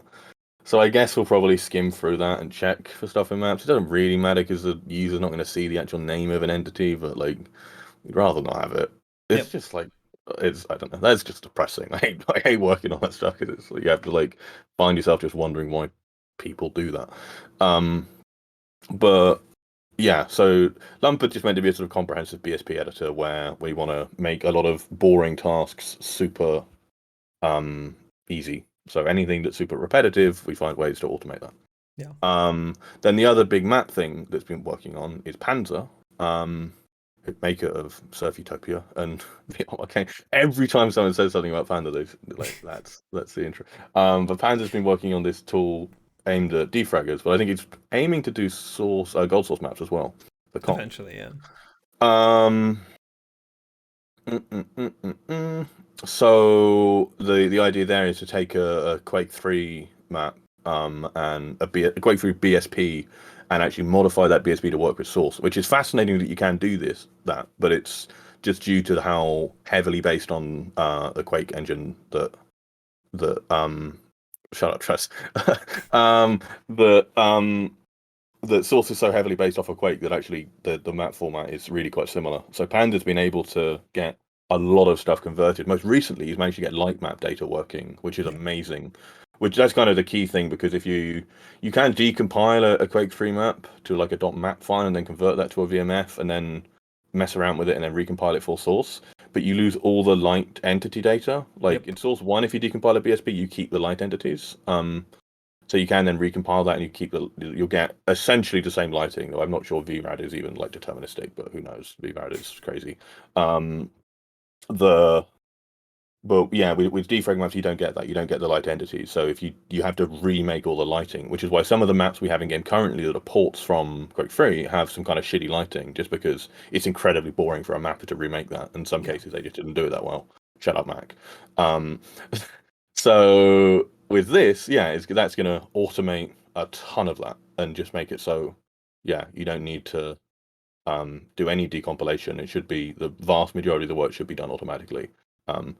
So I guess we'll probably skim through that and check for stuff in maps. It doesn't really matter because the user's not going to see the actual name of an entity, but like, we'd rather not have it. It's just like, I don't know. That's just depressing. I hate working on that stuff because it's like, you have to like find yourself just wondering why people do that. But yeah, so Lump just meant to be a sort of comprehensive BSP editor where we want to make a lot of boring tasks super easy. So anything that's super repetitive, we find ways to automate that. Yeah. Then the other big map thing that's been working on is Panzer, maker of Surf Utopia. And okay, every time someone says something about Panzer, they like that's the intro. But Panzer's been working on this tool aimed at defraggers, but I think it's aiming to do gold source maps as well. Eventually, yeah. So the idea there is to take a Quake 3 map and going through BSP and actually modify that BSP to work with source, which is fascinating that you can do but it's just due to how heavily based on the Quake engine that shut up, Tress. The source is so heavily based off of Quake that actually the map format is really quite similar. So Panda's been able to get a lot of stuff converted. Most recently, he's managed to get light map data working, which is amazing. Which that's kind of the key thing, because if you can decompile a Quake 3 map to like a .map file and then convert that to a VMF and then mess around with it and then recompile it full source, but you lose all the light entity data. Like in source 1, if you decompile a BSP, you keep the light entities. So you can then recompile that and you'll get essentially the same lighting. Though I'm not sure VRAD is even like deterministic, but who knows? VRAD is crazy. But yeah, with defrag maps you don't get that. You don't get the light entities. So if you have to remake all the lighting, which is why some of the maps we have in game currently that are ports from Quake 3 have some kind of shitty lighting, just because it's incredibly boring for a mapper to remake that. In some cases they just didn't do it that well. Shut up, Mac. So with this, that's going to automate a ton of that and just make it so, you don't need to do any decompilation. It should be the vast majority of the work should be done automatically. I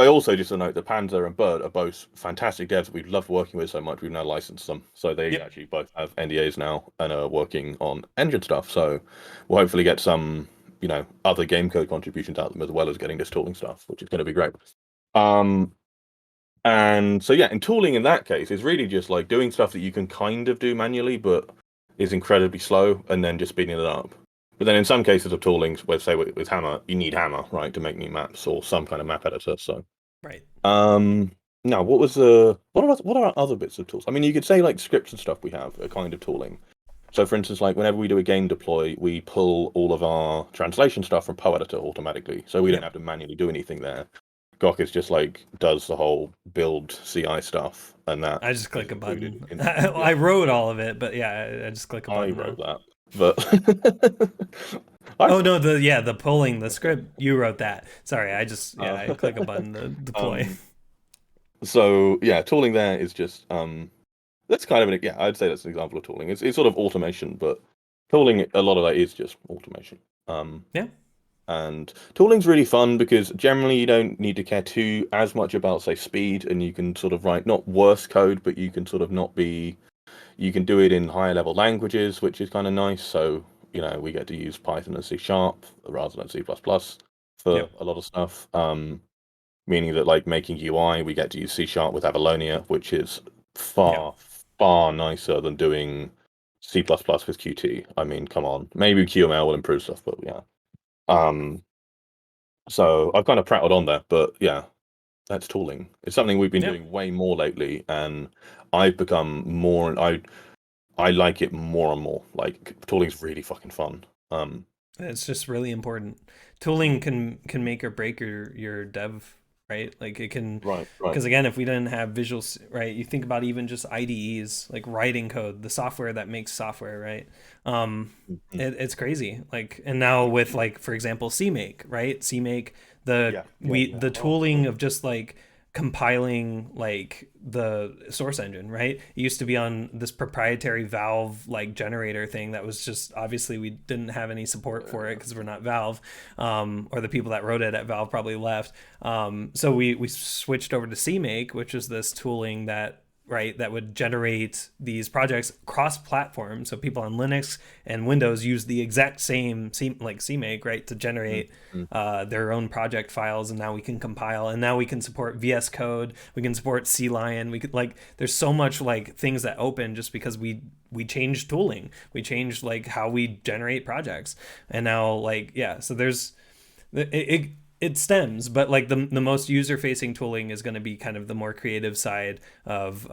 also just to note that Panda and Bird are both fantastic devs that we've loved working with so much we've now licensed them. So they actually both have NDAs now and are working on engine stuff. So we'll hopefully get some, other game code contributions out of them as well as getting this tooling stuff, which is going to be great. And so and tooling in that case is really just like doing stuff that you can kind of do manually but is incredibly slow and then just speeding it up. But then in some cases of tooling, say with Hammer, you need Hammer, right, to make new maps or some kind of map editor. So Right. Now what are our other bits of tools? I mean, you could say like scripts and stuff we have a kind of tooling. So for instance, like whenever we do a game deploy, we pull all of our translation stuff from PoEditor automatically. So we don't have to manually do anything there. Gok is just like does the whole build CI stuff, and that I just click a button. I wrote all of it, but I just click a button. I wrote that, but the pulling the script. You wrote that. Sorry, I just I click a button to deploy. So tooling there is just that's kind of I'd say that's an example of tooling. It's sort of automation, but tooling, a lot of that is just automation. And tooling's really fun because generally you don't need to care as much about, say, speed, and you can sort of write not worse code, but you can sort of you can do it in higher level languages, which is kind of nice. So, we get to use Python and C# rather than C++ for a lot of stuff. Meaning that like making UI, we get to use C# with Avalonia, which is far nicer than doing C++ with Qt. I mean, come on. Maybe QML will improve stuff, but so I've kind of prattled on there, but that's tooling. It's something we've been doing way more lately, and I've become more, I like it more and more. Like tooling's really fucking fun. It's just really important. Tooling can make or break your dev, right? Like it can, because again, if we didn't have visuals, right? You think about even just IDEs, like writing code, the software that makes software, right? It's crazy. Like, and now with like, for example, CMake, right? CMake, the tooling of just like compiling like the source engine, right? It used to be on this proprietary Valve like generator thing that was just, obviously we didn't have any support for it because we're not Valve, or the people that wrote it at Valve probably left. So we switched over to CMake, which is this tooling that would generate these projects cross-platform. So people on Linux and Windows use the exact same CMake, right, to generate their own project files. And now we can compile, and now we can support VS Code. We can support CLion. We could there's so much like things that open just because we changed tooling. We changed like how we generate projects, and now so there's it stems, but like the most user-facing tooling is going to be kind of the more creative side of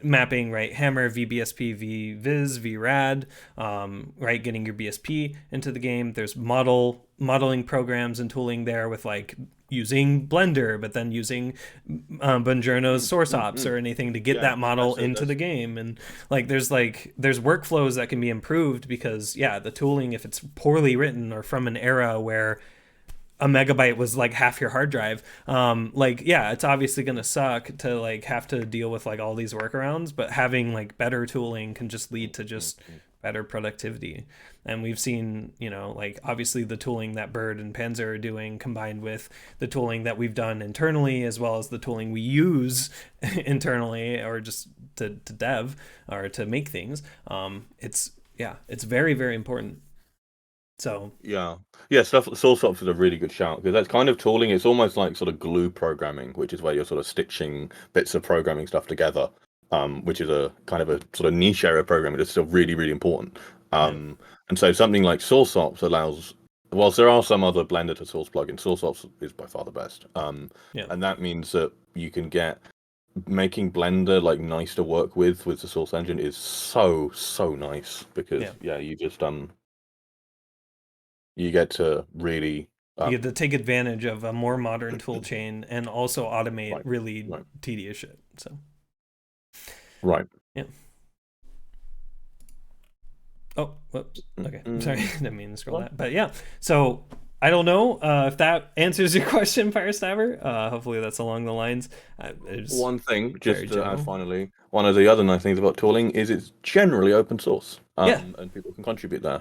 mapping, right? Hammer, VBSP, VViz, VRAD, right? Getting your BSP into the game. There's modeling programs and tooling there with like using Blender, but then using Buongiorno's source ops or anything to get that model into the game. And there's workflows that can be improved because the tooling, if it's poorly written or from an era where a megabyte was like half your hard drive. Like, yeah, it's obviously going to suck to like have to deal with like all these workarounds, but having like better tooling can just lead to just better productivity. And we've seen, you know, like obviously the tooling that Bird and Panzer are doing combined with the tooling that we've done internally, as well as the tooling we use internally or just to dev or to make things. It's very, very important. So Yeah, source swaps is a really good shout because that's kind of tooling. It's almost like sort of glue programming, which is where you're sort of stitching bits of programming stuff together, which is a kind of a sort of niche area of programming that's still really, really important. And so something like source swaps allows, whilst there are some other Blender to source plugins, source swaps is by far the best. And that means that you can get making Blender like nice to work with the source engine is so nice because you just you get to really you get to take advantage of a more modern tool chain and also automate really tedious shit. So yeah. Oh, whoops. Okay, sorry, didn't mean to scroll that. But yeah, so I don't know if that answers your question, Firestabber. Hopefully that's along the lines. One thing, just to add finally, one of the other nice things about tooling is it's generally open source. And people can contribute there.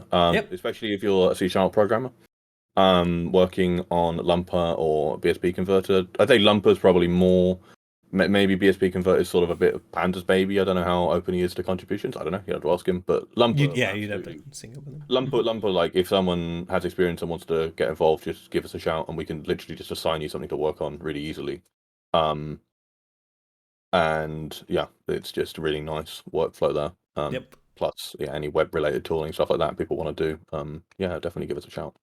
Especially if you're a C# programmer. Working on Lumper or BSP converter. I think Lumper's probably more. Maybe BSP converter is sort of a bit of Panda's baby. I don't know how open he is to contributions. I don't know. You have to ask him. But Lumper, you'd have to sync up with him. Lumper. Like if someone has experience and wants to get involved, just give us a shout, and we can literally just assign you something to work on really easily. And yeah, it's just a really nice workflow there. Plus, any web related tooling stuff like that people want to do. Definitely give us a shout.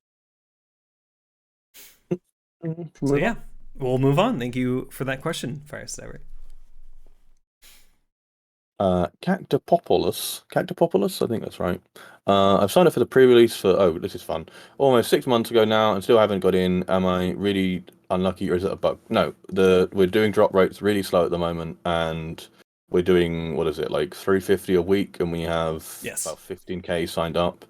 So yeah, we'll move on. Thank you for that question, Firestabber. Cactapopalos, I think that's right. I've signed up for the pre-release for, this is fun, almost 6 months ago now and still haven't got in. Am I really unlucky or is it a bug? No, we're doing drop rates really slow at the moment and we're doing, what is it, like 350 a week and we have about 15k signed up.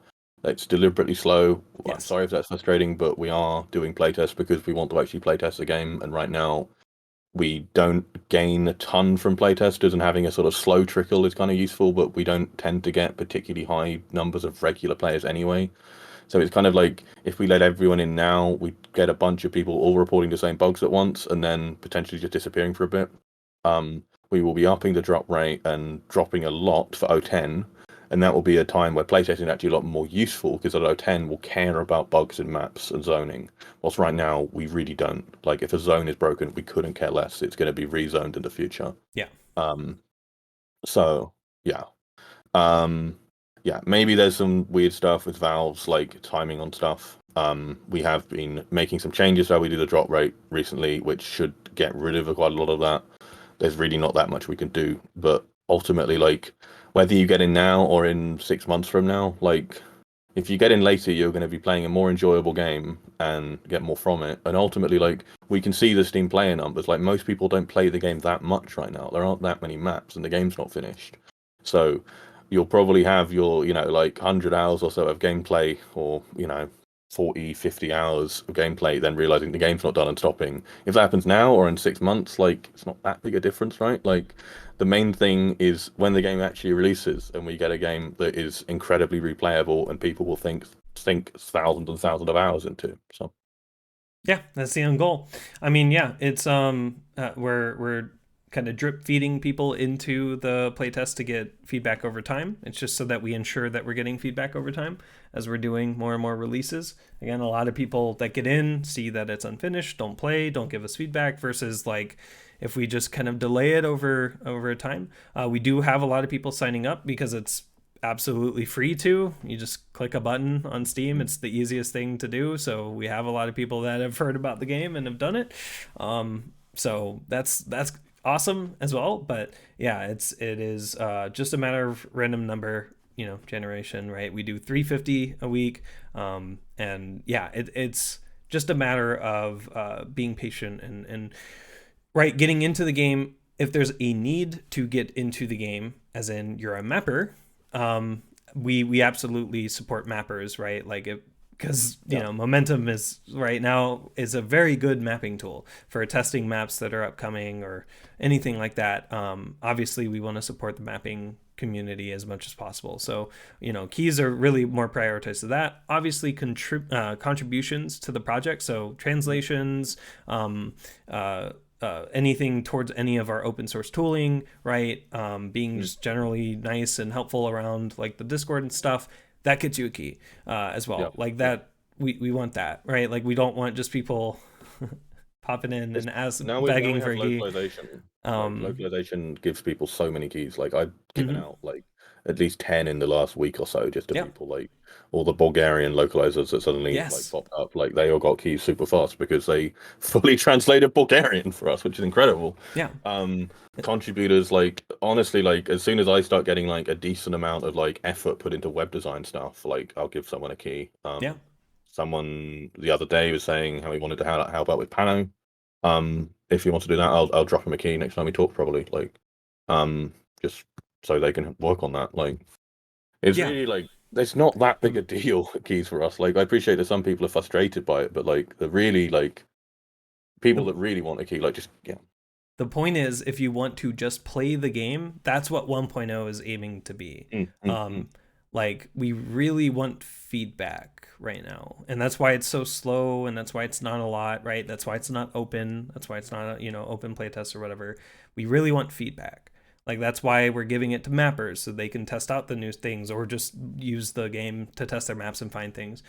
It's deliberately slow. I'm sorry if that's frustrating, but we are doing playtests because we want to actually playtest the game. And right now, we don't gain a ton from playtesters, and having a sort of slow trickle is kind of useful, but we don't tend to get particularly high numbers of regular players anyway. So it's kind of like if we let everyone in now, we get a bunch of people all reporting the same bugs at once and then potentially just disappearing for a bit. We will be upping the drop rate and dropping a lot for 010. And that will be a time where playtesting is actually a lot more useful because 010 will care about bugs in maps and zoning. Whilst right now, we really don't. Like, if a zone is broken, we couldn't care less. It's going to be rezoned in the future. Maybe there's some weird stuff with valves, like timing on stuff. We have been making some changes to how we do the drop rate recently, which should get rid of quite a lot of that. There's really not that much we can do. But ultimately, like, whether you get in now or in 6 months from now, like if you get in later, you're going to be playing a more enjoyable game and get more from it. And ultimately, like we can see the Steam player numbers. Like most people don't play the game that much right now. There aren't that many maps, and the game's not finished. So you'll probably have your, like 100 hours or so of gameplay, or 40, 50 hours of gameplay, then realizing the game's not done and stopping. If that happens now or in 6 months, like it's not that big a difference, right? Like the main thing is when the game actually releases and we get a game that is incredibly replayable and people will think thousands and thousands of hours into. So yeah, that's the end goal. I mean, it's we're kind of drip feeding people into the playtest to get feedback over time. It's just so that we ensure that we're getting feedback over time as we're doing more and more releases. Again, a lot of people that get in see that it's unfinished, don't play, don't give us feedback, versus like if we just kind of delay it over time. We do have a lot of people signing up because it's absolutely free to. You just click a button on Steam. It's the easiest thing to do. So we have a lot of people that have heard about the game and have done it. So that's awesome as well. But yeah, it is just a matter of random number generation, right? We do 350 a week, and yeah, it's just a matter of being patient and right, getting into the game. If there's a need to get into the game, as in you're a mapper, we absolutely support mappers, right? Like because you know, Momentum is right now is a very good mapping tool for testing maps that are upcoming or anything like that. Obviously we want to support the mapping community as much as possible, so you know, keys are really more prioritized to that. Obviously contributions to the project, so translations, anything towards any of our open source tooling, right? Being just generally nice and helpful around like the Discord and stuff, that gets you a key as well. Like that, we want that, right? Like we don't want just people popping in and begging for a key. Localization. Localization gives people so many keys. Like I've given out like at least 10 in the last week or so, just to people, like all the Bulgarian localizers that suddenly like popped up. Like they all got keys super fast because they fully translated Bulgarian for us, which is incredible. Contributors, like honestly, like as soon as I start getting like a decent amount of like effort put into web design stuff, like I'll give someone a key. Someone the other day was saying how he wanted to help out with Pano. If you want to do that, I'll drop him a key next time we talk, probably. Like, just so they can work on that. Like, it's really like it's not that big a deal. Keys for us. Like, I appreciate that some people are frustrated by it, but like the really like people that really want a key, like just The point is, if you want to just play the game, that's what 1.0 is aiming to be. Like we really want feedback right now, and that's why it's so slow, and that's why it's not a lot, right? That's why it's not open. That's why it's not a, you know, open playtest or whatever. We really want feedback. Like that's why we're giving it to mappers so they can test out the new things or just use the game to test their maps and find things.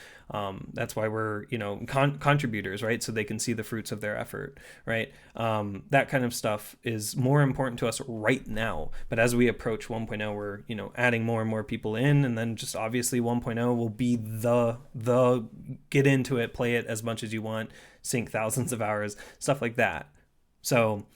That's why we're, you know, contributors, right? So they can see the fruits of their effort, right? That kind of stuff is more important to us right now. But as we approach 1.0, we're, you know, adding more and more people in, and then just obviously 1.0 will be the get into it, play it as much as you want, sink thousands of hours, stuff like that. So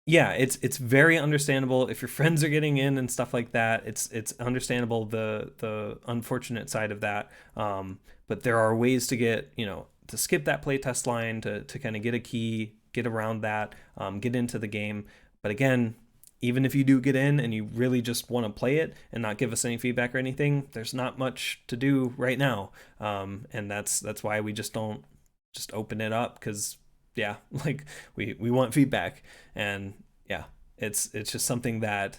yeah, it's very understandable if your friends are getting in and stuff like that. It's understandable the unfortunate side of that. But there are ways to get, you know, to skip that playtest line, to kind of get a key, get around that, get into the game. But again, even if you do get in and you really just want to play it and not give us any feedback or anything, there's not much to do right now. And that's why we just don't just open it up, because like we want feedback, and it's just something that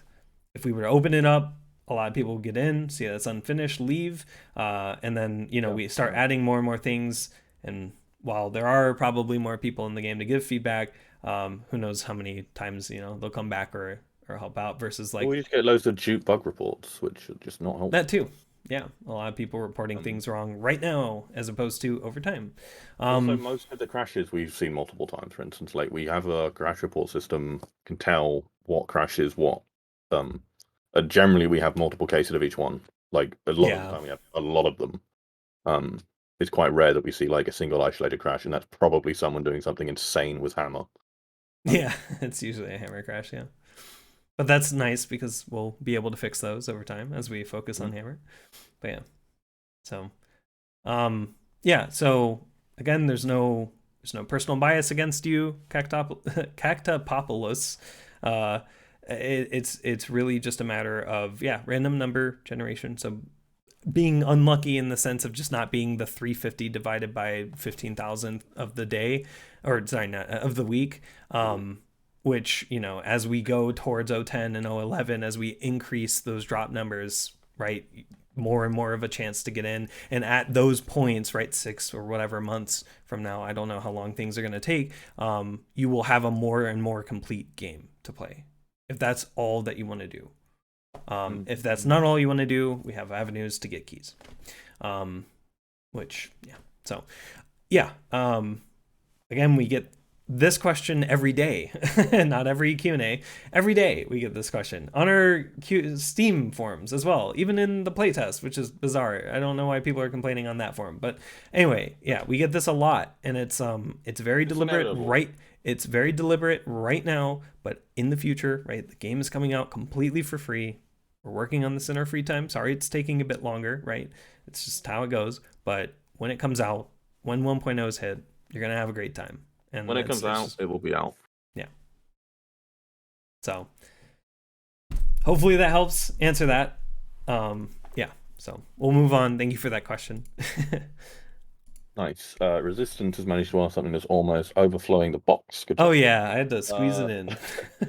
if we were to open it up, a lot of people will get in, see that's unfinished, leave, and then, you know, we start adding more and more things, and while there are probably more people in the game to give feedback, who knows how many times, you know, they'll come back or help out, versus like we just get loads of juke bug reports, which are just not helpful. That too. Yeah, a lot of people reporting things wrong right now as opposed to over time. Also, most of the crashes we've seen multiple times. For instance, like we have a crash report system, can tell what crashes what. Generally, we have multiple cases of each one. Like a lot of the time, we have a lot of them. It's quite rare that we see like a single isolated crash, and that's probably someone doing something insane with hammer. Yeah, it's usually a hammer crash. Yeah. But that's nice because we'll be able to fix those over time as we focus on hammer. But so so again, there's no personal bias against you, Cactapopalos. It's really just a matter of random number generation. So being unlucky in the sense of just not being the 350 divided by 15,000 of the day, or sorry, not of the week. Which, you know, as we go towards 010 and 011, as we increase those drop numbers, right, more and more of a chance to get in. And at those points, right, 6 or whatever months from now, I don't know how long things are going to take, you will have a more and more complete game to play, if that's all that you want to do. If that's not all you want to do, we have avenues to get keys. Again, we get this question every day, not every Q&A. Every day we get this question on our Steam forums as well, even in the playtest, which is bizarre. I don't know why people are complaining on that forum, but anyway, we get this a lot, and it's very deliberate, right? It's very deliberate right now, but in the future, right? The game is coming out completely for free. We're working on this in our free time. Sorry, it's taking a bit longer, right? It's just how it goes. But when it comes out, when 1.0 is hit, you're gonna have a great time. And when it comes out, it will be out. Yeah. So hopefully that helps answer that. So we'll move on. Thank you for that question. Nice. Resistance has managed to ask something that's almost overflowing the box. Good Oh job. yeah, I had to squeeze Uh, it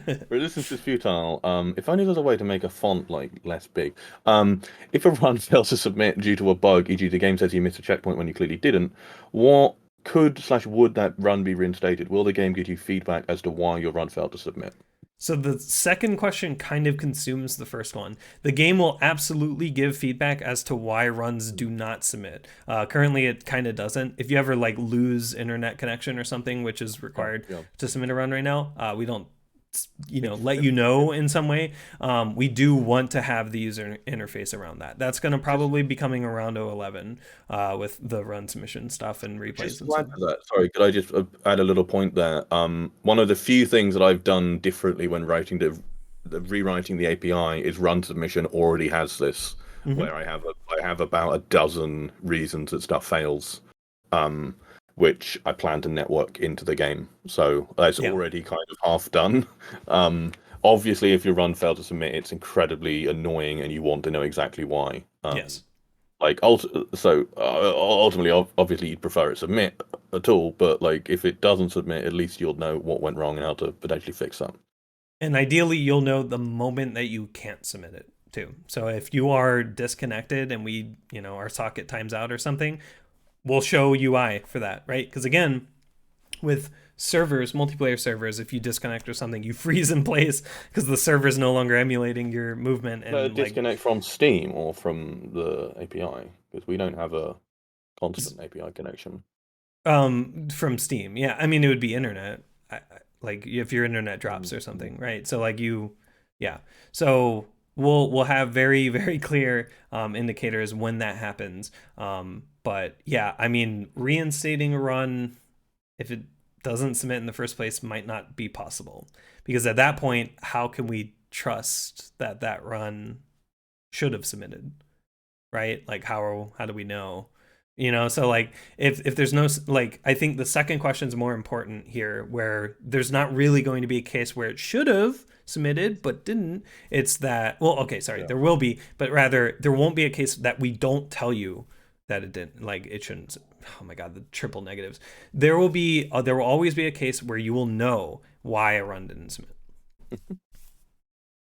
in. Resistance is futile. If only there's a way to make a font like less big. If a run fails to submit due to a bug, e.g. the game says you missed a checkpoint when you clearly didn't, what could/would that run be reinstated? Will the game give you feedback as to why your run failed to submit? So the second question kind of consumes the first one. The game will absolutely give feedback as to why runs do not submit. Currently, it kind of doesn't. If you ever like lose internet connection or something, which is required Yeah. to submit a run right now, we don't let you know in some way. We do want to have the user interface around that. That's going to probably be coming around 011 with the run submission stuff and replays Just and to so add on. to that, sorry, could I just add a little point there? One of the few things that I've done differently when writing rewriting the API is run submission already has this, Hmm. where I have about a dozen reasons that stuff fails, um, which I plan to network into the game. So that's Yeah. already kind of half done. Um, Obviously, if your run failed to submit, it's incredibly annoying, and you want to know exactly why. Yes. Like ultimately, obviously you'd prefer it submit at all, but like if it doesn't submit, at least you'll know what went wrong and how to potentially fix that. And ideally, you'll know the moment that you can't submit it too. So if you are disconnected and our socket times out or something, we'll show UI for that, right? Because again, with servers, multiplayer servers, if you disconnect or something, you freeze in place because the server is no longer emulating your movement and like Disconnect from Steam or from the API because we don't have a constant API connection. from Steam. Yeah, I mean it would be internet. Like if your internet drops or Mm-hmm. something, right? So like yeah. So we'll have very very clear indicators when that happens. But yeah, I mean reinstating a run if it doesn't submit in the first place might not be possible because at that point, how can we trust that that run should have submitted, right? Like how do we know? So like if there's no like I think the second question is more important here where there's not really going to be a case where it should have submitted but didn't. It's that well okay sorry Yeah. there will be but rather there won't be a case that we don't tell you that it didn't like it shouldn't. Oh my god, the triple negatives. There will always be a case where you will know why a run didn't submit.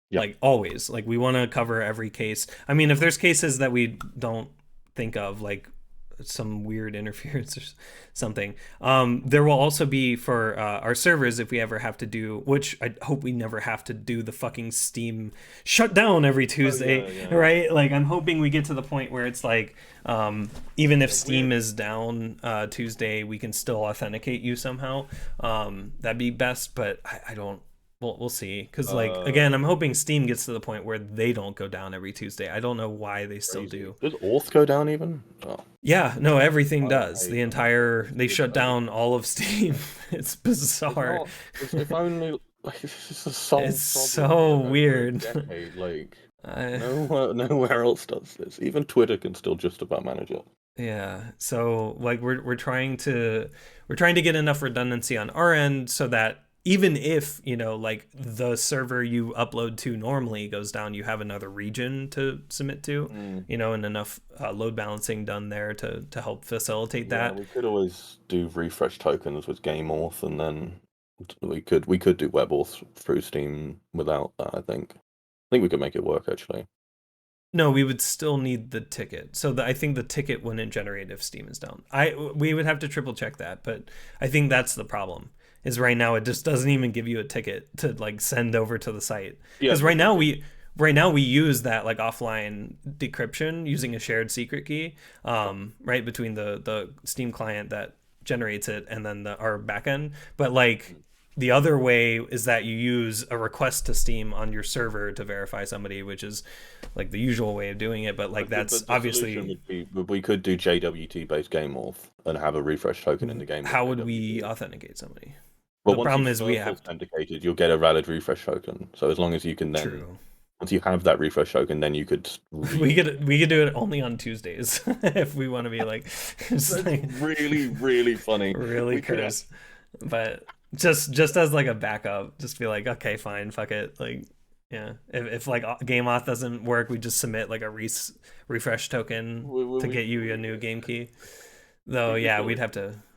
Yeah. Like always, like we want to cover every case. I mean if there's cases that we don't think of like some weird interference or something, there will also be for our servers if we ever have to do, which I hope we never have to do, the fucking Steam shut down every Tuesday. Yeah. Right, like I'm hoping we get to the point where it's like even if Steam Weird. is down Tuesday we can still authenticate you somehow. That'd be best, but I don't. We'll see. Because, like, again, I'm hoping Steam gets to the point where they don't go down every Tuesday. I don't know why they still Crazy. do. Does Auth go down even? Oh, Yeah, no, everything I does. hate The them. they It's shut so- down all of Steam. It's bizarre. not. If only like this is a It's solved problem so for over a weird. decade. Like I, nowhere else does this. Even Twitter can still just about manage it. yeah. So, like, we're trying to get enough redundancy on our end so that even if like the server you upload to normally goes down, you have another region to submit to, Mm. and enough load balancing done there to help facilitate Yeah, that. we could always do refresh tokens with GameAuth, and then we could do WebAuth through Steam without that. I think we could make it work actually. No, we would still need the ticket. So I think the ticket wouldn't generate if Steam is down. We would have to triple check that, but I think that's the problem. Is right now it just doesn't even give you a ticket to like send over to the site. Yeah, Because right now we use that like offline decryption using a shared secret key, right between the Steam client that generates it and then our backend. But like the other way is that you use a request to Steam on your server to verify somebody, which is like the usual way of doing it. But like that's the solution obviously, would be we could do JWT based GameAuth and have a refresh token in the game with how would JWT. we authenticate somebody? But The once problem you've is we first have to. authenticated, you'll get a valid refresh token. So as long as you can then, True. once you have that refresh token, then you could We could do it only on Tuesdays if we want to be like, just like really, really funny. really We could curse. But just as like a backup, just be like, okay, fine, fuck it. Like, yeah, if like game auth doesn't work, we just submit like a refresh token to get you a new game key. Though, We yeah, still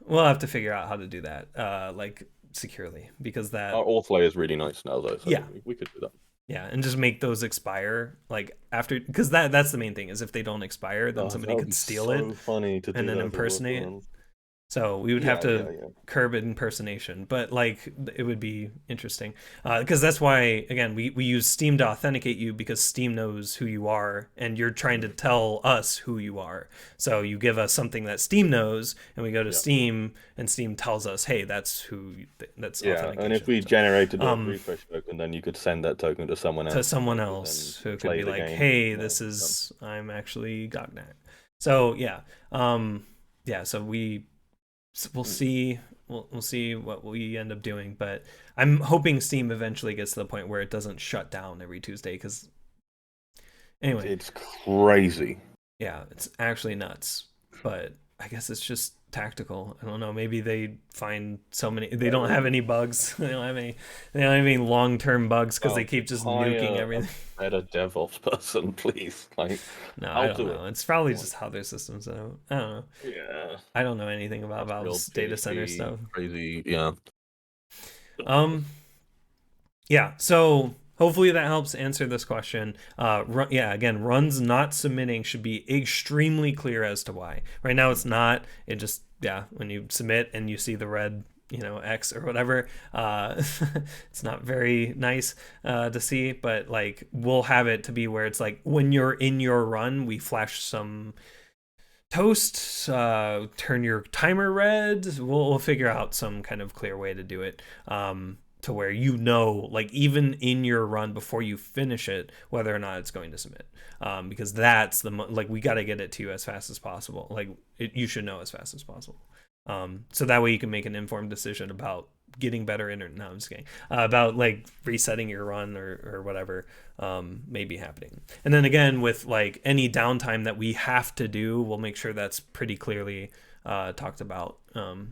we'll have to figure out how to do that, like securely, because that, our authplay is really nice now, though, so yeah, we could do that. yeah, and just make those expire like after, because that's the main thing is if they don't expire, then Oh, that somebody would could be steal it so funny to and do then that for impersonate it. workarounds. So we would have Yeah, to yeah, yeah. curb impersonation, but like it would be interesting because that's why again we use Steam to authenticate you because Steam knows who you are and you're trying to tell us who you are. So you give us something that Steam knows, and we go to Yeah. Steam, and Steam tells us, hey, that's who. That's Yeah, authentication. and if we So, generated a refresh token, then you could send that token to someone else. to someone They could else then who could play be the like, game. hey, this is I'm actually Gognak. So yeah, yeah. So we'll see. We'll see what we end up doing, but I'm hoping Steam eventually gets to the point where it doesn't shut down every Tuesday. Because anyway, It's crazy. yeah, it's actually nuts. But I guess it's just tactical. I don't know. Maybe they find so many. They don't have any bugs. They don't have any. They don't have any long-term bugs because they keep just nuking everything. Better DevOps person, please. Like, no, I don't know. It's probably just how their systems are. I don't know. Yeah. I don't know anything about Valve's data center stuff. Crazy, yeah. Yeah. So hopefully that helps answer this question. Yeah, again, runs not submitting should be extremely clear as to why. Right now it's not. It just, yeah, when you submit and you see the red, X or whatever, it's not very nice to see, but like we'll have it to be where it's like when you're in your run, we flash some toast, turn your timer red. We'll figure out some kind of clear way to do it. To where like even in your run before you finish it, whether or not it's going to submit, because that's like we got to get it to you as fast as possible. Like you should know as fast as possible, so that way you can make an informed decision about getting better internet. No, I'm just kidding. About like resetting your run or whatever may be happening. And then again, with like any downtime that we have to do, we'll make sure that's pretty clearly talked about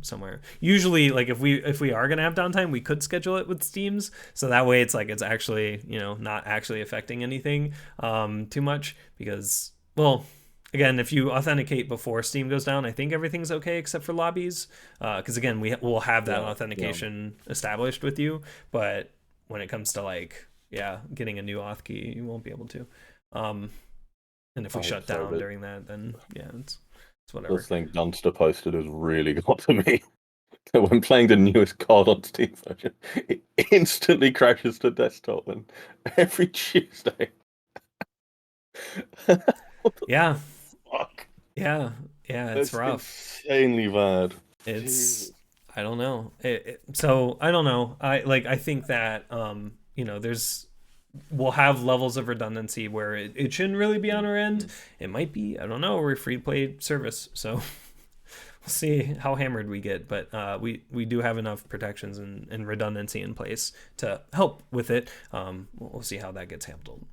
somewhere. Usually, like if we are gonna have downtime, we could schedule it with Steams, so that way it's like it's actually not actually affecting anything too much, because well, again, if you authenticate before Steam goes down, I think everything's okay except for lobbies, because again we'll have that authentication established with you, but when it comes to like getting a new auth key, you won't be able to, and if we shut down during that, then it's whatever. The thing Dunster posted has really got to me. When playing the newest card on Steam version, it instantly crashes to desktop, and every Tuesday. Yeah. Fuck. Yeah, it's rough. Insanely bad. It's I don't know. So I don't know. I think that we'll have levels of redundancy where it shouldn't really be on our end. It might be. I don't know. We're a free to play service, so we'll see how hammered we get. But we do have enough protections and redundancy in place to help with it. We'll see how that gets handled.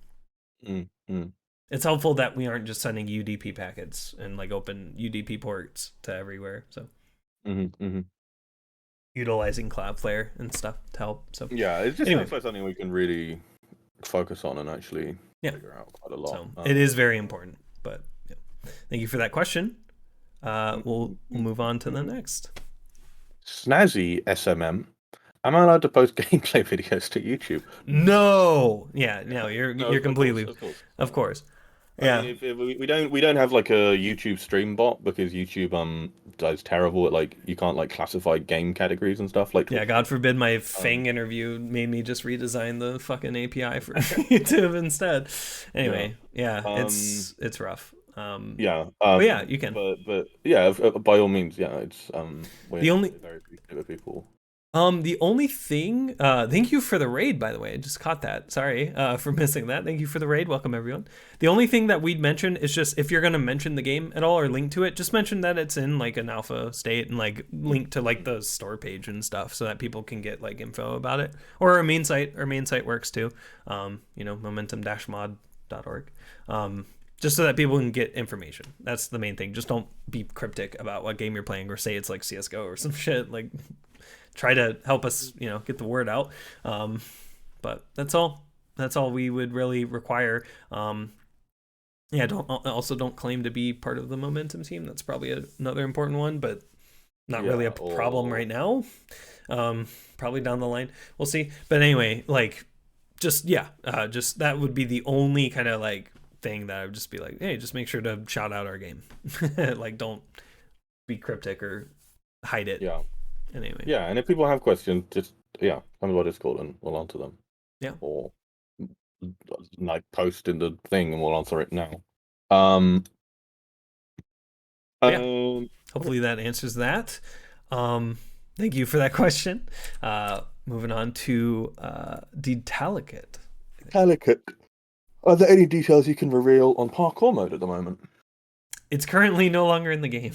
It's helpful that we aren't just sending UDP packets and like open UDP ports to everywhere. So utilizing Cloudflare and stuff to help. So yeah, it's just like something we can really focus on and actually figure out quite a lot. So it is very important. But thank you for that question. We'll move on to the next. SnazzySMM. Am I allowed to post gameplay videos to YouTube? No. Yeah, no, you're completely of course. Yeah. I mean, if we don't have like a YouTube stream bot because YouTube does terrible at like you can't like classify game categories and stuff like. Yeah, God forbid my Fang interview made me just redesign the fucking API for YouTube instead. Anyway, it's rough. But yeah, you can. But yeah, by all means, it's the only very appreciative of people. The only thing, thank you for the raid, by the way. I just caught that. Sorry for missing that. Thank you for the raid. Welcome, everyone. The only thing that we'd mention is just if you're going to mention the game at all or link to it, just mention that it's in like an alpha state and like link to like the store page and stuff so that people can get like info about it. Or our main site. Our main site works too. momentum-mod.org. Just so that people can get information. That's the main thing. Just don't be cryptic about what game you're playing or say it's like CSGO or some shit. Like, try to help us, get the word out. But that's all we would really require. Yeah, don't claim to be part of the momentum team. That's probably another important one, but not really a problem right now. Probably down the line, we'll see. But anyway, like, just that would be the only kind of like thing that I would just be like, hey, just make sure to shout out our game. Like, don't be cryptic or hide it. Yeah. Anyway. Yeah, and if people have questions, just come to our Discord and we'll answer them. Yeah. Or like post in the thing and we'll answer it now. Hopefully that answers that. Thank you for that question. Moving on to Detallicate. Detallicate. Are there any details you can reveal on parkour mode at the moment? It's currently no longer in the game.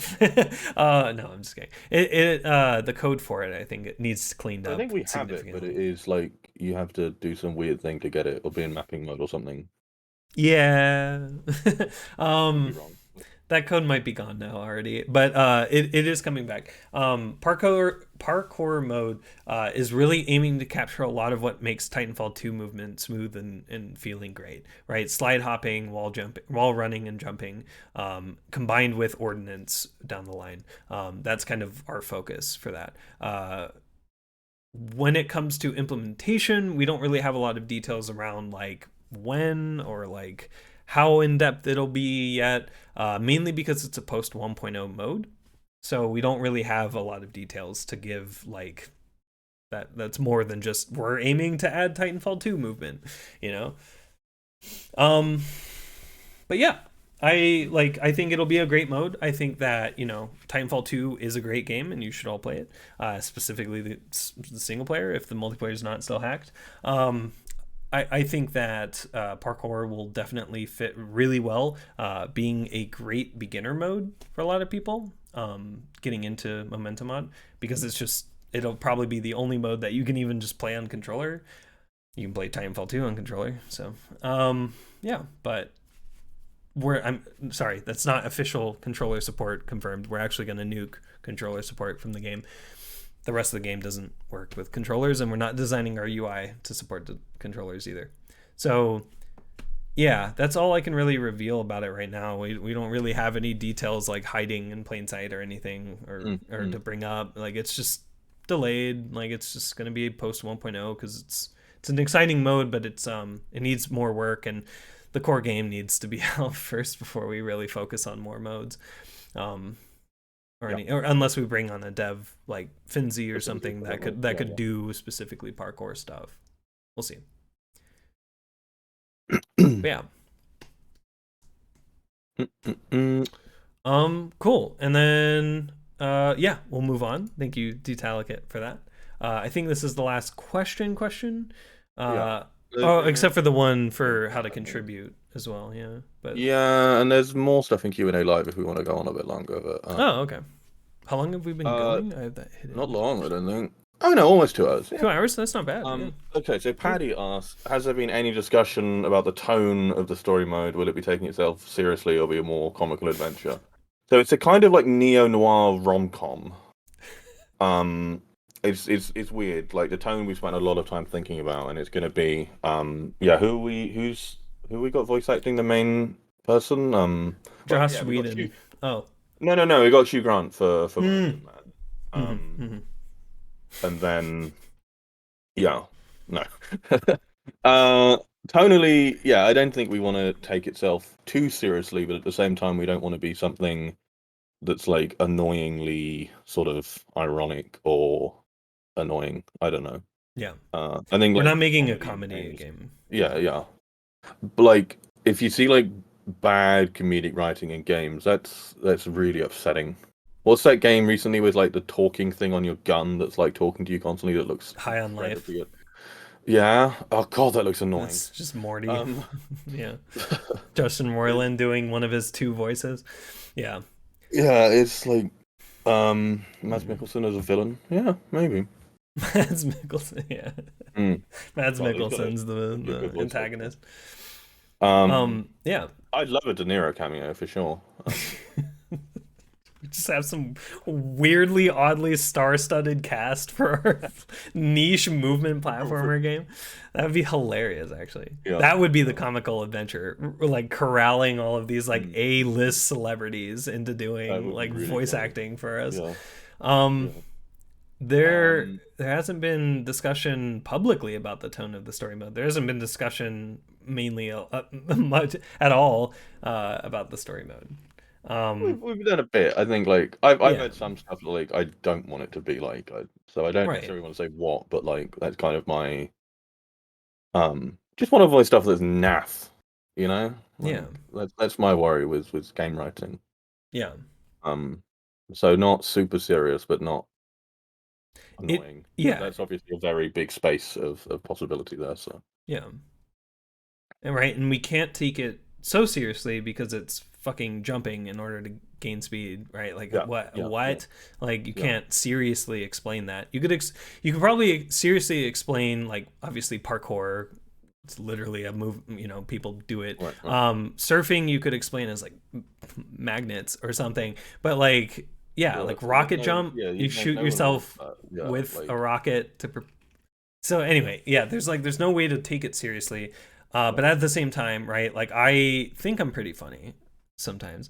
No, I'm just kidding. The code for it, I think it needs cleaned up. I think we have it, but it is like you have to do some weird thing to get it, or be in mapping mode or something. Yeah. That code might be gone now already, but it is coming back. Parkour mode is really aiming to capture a lot of what makes Titanfall 2 movement smooth and feeling great, right? Slide hopping, wall running and jumping, combined with ordnance down the line. That's kind of our focus for that. When it comes to implementation, we don't really have a lot of details around like when or like how in-depth it'll be yet, mainly because it's a post 1.0 mode, so we don't really have a lot of details to give. Like that's more than just we're aiming to add Titanfall 2 movement, you know. But yeah, I think it'll be a great mode. I think that, you know, Titanfall 2 is a great game and you should all play it, specifically the single player if the multiplayer is not still hacked. I think that parkour will definitely fit really well, being a great beginner mode for a lot of people, getting into momentum mod, because it'll probably be the only mode that you can even just play on controller. You can play Titanfall 2 on controller, so yeah, but I'm sorry, that's not official controller support confirmed. We're actually going to nuke controller support from the game. The rest of the game doesn't work with controllers, and we're not designing our UI to support the controllers either. So yeah, that's all I can really reveal about it right now. We don't really have any details like hiding in plain sight or anything, or to bring up. Like, it's just delayed. Like, it's just going to be post 1.0 because it's an exciting mode, but it needs more work, and the core game needs to be out first before we really focus on more modes. Or unless we bring on a dev like Finzi or something that could do specifically parkour stuff. We'll see. Yeah. Cool. And then we'll move on. Thank you, Detallicate, for that. I think this is the last question. Except for the one for how to contribute as well. Yeah. But yeah, and there's more stuff in Q&A live if we want to go on a bit longer. But okay. How long have we been going? I have that hidden. Not long, I don't think. Oh no, almost 2 hours. Yeah. 2 hours? That's not bad. Yeah. Okay, so Paddy asks, has there been any discussion about the tone of the story mode? Will it be taking itself seriously or be a more comical adventure? So it's a kind of like neo-noir rom-com. It's weird. Like, the tone we spent a lot of time thinking about, and it's going to be who we got voice acting the main person? Josh Whedon. Oh. No, we got Hugh Grant for and then tonally, I don't think we want to take itself too seriously, but at the same time we don't want to be something that's like annoyingly sort of ironic or annoying. I don't know. Yeah. I think we're not making a comedy game. Yeah. But like, if you see like bad comedic writing in games, that's really upsetting. What's that game recently with like the talking thing on your gun that's like talking to you constantly that looks High on Life? Yeah. Oh god, that looks annoying. It's just Morty. Yeah. Justin Roiland doing one of his 2 voices. Yeah. Yeah, it's like Mads Mikkelsen as a villain. Yeah, maybe. Mads Mikkelsen, yeah. Mads Mikkelsen's the antagonist. Yeah. I'd love a De Niro cameo for sure. just have some weirdly, oddly star-studded cast for a niche movement platformer game. That would be hilarious, actually. Yeah. That would be the comical adventure, like corralling all of these like A-list celebrities into doing like really voice funny. acting for us. Yeah. There hasn't been discussion publicly about the tone of the story mode. There hasn't been discussion mainly much at all about the story mode. We've done a bit. I think like I've had some stuff that, like I don't want it to be like, so I don't necessarily want to say what, but like that's kind of my just want to avoid stuff that's naff, you know. Like, that's my worry with game writing. Yeah. So not super serious, but not annoying. That's obviously a very big space of possibility there. So and we can't take it so seriously because it's fucking jumping in order to gain speed, right? Like what? Like you can't seriously explain that. You could probably seriously explain like obviously parkour. It's literally a move, you know, people do it. Right. Surfing you could explain as like magnets or something, but like like rocket jump, you shoot yourself with a rocket to so anyway, there's no way to take it seriously. But at the same time, right, like I think I'm pretty funny sometimes.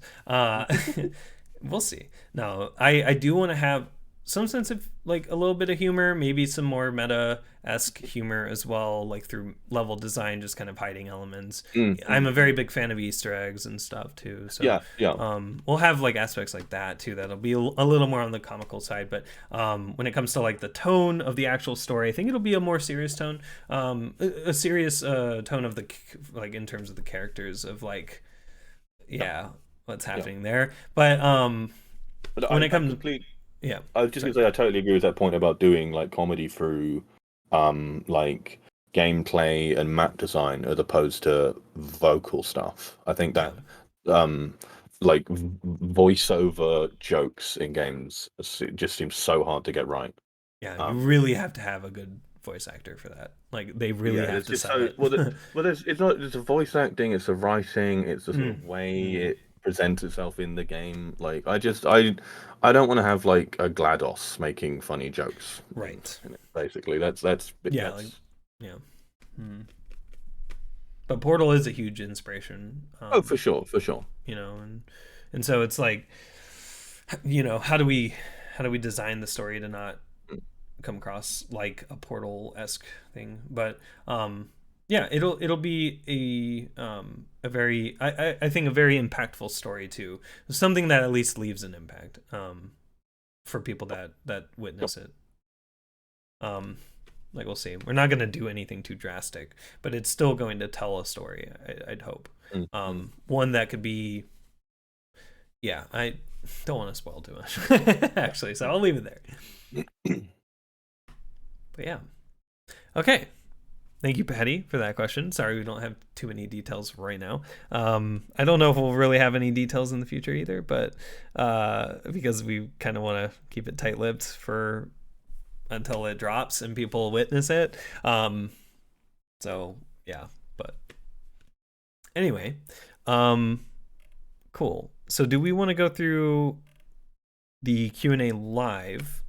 We'll see. No, I do want to have some sense of like a little bit of humor, maybe some more meta-esque humor as well, like through level design, just kind of hiding elements. I'm a very big fan of Easter eggs and stuff too. So we'll have like aspects like that too. That'll be a little more on the comical side. But when it comes to like the tone of the actual story, I think it'll be a more serious tone, a serious tone of the like in terms of the characters of like what's happening there. But when it comes I was just gonna say I totally agree with that point about doing like comedy through like gameplay and map design as opposed to vocal stuff. I think that like voiceover jokes in games just seems so hard to get right. You really have to have a good voice actor for that. Like they really have to sell it. It's not just the voice acting, it's the writing, it's the sort of way it presents itself in the game. Like I don't want to have like a GLaDOS making funny jokes. Right. Basically, that's But Portal is a huge inspiration. For sure. You know, and so it's like, you know, how do we design the story to not come across like a Portal-esque thing? But it'll be a very I think a very impactful story too. Something that at least leaves an impact for people that witness it. Like we'll see. We're not going to do anything too drastic, but it's still going to tell a story. I'd hope. One that could be. I don't want to spoil too much, actually, so I'll leave it there. But okay. Thank you, Paddy, for that question. Sorry we don't have too many details right now. I don't know if we'll really have any details in the future either, but because we kind of want to keep it tight-lipped for until it drops and people witness it. But anyway, cool. So do we want to go through the Q&A live?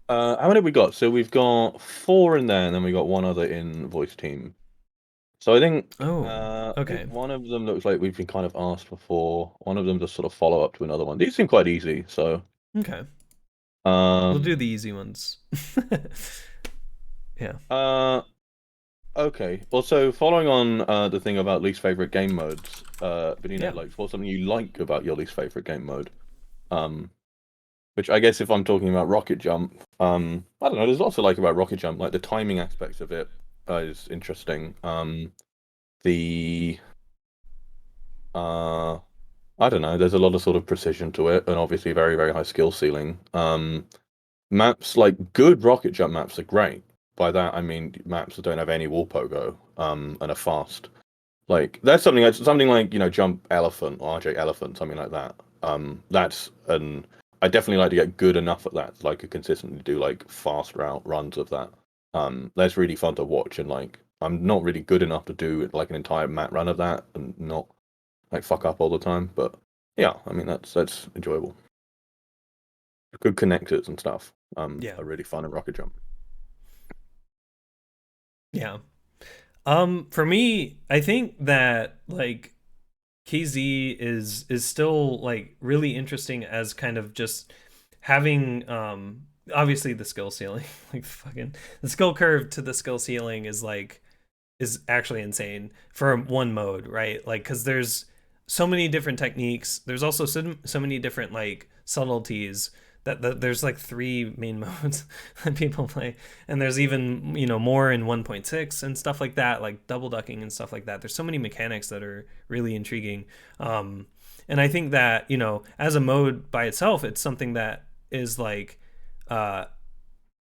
How many have we got? So we've got 4 in there, and then we got 1 other in voice team. So I think okay. One of them looks like we've been kind of asked before. One of them just sort of follow up to another one. These seem quite easy, so okay. We'll do the easy ones. Okay. Well, so following on the thing about least favorite game modes, Beninho, like, what's something you like about your least favorite game mode? Which I guess if I'm talking about rocket jump, I don't know. There's lots to like about rocket jump. Like the timing aspects of it is interesting. I don't know. There's a lot of sort of precision to it, and obviously very, very high skill ceiling. Maps like good rocket jump maps are great. By that I mean maps that don't have any wall pogo, and are fast. Like that's something like, you know, jump elephant or RJ elephant, something like that. I definitely like to get good enough at that, like I consistently do like fast runs of that. That's really fun to watch, and like I'm not really good enough to do like an entire map run of that and not like fuck up all the time. But yeah, I mean that's enjoyable. good connectors and stuff Yeah. are really fun in Rocket Jump. Yeah. For me, I think that like KZ is still like really interesting as kind of just having obviously the skill ceiling, like fucking the skill curve to the skill ceiling is actually insane for one mode, right? Like, because there's so many different techniques. There's also so many different like subtleties that there's like 3 main modes that people play, and there's even more in 1.6 and stuff like that, like double ducking and stuff like that. There's so many mechanics that are really intriguing, and I think that as a mode by itself, it's something that is like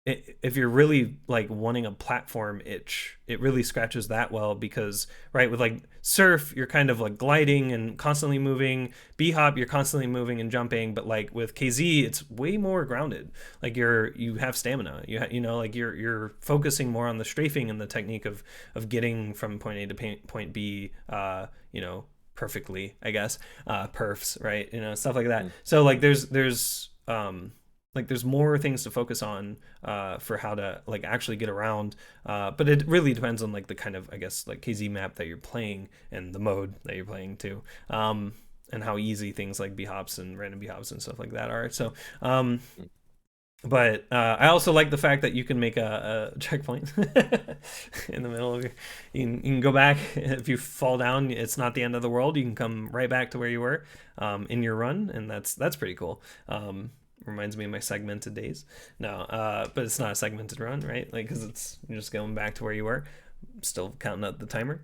if you're really like wanting a platform itch, it really scratches that well, because right, with like surf you're kind of like gliding and constantly moving, b-hop you're constantly moving and jumping, but like with KZ it's way more grounded. Like you have stamina, like you're focusing more on the strafing and the technique of getting from point A to point B, perfectly, I guess, perfs, right, stuff like that. So like there's more things to focus on for how to like actually get around, but it really depends on like the kind of, I guess, like KZ map that you're playing and the mode that you're playing too, and how easy things like b-hops and random b-hops and stuff like that are. So but I also like the fact that you can make a checkpoint in the middle of you can go back. If you fall down, it's not the end of the world. You can come right back to where you were in your run, and that's pretty cool. Reminds me of my segmented days. No, but it's not a segmented run, right? Like, because you're just going back to where you were, still counting out the timer.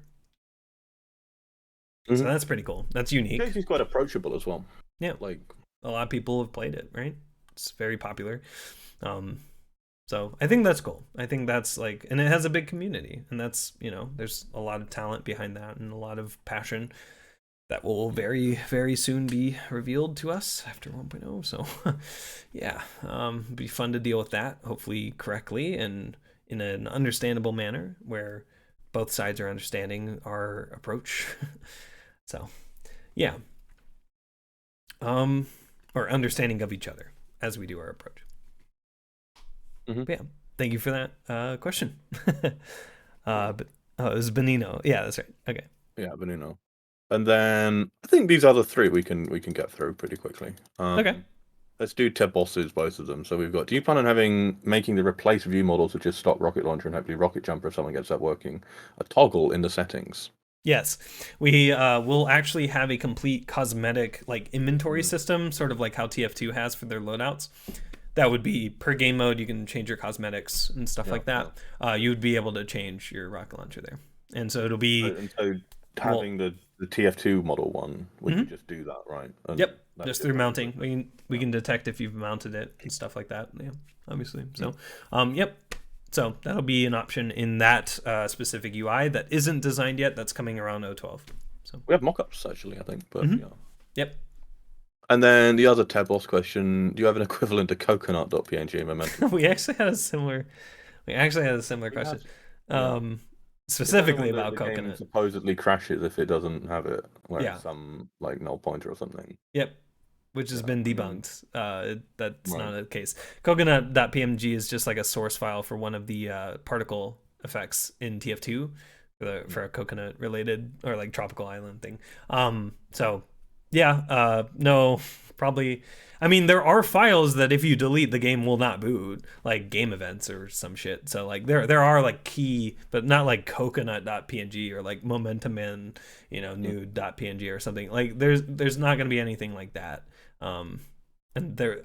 So that's pretty cool. That's unique. It's quite approachable as well. Yeah, like a lot of people have played it, right? It's very popular. So I think that's cool. I think that's like, and it has a big community, and that's there's a lot of talent behind that and a lot of passion that will very, very soon be revealed to us after 1.0. So yeah, it'd be fun to deal with that, hopefully correctly and in an understandable manner where both sides are understanding our approach. So yeah, or understanding of each other as we do our approach. But yeah, thank you for that question. But it was Beninho. Yeah, that's right. Okay. Yeah, Beninho. And then I think these other 3 we can get through pretty quickly. Okay. Let's do TehBosses, both of them. So we've got, do you plan on making the replace view models with just stock rocket launcher and hopefully rocket jumper if someone gets that working, a toggle in the settings? Yes, we will actually have a complete cosmetic like inventory system, sort of like how TF2 has for their loadouts. That would be per game mode. You can change your cosmetics and stuff like that. You would be able to change your rocket launcher there, and so it'll be. And so having the TF2 model one, would you just do that, right? And yep, just through mounting. We can detect if you've mounted it and stuff like that. Yeah, obviously. So, yep. So that'll be an option in that specific UI that isn't designed yet. That's coming around 0.12. So we have mock-ups actually, I think. But yeah. Yep. And then the other TehBoss question: do you have an equivalent to coconut.png momentum? we actually had a similar question. Specifically about the coconut. game supposedly crashes if it doesn't have it, like some like null pointer or something. Yep, which has been debunked. That's not the case. Coconut.png is just like a source file for one of the particle effects in TF2 for a coconut related or like tropical island thing. So yeah, no, probably. I mean, there are files that if you delete, the game will not boot, like game events or some shit. So like there are like key, but not like coconut.png or like momentum in, nude.png or something. Like there's not going to be anything like that. And there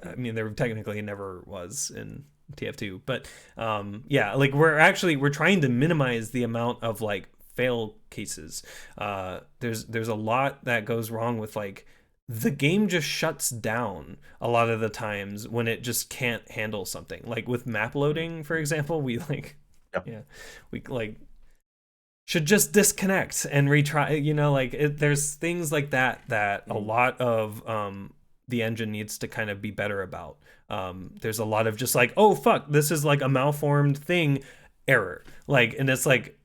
technically never was in TF2, but yeah, like we're trying to minimize the amount of like fail cases. There's a lot that goes wrong with like the game just shuts down a lot of the times when it just can't handle something. Like with map loading, for example, we should just disconnect and retry. There's things like that a lot of the engine needs to kind of be better about. There's a lot of just like, oh fuck, this is like a malformed thing error. Like, and it's like,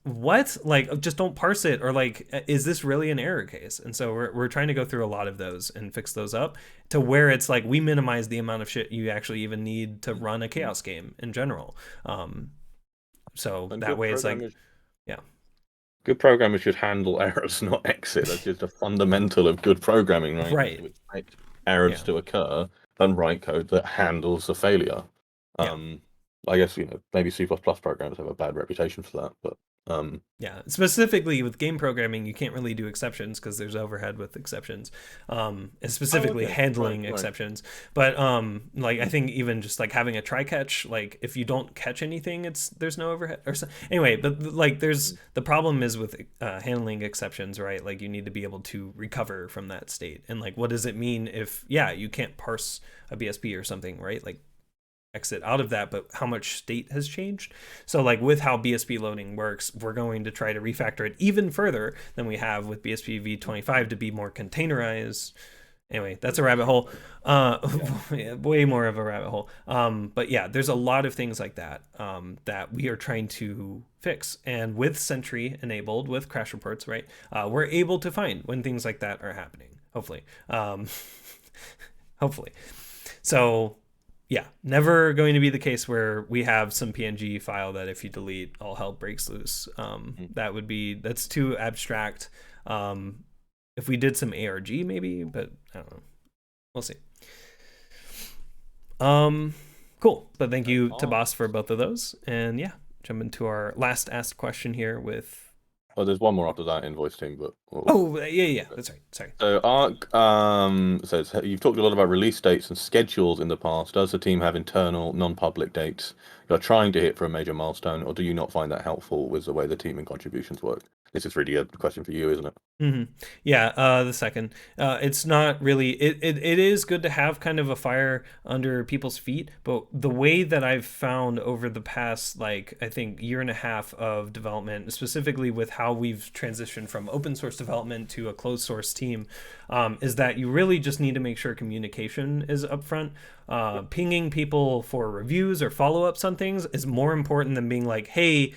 what? Like, just don't parse it, or like, is this really an error case? And so we're trying to go through a lot of those and fix those up to where it's like we minimize the amount of shit you actually even need to run a chaos game in general. So And that way it's like, yeah. Good programmers should handle errors, not exit. That's just a fundamental of good programming, right? Right. To expect errors to occur and write code that handles the failure. I guess, maybe C++ programs have a bad reputation for that, but yeah, specifically with game programming, you can't really do exceptions because there's overhead with exceptions, and specifically handling exceptions. But like, I think even just like having a try catch, like if you don't catch anything, there's no overhead or so. Anyway, but like the problem is with handling exceptions, right? Like you need to be able to recover from that state, and like what does it mean if you can't parse a BSP or something, right? Like exit out of that, but how much state has changed. So like with how BSP loading works, we're going to try to refactor it even further than we have with BSP v25 to be more containerized. Anyway, that's a rabbit hole. Way more of a rabbit hole. But yeah, there's a lot of things like that that we are trying to fix. And with Sentry enabled, with crash reports, right, we're able to find when things like that are happening, hopefully. Hopefully. So yeah, never going to be the case where we have some PNG file that if you delete, all hell breaks loose. That's too abstract. If we did some ARG maybe, but I don't know. We'll see. Cool. But thank you to TehBoss for both of those. And yeah, jump into our last asked question here with... Well, there's one more after that invoice team, but yeah, that's right. Sorry. So Ark says you've talked a lot about release dates and schedules in the past. Does the team have internal, non-public dates you're trying to hit for a major milestone, or do you not find that helpful with the way the team and contributions work? This is really a question for you, isn't it? Yeah, the second. It's not really. It is good to have kind of a fire under people's feet, but the way that I've found over the past, like, I think year and a half of development, specifically with how we've transitioned from open source development to a closed source team, is that you really just need to make sure communication is upfront. Pinging people for reviews or follow-ups on things is more important than being like, hey,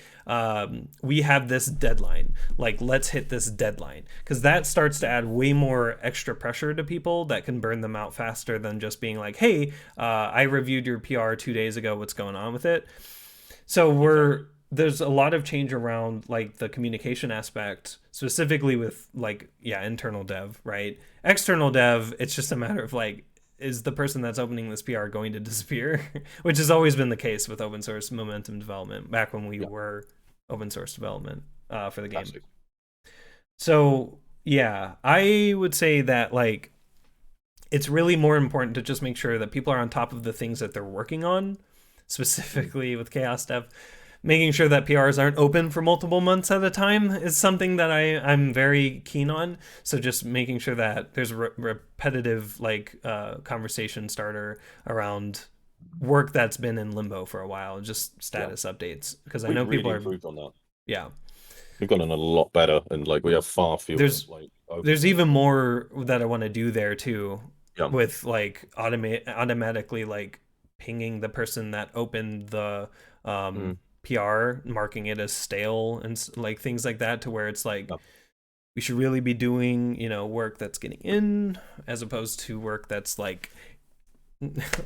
we have this deadline, like let's hit this deadline, because that starts to add way more extra pressure to people that can burn them out faster than just being like, hey, I reviewed your PR 2 days ago, what's going on with it? So there's a lot of change around like the communication aspect, specifically with like, internal dev, right? External dev, it's just a matter of like, is the person that's opening this PR going to disappear? Which has always been the case with open source momentum development back when we were open source development for the game. Absolutely. So yeah, I would say that like it's really more important to just make sure that people are on top of the things that they're working on, specifically with chaos dev. Making sure that PRs aren't open for multiple months at a time is something that I'm very keen on. So just making sure that there's repetitive like conversation starter around work that's been in limbo for a while, just status updates, because I know people are improved on that. Yeah, we've gotten a lot better, and like we have far fewer. There's even more that I want to do there too, with like automatically like pinging the person that opened the PR, marking it as stale and like things like that, to where it's like we should really be doing work that's getting in as opposed to work that's like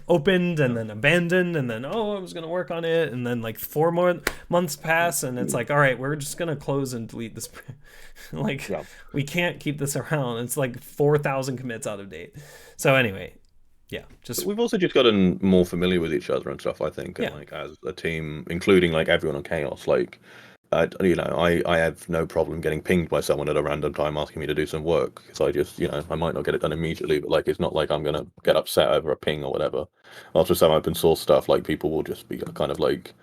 opened and then abandoned and then I was gonna work on it and then like 4 more months pass and it's like, all right, we're just gonna close and delete this. Like we can't keep this around. It's like 4,000 commits out of date. So anyway, just we've also just gotten more familiar with each other and stuff, I think, and like as a team, including like everyone on Chaos, like I have no problem getting pinged by someone at a random time asking me to do some work, because I just I might not get it done immediately, but like it's not like I'm gonna get upset over a ping or whatever. After some open source stuff, like people will just be kind of like,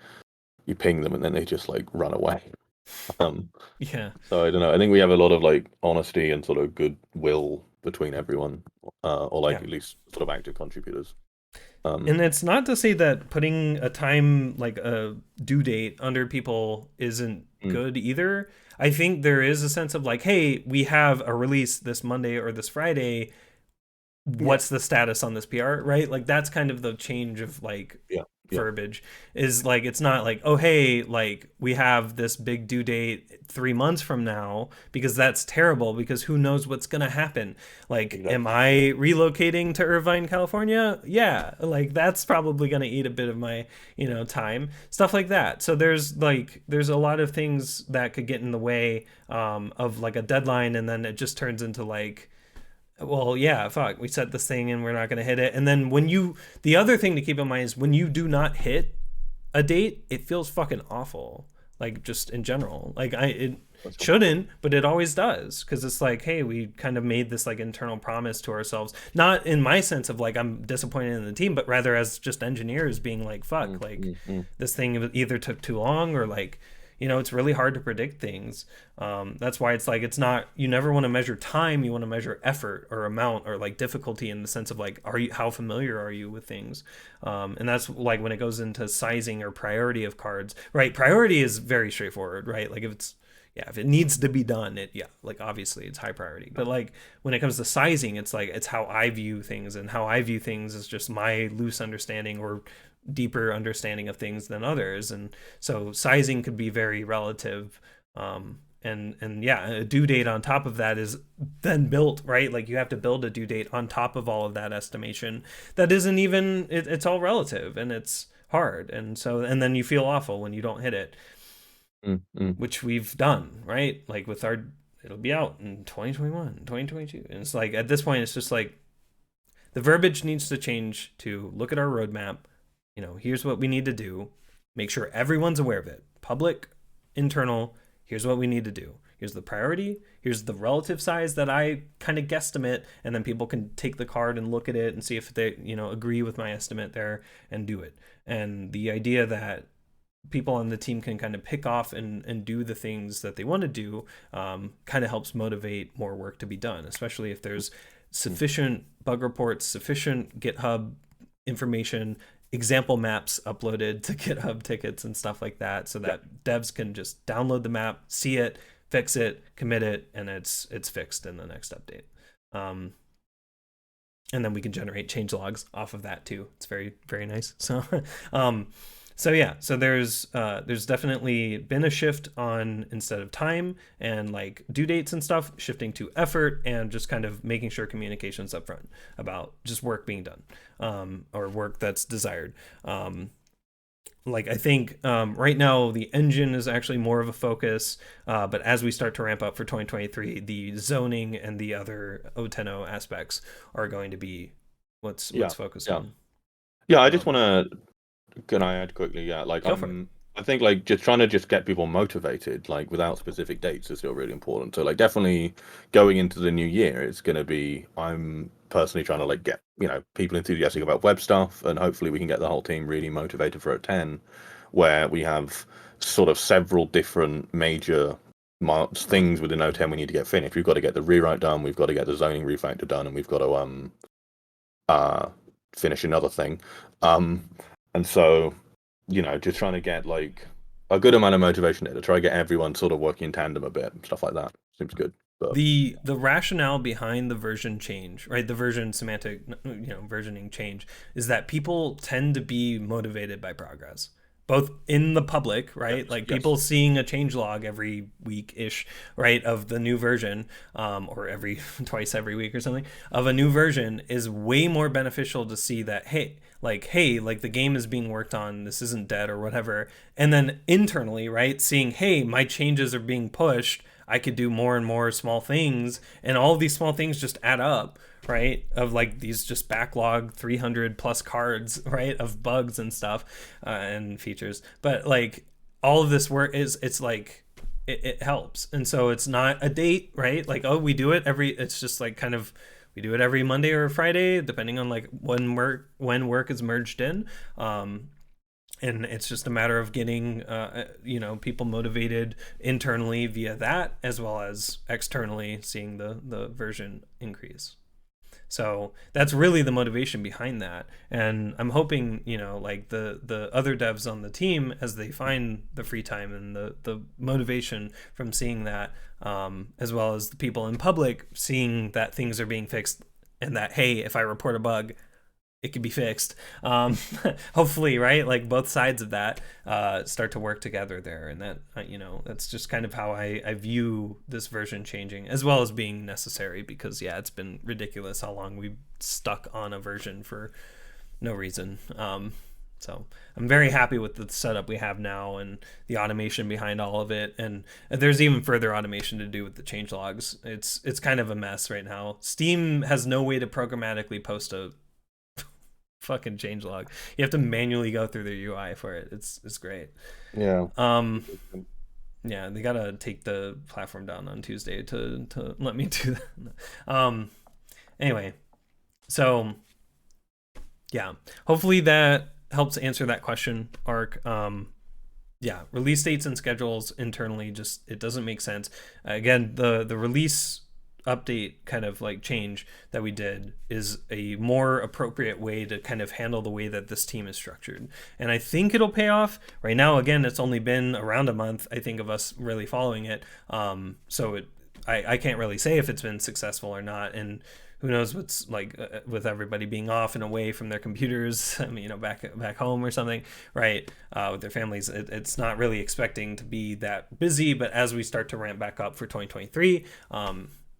you ping them and then they just like run away. So I don't know, I think we have a lot of like honesty and sort of goodwill between everyone, or like at least sort of active contributors. And it's not to say that putting a time, like a due date, under people isn't good either. I think there is a sense of like, hey, we have a release this Monday or this Friday. What's the status on this PR, right? Like that's kind of the change of like verbiage is like, it's not like, oh hey, like we have this big due date 3 months from now, because that's terrible, because who knows what's gonna happen. Like, am I relocating to Irvine, California? Yeah, like that's probably gonna eat a bit of my time, stuff like that. So there's a lot of things that could get in the way of like a deadline, and then it just turns into like, well, yeah, fuck, we set this thing and we're not going to hit it. And then the other thing to keep in mind is when you do not hit a date, it feels fucking awful. Like, just in general, like it shouldn't, but it always does. Cause it's like, hey, we kind of made this like internal promise to ourselves, not in my sense of like, I'm disappointed in the team, but rather as just engineers being like, fuck, like this thing either took too long, or like, it's really hard to predict things. That's why it's like, it's not, you never want to measure time. You want to measure effort or amount or like difficulty, in the sense of like, how familiar are you with things? And that's like when it goes into sizing or priority of cards, right? Priority is very straightforward, right? Like if it needs to be done, like obviously it's high priority. But like when it comes to sizing, it's like, it's how I view things, and how I view things is just my loose understanding or deeper understanding of things than others. And so sizing could be very relative. And yeah, a due date on top of that is then built, right? Like you have to build a due date on top of all of that estimation. That isn't even, it's all relative, and it's hard. And then you feel awful when you don't hit it, which we've done, right? Like with it'll be out in 2021, 2022. And it's like, at this point, it's just like the verbiage needs to change to look at our roadmap. Here's what we need to do. Make sure everyone's aware of it. Public, internal, here's what we need to do. Here's the priority. Here's the relative size that I kind of guesstimate. And then people can take the card and look at it and see if they, agree with my estimate there and do it. And the idea that people on the team can kind of pick off and do the things that they want to do kind of helps motivate more work to be done, especially if there's sufficient bug reports, sufficient GitHub information, example maps uploaded to GitHub tickets and stuff like that, so that devs can just download the map, see it, fix it, commit it, and it's fixed in the next update. And then we can generate change logs off of that too. It's very, very nice. So there's definitely been a shift on, instead of time and like due dates and stuff, shifting to effort, and just kind of making sure communication's up front about just work being done, or work that's desired. Like I think right now the engine is actually more of a focus, but as we start to ramp up for 2023, the zoning and the other O10O aspects are going to be what's focused on. Yeah, I just want to. Can I add quickly? Yeah, like I think like just trying to get people motivated, like without specific dates, is still really important. So like definitely going into the new year, it's going to be, I'm personally trying to like get people enthusiastic about web stuff, and hopefully we can get the whole team really motivated for O10, where we have sort of several different major things within O10 we need to get finished. We've got to get the rewrite done, we've got to get the zoning refactor done, and we've got to finish another thing. And so, just trying to get like a good amount of motivation to try to get everyone sort of working in tandem a bit, stuff like that seems good. But the rationale behind the version change, right? The version semantic, versioning change, is that people tend to be motivated by progress, both in the public, right? People seeing a change log every week-ish, right, of the new version, or twice every week or something of a new version, is way more beneficial to see that, hey, the game is being worked on, this isn't dead or whatever. And then internally, right, seeing, hey, my changes are being pushed, I could do more and more small things, and all of these small things just add up, right, of like these just backlog 300 plus cards, right, of bugs and stuff, and features. But like all of this work it's like it helps. And so it's not a date, right, like, oh, we do it it's just like kind of, we do it every Monday or Friday, depending on like when work is merged in. And it's just a matter of getting, people motivated internally via that, as well as externally seeing the version increase. So that's really the motivation behind that. And I'm hoping, like the other devs on the team, as they find the free time and the motivation from seeing that, as well as the people in public seeing that things are being fixed, and that, hey, if I report a bug, it could be fixed. Hopefully, right? Like both sides of that start to work together there, and that that's just kind of how I view this version changing, as well as being necessary, because it's been ridiculous how long we've stuck on a version for no reason. So I'm very happy with the setup we have now and the automation behind all of it. And there's even further automation to do with the changelogs. It's kind of a mess right now. Steam has no way to programmatically post a fucking changelog. You have to manually go through their UI for it. It's great. Yeah. Yeah, they gotta take the platform down on Tuesday to let me do that. Anyway, so yeah, hopefully that helps answer that question, Ark. Release dates and schedules internally, just it doesn't make sense. Again, the release update kind of like change that we did is a more appropriate way to kind of handle the way that this team is structured, and I think it'll pay off. Right now, again, it's only been around a month, I think, of us really following it, so I can't really say if it's been successful or not, and who knows what's like with everybody being off and away from their computers, back home or something, right? With their families, it's not really expecting to be that busy. But as we start to ramp back up for 2023,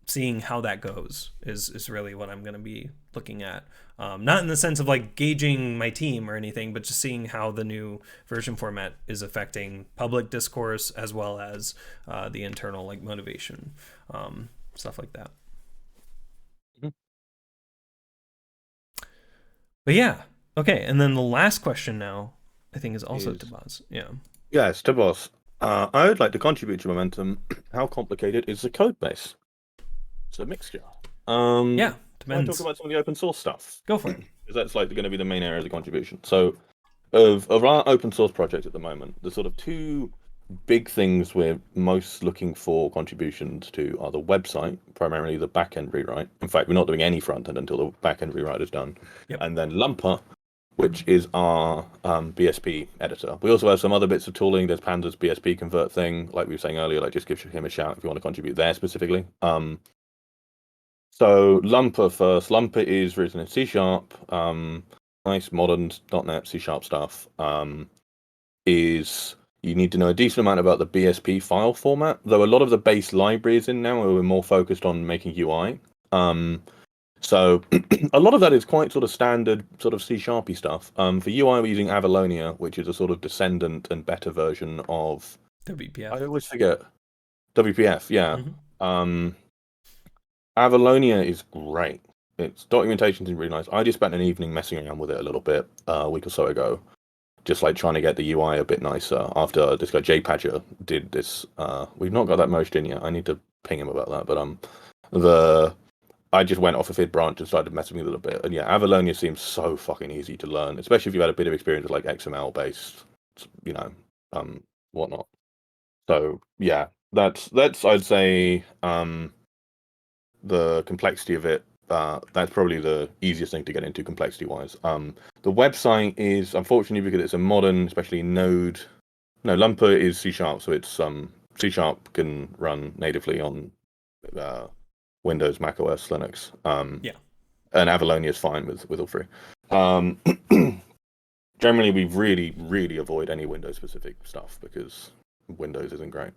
seeing how that goes is really what I'm going to be looking at. Not in the sense of like gauging my team or anything, but just seeing how the new version format is affecting public discourse as well as the internal like motivation, stuff like that. But yeah, okay. And then the last question now, I think, is also TehBoss. Yeah. Yes, TehBoss. I would like to contribute to Momentum. How complicated is the code base? It's a mixture. Yeah, depends. Can I talk about some of the open source stuff? Go for it. Because that's like going to be the main area of the contribution. So, of our open source project at the moment, the sort of two big things we're most looking for contributions to are the website, primarily the backend rewrite. In fact, we're not doing any front end until the backend rewrite is done. Yep. And then Lumper, which is our BSP editor. We also have some other bits of tooling. There's Panda's BSP convert thing, like we were saying earlier. Like, just give him a shout if you want to contribute there specifically. So Lumper first. Lumper is written in C#. Nice modern .NET C# stuff. You need to know a decent amount about the BSP file format, though a lot of the base libraries in now are more focused on making UI. So a lot of that is quite sort of standard sort of C-sharpy stuff. For UI, we're using Avalonia, which is a sort of descendant and better version of WPF. I always forget. WPF, yeah. Avalonia is great. Its documentation is really nice. I just spent an evening messing around with it a little bit a week or so ago, just like trying to get the UI a bit nicer after this guy Jay Padger did this. We've not got that merged in yet. I need to ping him about that. But I just went off a fid branch and started messing with it a little bit. And yeah, Avalonia seems so fucking easy to learn, especially if you've had a bit of experience with like XML based, whatnot. So yeah, that's I'd say the complexity of it. That's probably the easiest thing to get into complexity wise. The website is, unfortunately, because it's a modern, especially Node. No, Lumper is C#, so it's C# can run natively on Windows, Mac OS, Linux. Yeah. And Avalonia is fine with all three. Generally, we really, really avoid any Windows specific stuff because Windows isn't great.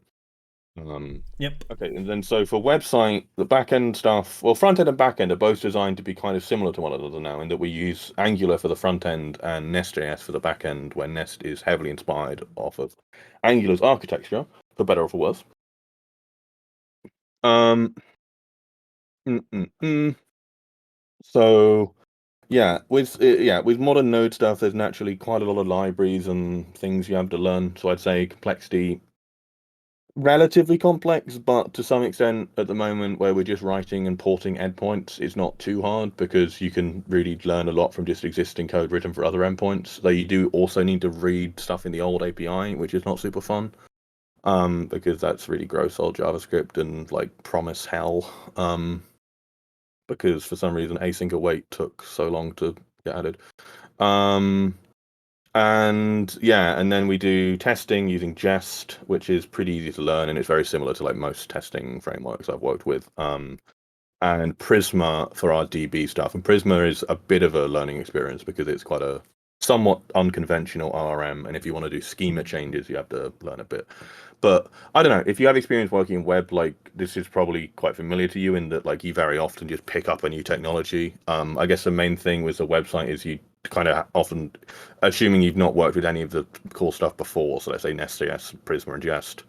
Yep. Okay, and then so for website, the backend stuff, well, front end and backend are both designed to be kind of similar to one another now, in that we use Angular for the front end and Nest.js for the back end, where Nest is heavily inspired off of Angular's architecture, for better or for worse. So yeah, with modern Node stuff, there's naturally quite a lot of libraries and things you have to learn. So I'd say complexity relatively complex, but to some extent at the moment where we're just writing and porting endpoints, it's not too hard because you can really learn a lot from just existing code written for other endpoints. Though you do also need to read stuff in the old API, which is not super fun, because that's really gross old JavaScript and like promise hell. Because for some reason async await took so long to get added. And yeah, and then we do testing using Jest, which is pretty easy to learn, and it's very similar to like most testing frameworks I've worked with. and Prisma for our DB stuff. And Prisma is a bit of a learning experience because it's quite a somewhat unconventional RM, and if you want to do schema changes, you have to learn a bit. But I don't know, if you have experience working in web, like this is probably quite familiar to you in that like you very often just pick up a new technology. I guess the main thing with the website is you kind of often, assuming you've not worked with any of the core stuff before, so let's say Nest.js, Prisma, and Jest,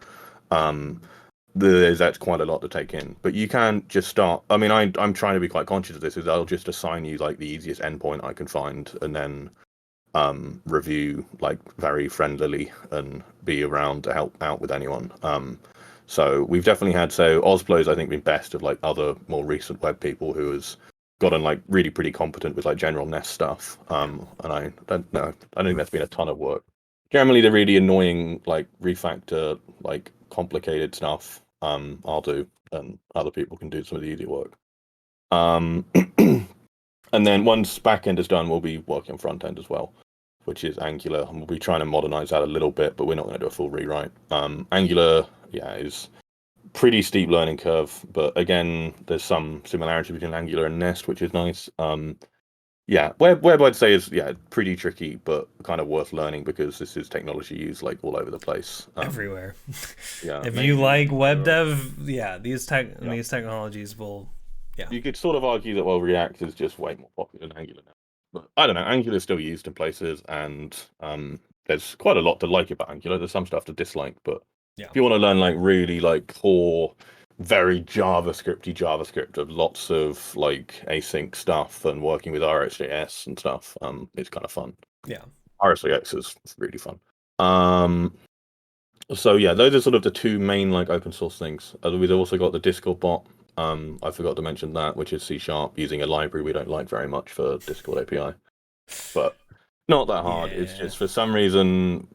that's quite a lot to take in. But you can just start. I mean, I'm trying to be quite conscious of this. Is I'll just assign you like the easiest endpoint I can find, and then review like very friendlily and be around to help out with anyone. So we've definitely had, so Ozplo's I think been best of like other more recent web people who has gotten like really pretty competent with like general Nest stuff. And I don't know, I don't think that's been a ton of work. Generally the really annoying like refactor, like complicated stuff, I'll do, and other people can do some of the easier work. And then once backend is done, we'll be working on front end as well, which is Angular, and we'll be trying to modernize that a little bit, but we're not going to do a full rewrite. Angular, is pretty steep learning curve, but again, there's some similarity between Angular and Nest, which is nice. Web I'd say is pretty tricky, but kind of worth learning because this is technology used like all over the place, everywhere. If maybe you like web dev, these technologies will. Yeah. You could sort of argue that React is just way more popular than Angular now. But I don't know, Angular is still used in places, and there's quite a lot to like about Angular. There's some stuff to dislike, but if you want to learn like really like core, very JavaScript of lots of like async stuff and working with RxJS and stuff, it's kind of fun. Yeah. RxJS is really fun. So yeah, those are sort of the two main like open source things. We've also got the Discord bot. I forgot to mention that, which is C# using a library we don't like very much for Discord API, but not that hard. It's just for some reason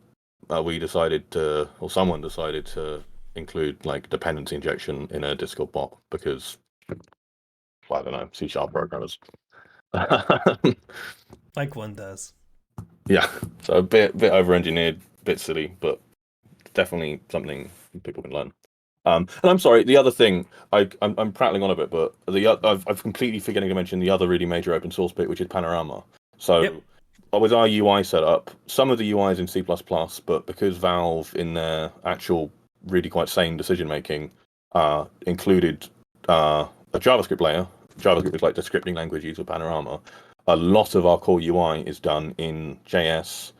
someone decided to include like dependency injection in a Discord bot because, well, I don't know, C# programmers. Like one does. Yeah, so a bit over-engineered, bit silly, but definitely something people can learn. And I'm sorry, the other thing, I'm prattling on a bit, but I've completely forgetting to mention the other really major open source bit, which is Panorama. So with our UI setup, some of the UI is in C++, but because Valve in their actual really quite sane decision making included a JavaScript layer, JavaScript is like the scripting language used for Panorama, a lot of our core UI is done in JS,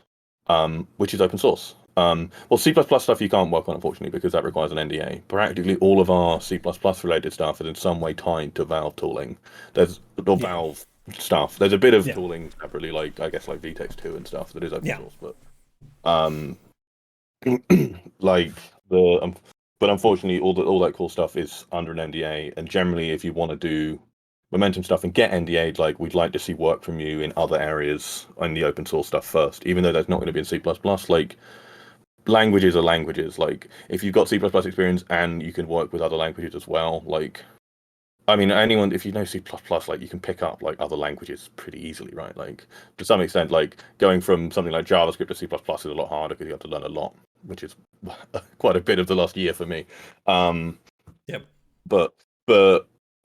which is open source. Well, C++ stuff you can't work on, unfortunately, because that requires an NDA. Practically all of our C++ related stuff is in some way tied to Valve tooling. Valve stuff. There's a bit of tooling separately, like I guess like VTex 2 and stuff that is open source, but but unfortunately all that cool stuff is under an NDA. And generally, if you want to do momentum stuff and get NDA'd, like we'd like to see work from you in other areas on the open source stuff first, even though that's not going to be in C++. Like languages are languages. Like if you've got C++ experience and you can work with other languages as well, like I mean, anyone, if you know C++, like you can pick up like other languages pretty easily, right? Like to some extent, like going from something like JavaScript to C++ is a lot harder because you have to learn a lot, which is quite a bit of the last year for me. But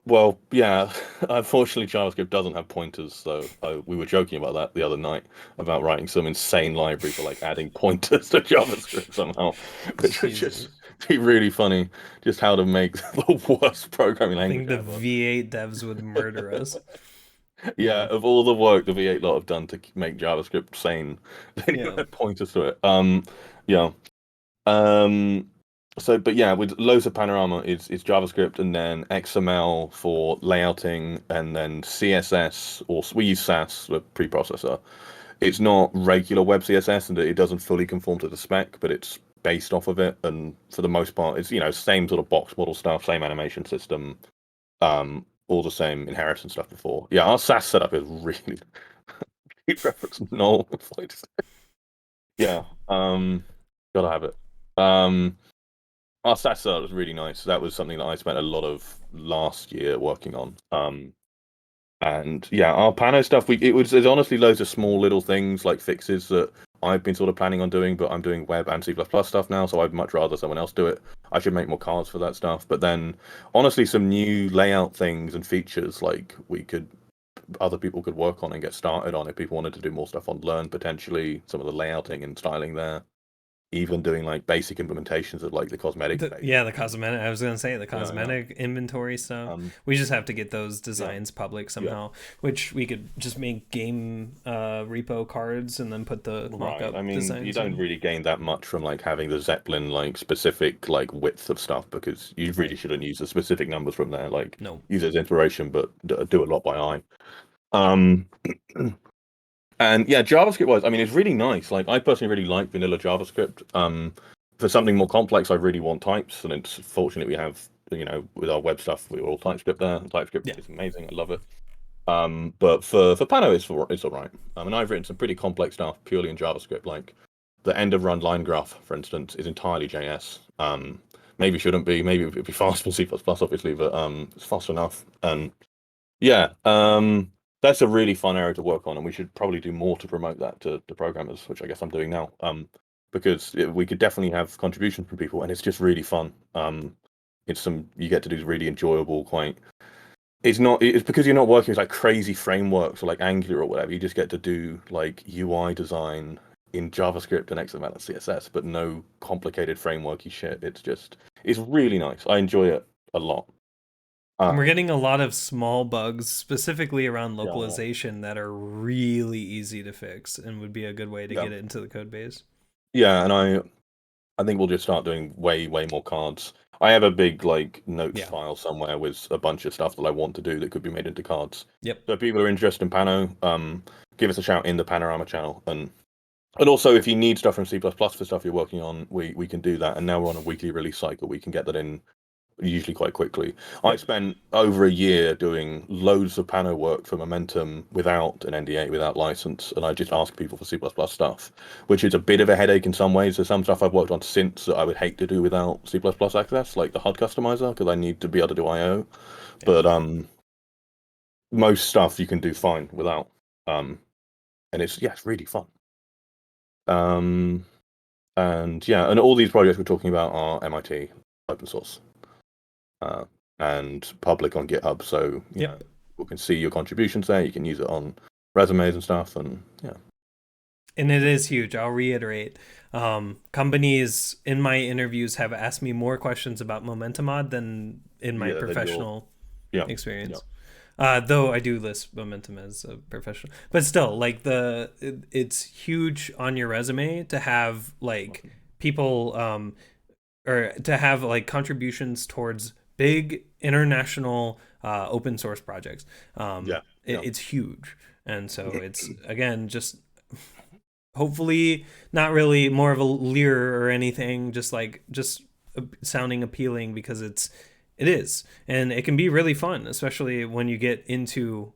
well, yeah, unfortunately JavaScript doesn't have pointers, so we were joking about that the other night, about writing some insane library for like adding pointers to JavaScript somehow, which would just be really funny, just how to make the worst programming language I think the V8 devs would murder us. Yeah, of all the work the V8 lot have done to make JavaScript sane, they add pointers to it. But yeah, with loads of Panorama, it's JavaScript and then XML for layouting, and then CSS, or we use Sass, the preprocessor. It's not regular web CSS, and it doesn't fully conform to the spec, but it's based off of it. And for the most part, it's same sort of box model stuff, same animation system, all the same inheritance stuff before. Yeah, our Sass setup is really reference null. Yeah, gotta have it. Our Sass setup was really nice. That was something that I spent a lot of last year working on. And yeah, our Pano stuff, there's honestly loads of small little things like fixes that I've been sort of planning on doing, but I'm doing web and C++ stuff now, so I'd much rather someone else do it. I should make more cards for that stuff. But then, honestly, some new layout things and features like other people could work on and get started on if people wanted to do more stuff on Learn, potentially some of the layouting and styling there. Even doing like basic implementations of like the cosmetic page. Yeah, the cosmetic. I was gonna say the cosmetic inventory stuff. We just have to get those designs public somehow, which we could just make game repo cards and then put the mock-up designs. You don't really gain that much from like having the Zeppelin like specific like width of stuff, because you really shouldn't use the specific numbers from there. Like use it as inspiration, but do a lot by eye. And yeah, JavaScript wise, I mean, it's really nice. Like, I personally really like vanilla JavaScript. For something more complex, I really want types, and it's fortunate we have, with our web stuff, we're all TypeScript there. TypeScript is amazing. I love it. But for Pano, it's all right. And I've written some pretty complex stuff purely in JavaScript. Like the end of run line graph, for instance, is entirely JS. Maybe shouldn't be. Maybe it would be faster in C++, obviously, but it's fast enough. And yeah. That's a really fun area to work on, and we should probably do more to promote that to programmers, which I guess I'm doing now. Because we could definitely have contributions from people, and it's just really fun. You get to do really enjoyable, it's because you're not working with like crazy frameworks or like Angular or whatever. You just get to do like UI design in JavaScript and XML and CSS, but no complicated frameworky shit. It's really nice. I enjoy it a lot. And we're getting a lot of small bugs, specifically around localization, that are really easy to fix and would be a good way to get it into the code base. Yeah, and I think we'll just start doing way more cards. I have a big like notes file somewhere with a bunch of stuff that I want to do that could be made into cards. Yep. So if people are interested in Pano, give us a shout in the Panorama channel. And also, if you need stuff from C++ for stuff you're working on, we can do that. And now we're on a weekly release cycle. We can get that in usually quite quickly. I spent over a year doing loads of Pano work for Momentum without an NDA, without license, and I just asked people for C++ stuff, which is a bit of a headache in some ways. There's some stuff I've worked on since that I would hate to do without C++ access, like the HUD customizer, because I need to be able to do I/O. But most stuff you can do fine without, and it's really fun. And all these projects we're talking about are MIT open source. And public on GitHub, so people can see your contributions there. You can use it on resumes and stuff, and and it is huge. I'll reiterate, companies in my interviews have asked me more questions about Momentum-Mod than in my professional experience. Though I do list Momentum as a professional, but still, like it's huge on your resume to have like people or to have like contributions towards big international open source projects. It's huge. And so it's, again, just hopefully not really more of a leer or anything, just sounding appealing, because it is. And it can be really fun, especially when you get into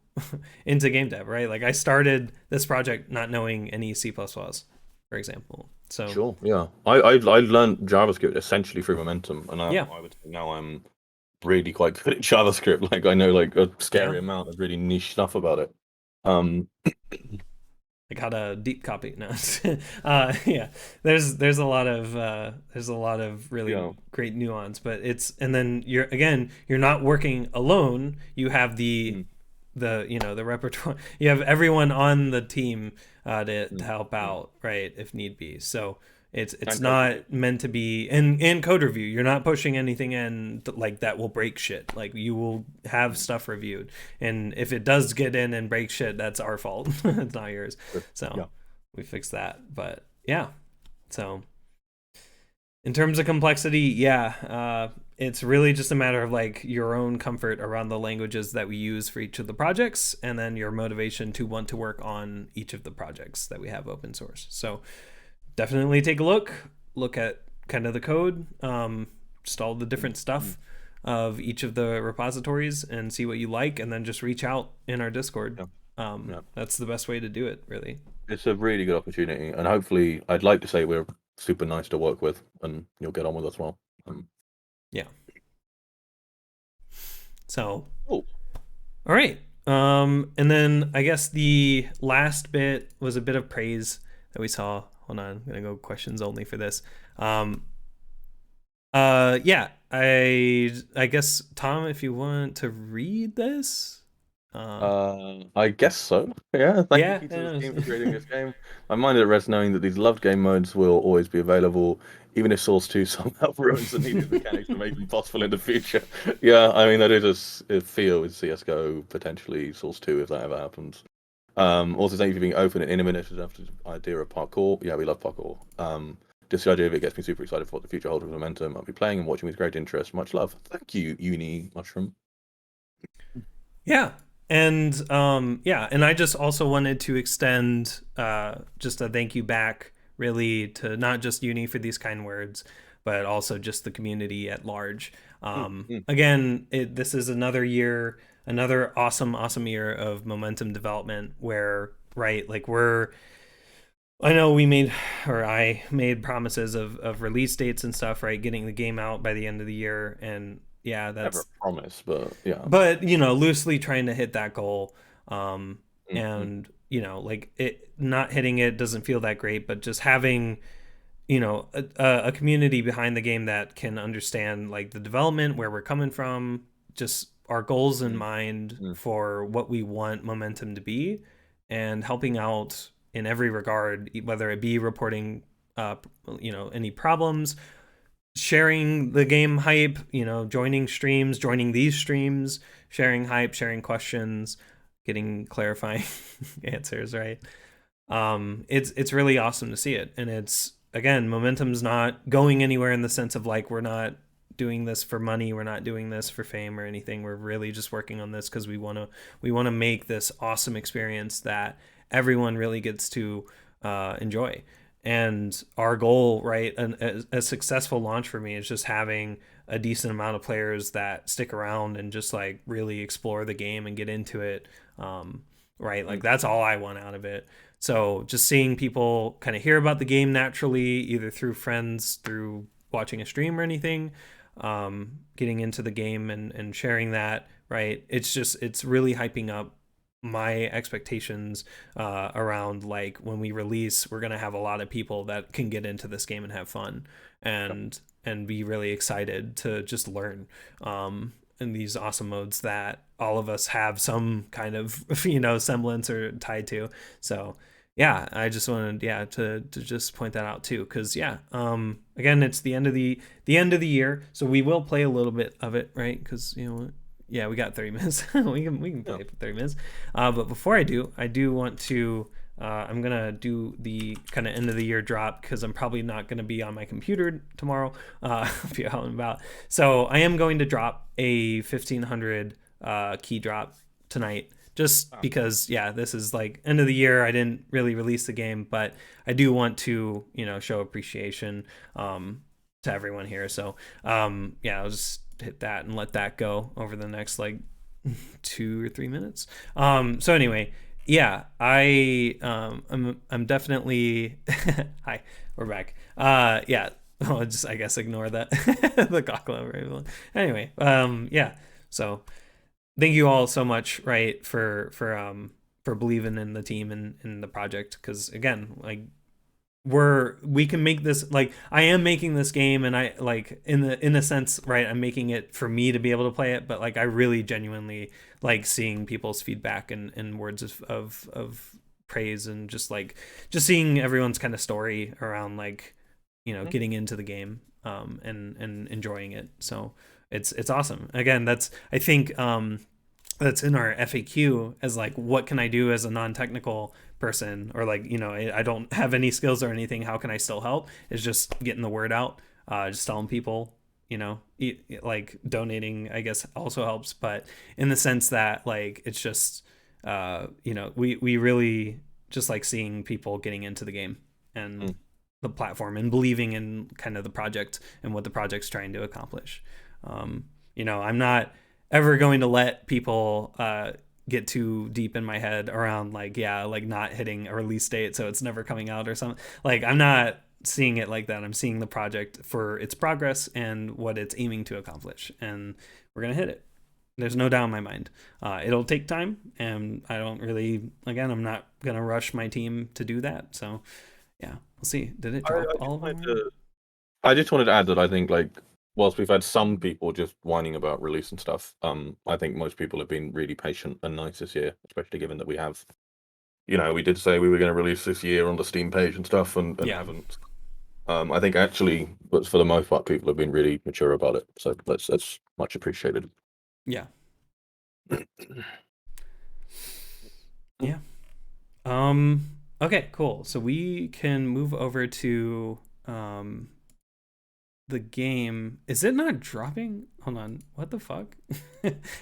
game dev, right? Like I started this project not knowing any C++, for example. So sure, yeah. I learned JavaScript essentially through Momentum, and I would say now I'm really quite good at JavaScript. Like I know like a scary amount of really niche stuff about it. Like how to deep copy now. There's a lot of really great nuance, but and then you're not working alone. You have the repertoire. You have everyone on the team to help out, right, if need be. So it's not meant to be in code review. You're not pushing anything in like that will break shit. Like you will have stuff reviewed, and if it does get in and break shit, that's our fault. It's not yours. So we fix that. But so in terms of complexity, it's really just a matter of like your own comfort around the languages that we use for each of the projects, and then your motivation to want to work on each of the projects that we have open source. So definitely take a look at kind of the code, just all the different stuff of each of the repositories, and see what you like, and then just reach out in our Discord. That's the best way to do it, really. It's a really good opportunity, and hopefully I'd like to say we're super nice to work with, and you'll get on with us well. So all right, and then I guess the last bit was a bit of praise that we saw hold on, I'm gonna go questions only for this. Yeah, I guess Tom, if you want to read this. I guess so. Yeah, thank Yeah, you to the team for creating this game. I'm minded at rest knowing that these loved game modes will always be available, even if Source 2 somehow ruins the needed mechanics to make them possible in the future. Yeah, I mean, that is a fear with CSGO, potentially Source 2, if that ever happens. Also, thank you for being open and innovative after the idea of parkour. Yeah, we love parkour. Just the idea of it gets me super excited for what the future holds with Momentum. I'll be playing and watching with great interest. Much love. Thank you, Uni Mushroom. Yeah. And yeah, and I just also wanted to extend just a thank you back really to not just Uni for these kind words, but also just the community at large. Again, this is another year, another awesome year of Momentum development where, right, like I know I made promises of release dates and stuff, right, getting the game out by the end of the year, and yeah, that's never a promise, but yeah. But loosely trying to hit that goal, and like it not hitting it doesn't feel that great. But just having a community behind the game that can understand like the development, where we're coming from, just our goals in mind for what we want Momentum to be, and helping out in every regard, whether it be reporting any problems, sharing the game hype, joining streams, joining these streams, sharing hype, sharing questions, getting clarifying answers, right? It's really awesome to see it. And it's, again, Momentum's not going anywhere in the sense of like, we're not doing this for money, we're not doing this for fame or anything. We're really just working on this because we want to make this awesome experience that everyone really gets to enjoy. And our goal, right, a successful launch for me is just having a decent amount of players that stick around and just like really explore the game and get into it, right? Like that's all I want out of it. So just seeing people kind of hear about the game naturally, either through friends, through watching a stream or anything, getting into the game and sharing that, right? It's really hyping up my expectations around like when we release, we're gonna have a lot of people that can get into this game and have fun and be really excited to just learn in these awesome modes that all of us have some kind of semblance or tied to. So yeah, I just wanted to just point that out too, because again, it's the end of the year, so we will play a little bit of it, right? Because yeah, we got 30 minutes. we can play for 30 minutes. But before I do want to, I'm going to do the kind of end of the year drop because I'm probably not going to be on my computer tomorrow. I'll be out and about. So I am going to drop a 1500 key drop tonight just because, this is like end of the year. I didn't really release the game, but I do want to, show appreciation to everyone here. So I'll just hit that and let that go over the next like 2 or 3 minutes. So anyway, I'm definitely hi, we're back. I'll just, I guess, ignore that the cockle. Anyway, so thank you all so much, right, for believing in the team and in the project, because again, like we can make this, like I am making this game, and I like in a sense, right, I'm making it for me to be able to play it, but like I really genuinely like seeing people's feedback and words of praise, and just seeing everyone's kind of story around like getting into the game and enjoying it. So it's awesome. Again, that's, I think that's in our FAQ as like, what can I do as a non-technical person, or like I don't have any skills or anything, how can I still help? Is just getting the word out, just telling people, like donating I guess also helps, but in the sense that like it's just we really just like seeing people getting into the game and the platform and believing in kind of the project and what the project's trying to accomplish. I'm not ever going to let people get too deep in my head around like not hitting a release date so it's never coming out or something. Like I'm not seeing it like that. I'm seeing the project for its progress and what it's aiming to accomplish, and we're gonna hit it. There's no doubt in my mind. It'll take time, and I don't really, again, I'm not gonna rush my team to do that. So Yeah, we'll see. Did it I, drop I all just of wanted them? to, I just wanted to add that I think like whilst we've had some people just whining about release and stuff, I think most people have been really patient and nice this year, especially given that we have, we did say we were going to release this year on the Steam page and stuff, and Yeah. haven't. I think actually, but for the most part, people have been really mature about it, so that's much appreciated. Yeah. Yeah. Okay, cool. So we can move over to the game. Is it not dropping? Hold on. What the fuck?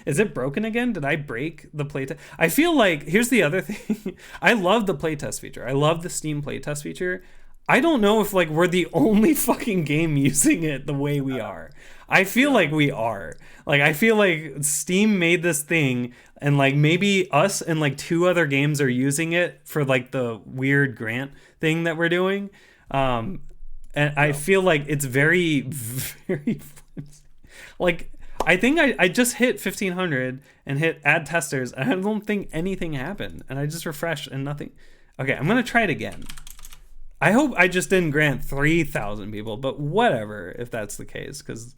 Is it broken again? Did I break the playtest? I feel like, here's the other thing. I love the playtest feature. I love the Steam playtest feature. I don't know if like we're the only fucking game using it the way we are. I feel like we are. Like I feel like Steam made this thing and like maybe us and like 2 other games are using it for like the weird grant thing that we're doing. And I feel like it's very, very like I think I just hit 1500 and hit add testers and I don't think anything happened and I just refreshed and nothing. Okay, I'm gonna try it again. I hope I just didn't grant 3,000 people, but whatever if that's the case, because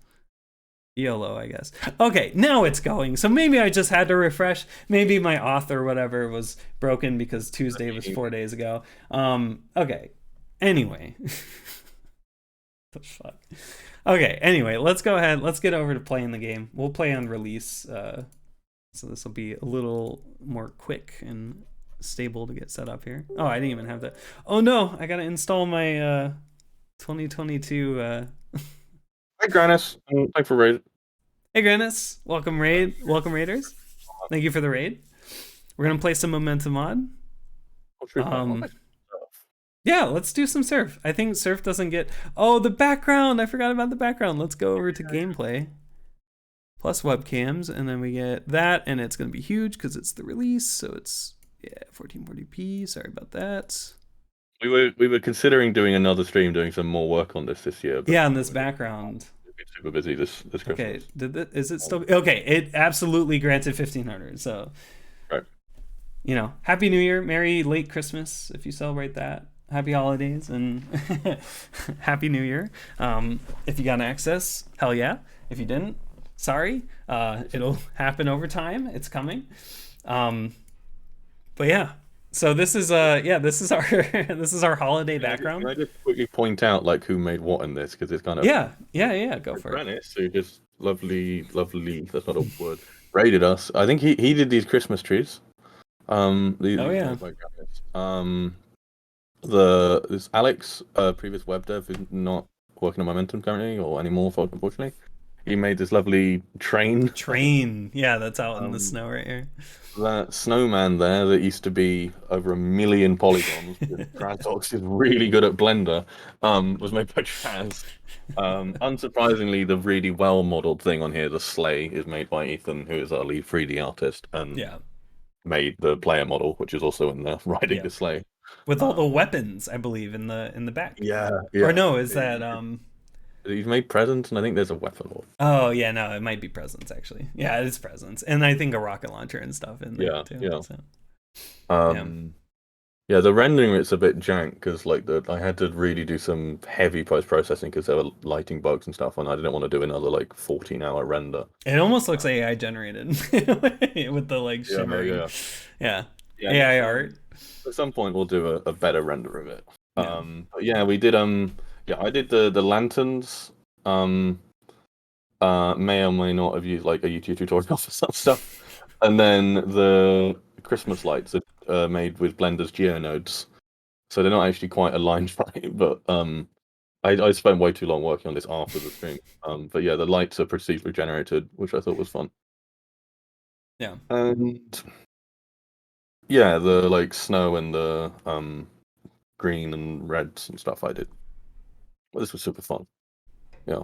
YOLO, I guess. Okay, now it's going. So maybe I just had to refresh. Maybe my auth or whatever was broken because Tuesday was 4 days ago. Okay. Anyway. The fuck. Okay, anyway, let's go ahead. Let's get over to playing the game. We'll play on release. So this will be a little more quick and stable to get set up here. Oh, I didn't even have that. Oh no, I gotta install my 2022 Hi Granis, thanks for raid. Hey Granis, welcome raiders. Thank you for the raid. We're gonna play some Momentum Mod. Yeah, let's do some surf. I think surf doesn't get the background. I forgot about the background. Let's go over to gameplay plus webcams and then we get that and it's gonna be huge because it's the release, so it's 1440p. Sorry about that. We were considering doing another stream, doing some more work on this year. But on this background. We've been super busy this Christmas. Okay, is it still okay? It absolutely granted 1500. So, right. Happy New Year, Merry late Christmas if you celebrate that. Happy holidays and Happy New Year. If you got access, hell yeah. If you didn't, sorry. It'll happen over time. It's coming. But yeah, so this is our this is our holiday background. Can I just quickly point out like who made what in this, because it's kind of Go for it. Granis, who just lovely, that's not a word, raided us. I think he did these Christmas trees. This Alex, previous web dev who's not working on Momentum currently or anymore, unfortunately. He made this lovely train. Yeah, that's out in the snow right here. That snowman there that used to be over 1 million polygons, Trazox is really good at Blender, was made by Traz. Unsurprisingly, the really well-modeled thing on here, the sleigh, is made by Ethan, who is our lead 3D artist, and made the player model, which is also in there, riding the sleigh. With all the weapons, I believe, in the back. Yeah. Or no, is that... He's made presents, and I think there's a weapon. Oh yeah, no, it might be presents actually. Yeah, it's presents, and I think a rocket launcher and stuff in there too. Yeah. So. The rendering it's a bit jank because like I had to really do some heavy post processing because there were lighting bugs and stuff, and I didn't want to do another like 14-hour render. It almost looks AI generated with the like shimmering. Yeah. AI art. At some point, we'll do a better render of it. But yeah, we did I did the lanterns. May or may not have used like a YouTube tutorial for some stuff, and then the Christmas lights are made with Blender's GeoNodes, so they're not actually quite aligned right. But I spent way too long working on this after the stream. But yeah, the lights are procedurally generated, which I thought was fun. Yeah. And yeah, the like snow and the green and reds and stuff I did. Well, this was super fun. Yeah.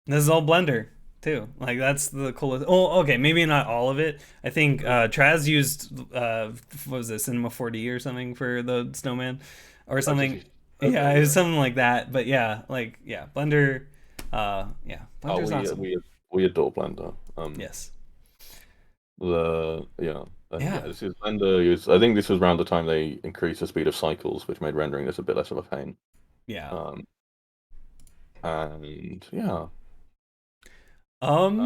This is all Blender too. Like that's the coolest. Oh, okay, maybe not all of it. I think Traz used what was it, Cinema 4D or something for the snowman, or something. It was something like that. But Blender. Blender's awesome. We adore Blender. Yes. Yeah, Yeah. this is Blender. I think this was around the time they increased the speed of cycles, which made rendering this a bit less of a pain. Yeah. And yeah. Um.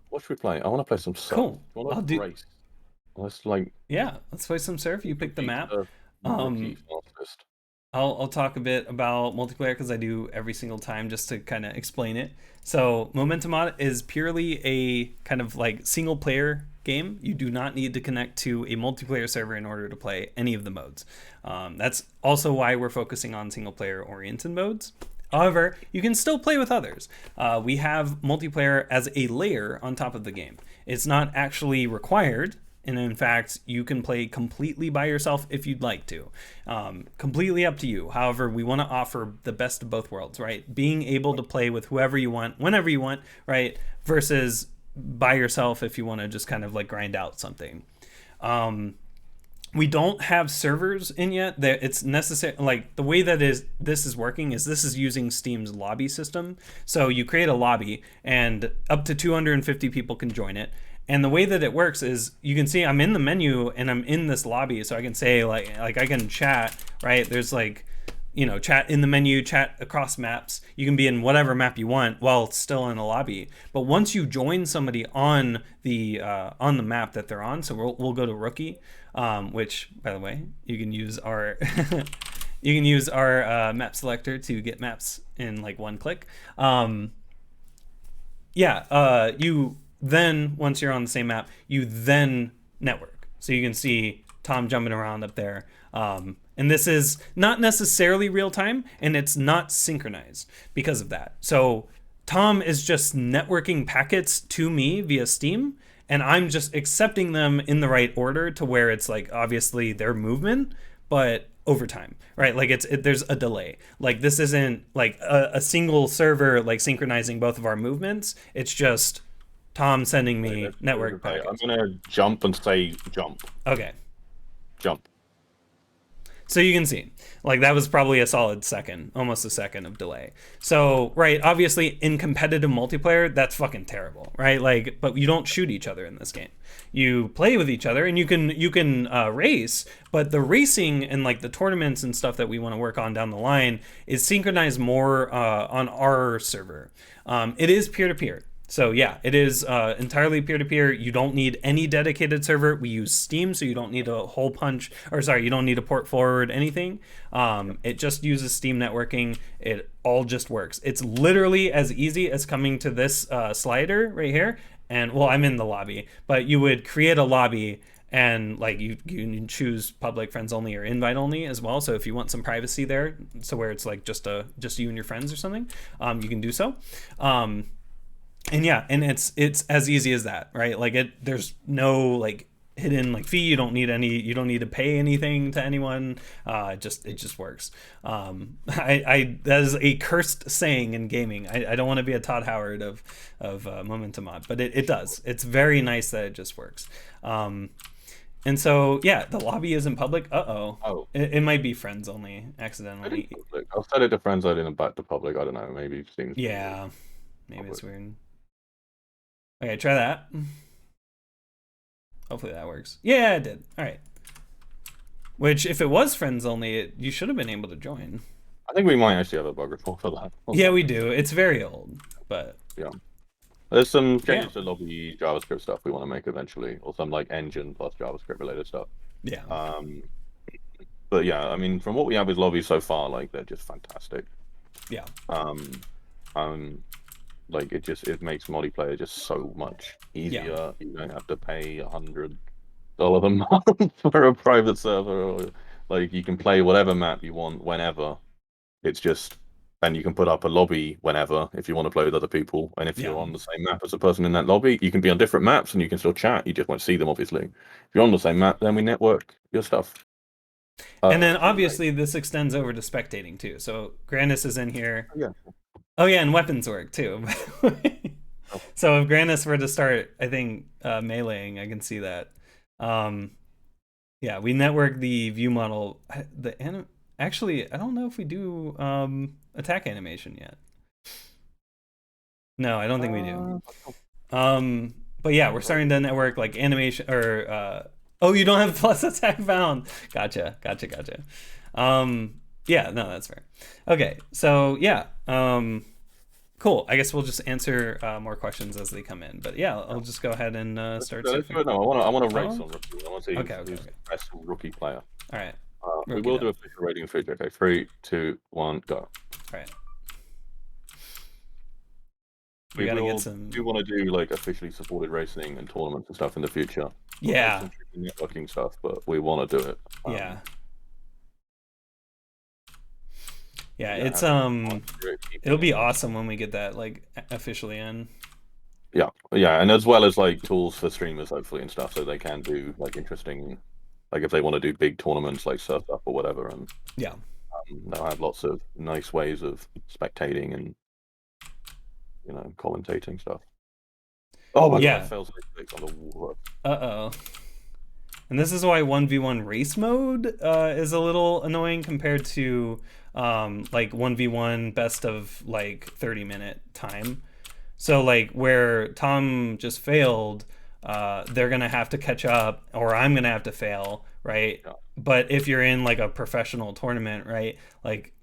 What should we play? I want to play some surf. Cool. I want I'll to do. race. Let's like Yeah. Let's play some surf. You pick the rookie map. surf, rookie Um. fastest. I'll talk a bit about multiplayer because I do every single time just to kind of explain it. So Momentum Mod is purely a kind of like single player game. You do not need to connect to a multiplayer server in order to play any of the modes. That's also why we're focusing on single player oriented modes. However, you can still play with others. We have multiplayer as a layer on top of the game. It's not actually required, and in fact, you can play completely by yourself if you'd like to. Completely up to you. However, we want to offer the best of both worlds, right? Being able to play with whoever you want, whenever you want, right? Versus by yourself if you want to just kind of like grind out something. We don't have servers in yet. That it's necessary. Like the way that this is working is this is using Steam's lobby system. So you create a lobby, and up to 250 people can join it. And the way that it works is you can see I'm in the menu and I'm in this lobby, so I can say like I can chat, right? There's like, you know, chat in the menu, chat across maps. You can be in whatever map you want while it's still in a lobby. But once you join somebody on the map that they're on, so we'll go to rookie, which by the way you can use our you can use our map selector to get maps in like one click. You then once you're on the same map, you then network. So you can see Tom jumping around up there. And this is not necessarily real time, and it's not synchronized because of that. So Tom is just networking packets to me via Steam, and I'm just accepting them in the right order to where it's like obviously their movement, but over time, right? Like there's a delay. Like this isn't like a single server like synchronizing both of our movements. It's just Tom sending me network packets. I'm gonna jump and say jump. Okay. Jump. So you can see, like that was probably a solid second, almost a second of delay. So, right, obviously in competitive multiplayer, that's fucking terrible, right? Like, but you don't shoot each other in this game. You play with each other, and you can race, but the racing and like the tournaments and stuff that we want to work on down the line is synchronized more on our server. It is peer-to-peer. So yeah, it is entirely peer-to-peer. You don't need any dedicated server. We use Steam, so you don't need a you don't need to port forward anything. It just uses Steam networking. It all just works. It's literally as easy as coming to this slider right here. And well, I'm in the lobby, but you would create a lobby, and like you can choose public, friends only, or invite only as well. So if you want some privacy there, so where it's like just you and your friends or something, you can do so. And yeah, and it's as easy as that, right? Like there's no like hidden like fee. You don't need to pay anything to anyone. It just works. That is a cursed saying in gaming. I don't want to be a Todd Howard of Momentum Mod, but it does. It's very nice that it just works. And so yeah, the lobby isn't public. Oh. It might be friends only accidentally. I'll set it to friends. I didn't back to public. I don't know. Maybe things. Yeah, maybe it's weird. Okay, try that. Hopefully that works. Yeah, it did. All right. Which, if it was friends only, you should have been able to join. I think we might actually have a bug report for that. Yeah, we do. It's very old, but yeah. There's some changes to lobby JavaScript stuff we want to make eventually, or some like engine plus JavaScript related stuff. Yeah. But yeah, I mean, from what we have with lobbies so far, like they're just fantastic. Yeah. Like it makes multiplayer just so much easier. Yeah. You don't have to pay $100 a month for a private server, or like you can play whatever map you want whenever. It's just, and you can put up a lobby whenever if you want to play with other people. And if you're on the same map as a person in that lobby, you can be on different maps and you can still chat. You just won't see them, obviously. If you're on the same map, then we network your stuff. And then obviously this extends over to spectating too. So Grandis is in here. Yeah. Oh yeah, and weapons work too. So if Grandis were to start, I think meleeing, I can see that. Yeah, we network the view model. Actually, I don't know if we do attack animation yet. No, I don't think we do. But yeah, we're starting to network like animation or Oh, you don't have plus attack bound. Gotcha. Yeah, no, that's fair. Okay, so yeah, cool. I guess we'll just answer more questions as they come in. But yeah, I'll just go ahead and start. No, I want to race on rookie. I want to see Okay. who's the best rookie player. All right. We will do official rating of Fuji. Okay, 3, 2, 1, go. All right. We gotta get some. We want to do like officially supported racing and tournaments and stuff in the future. Yeah. Some networking stuff, but we want to do it. Yeah, it's it'll be awesome when we get that like officially in. Yeah, and as well as like tools for streamers hopefully and stuff, so they can do like interesting, like if they want to do big tournaments like Surf Up or whatever, and yeah, they'll have lots of nice ways of spectating and commentating stuff. Oh my god, I fell on the wall. And this is why 1v1 race mode is a little annoying compared to like 1v1 best of like 30-minute time. So like where Tom just failed, they're gonna have to catch up, or I'm gonna have to fail, right? Yeah. But if you're in like a professional tournament, right, like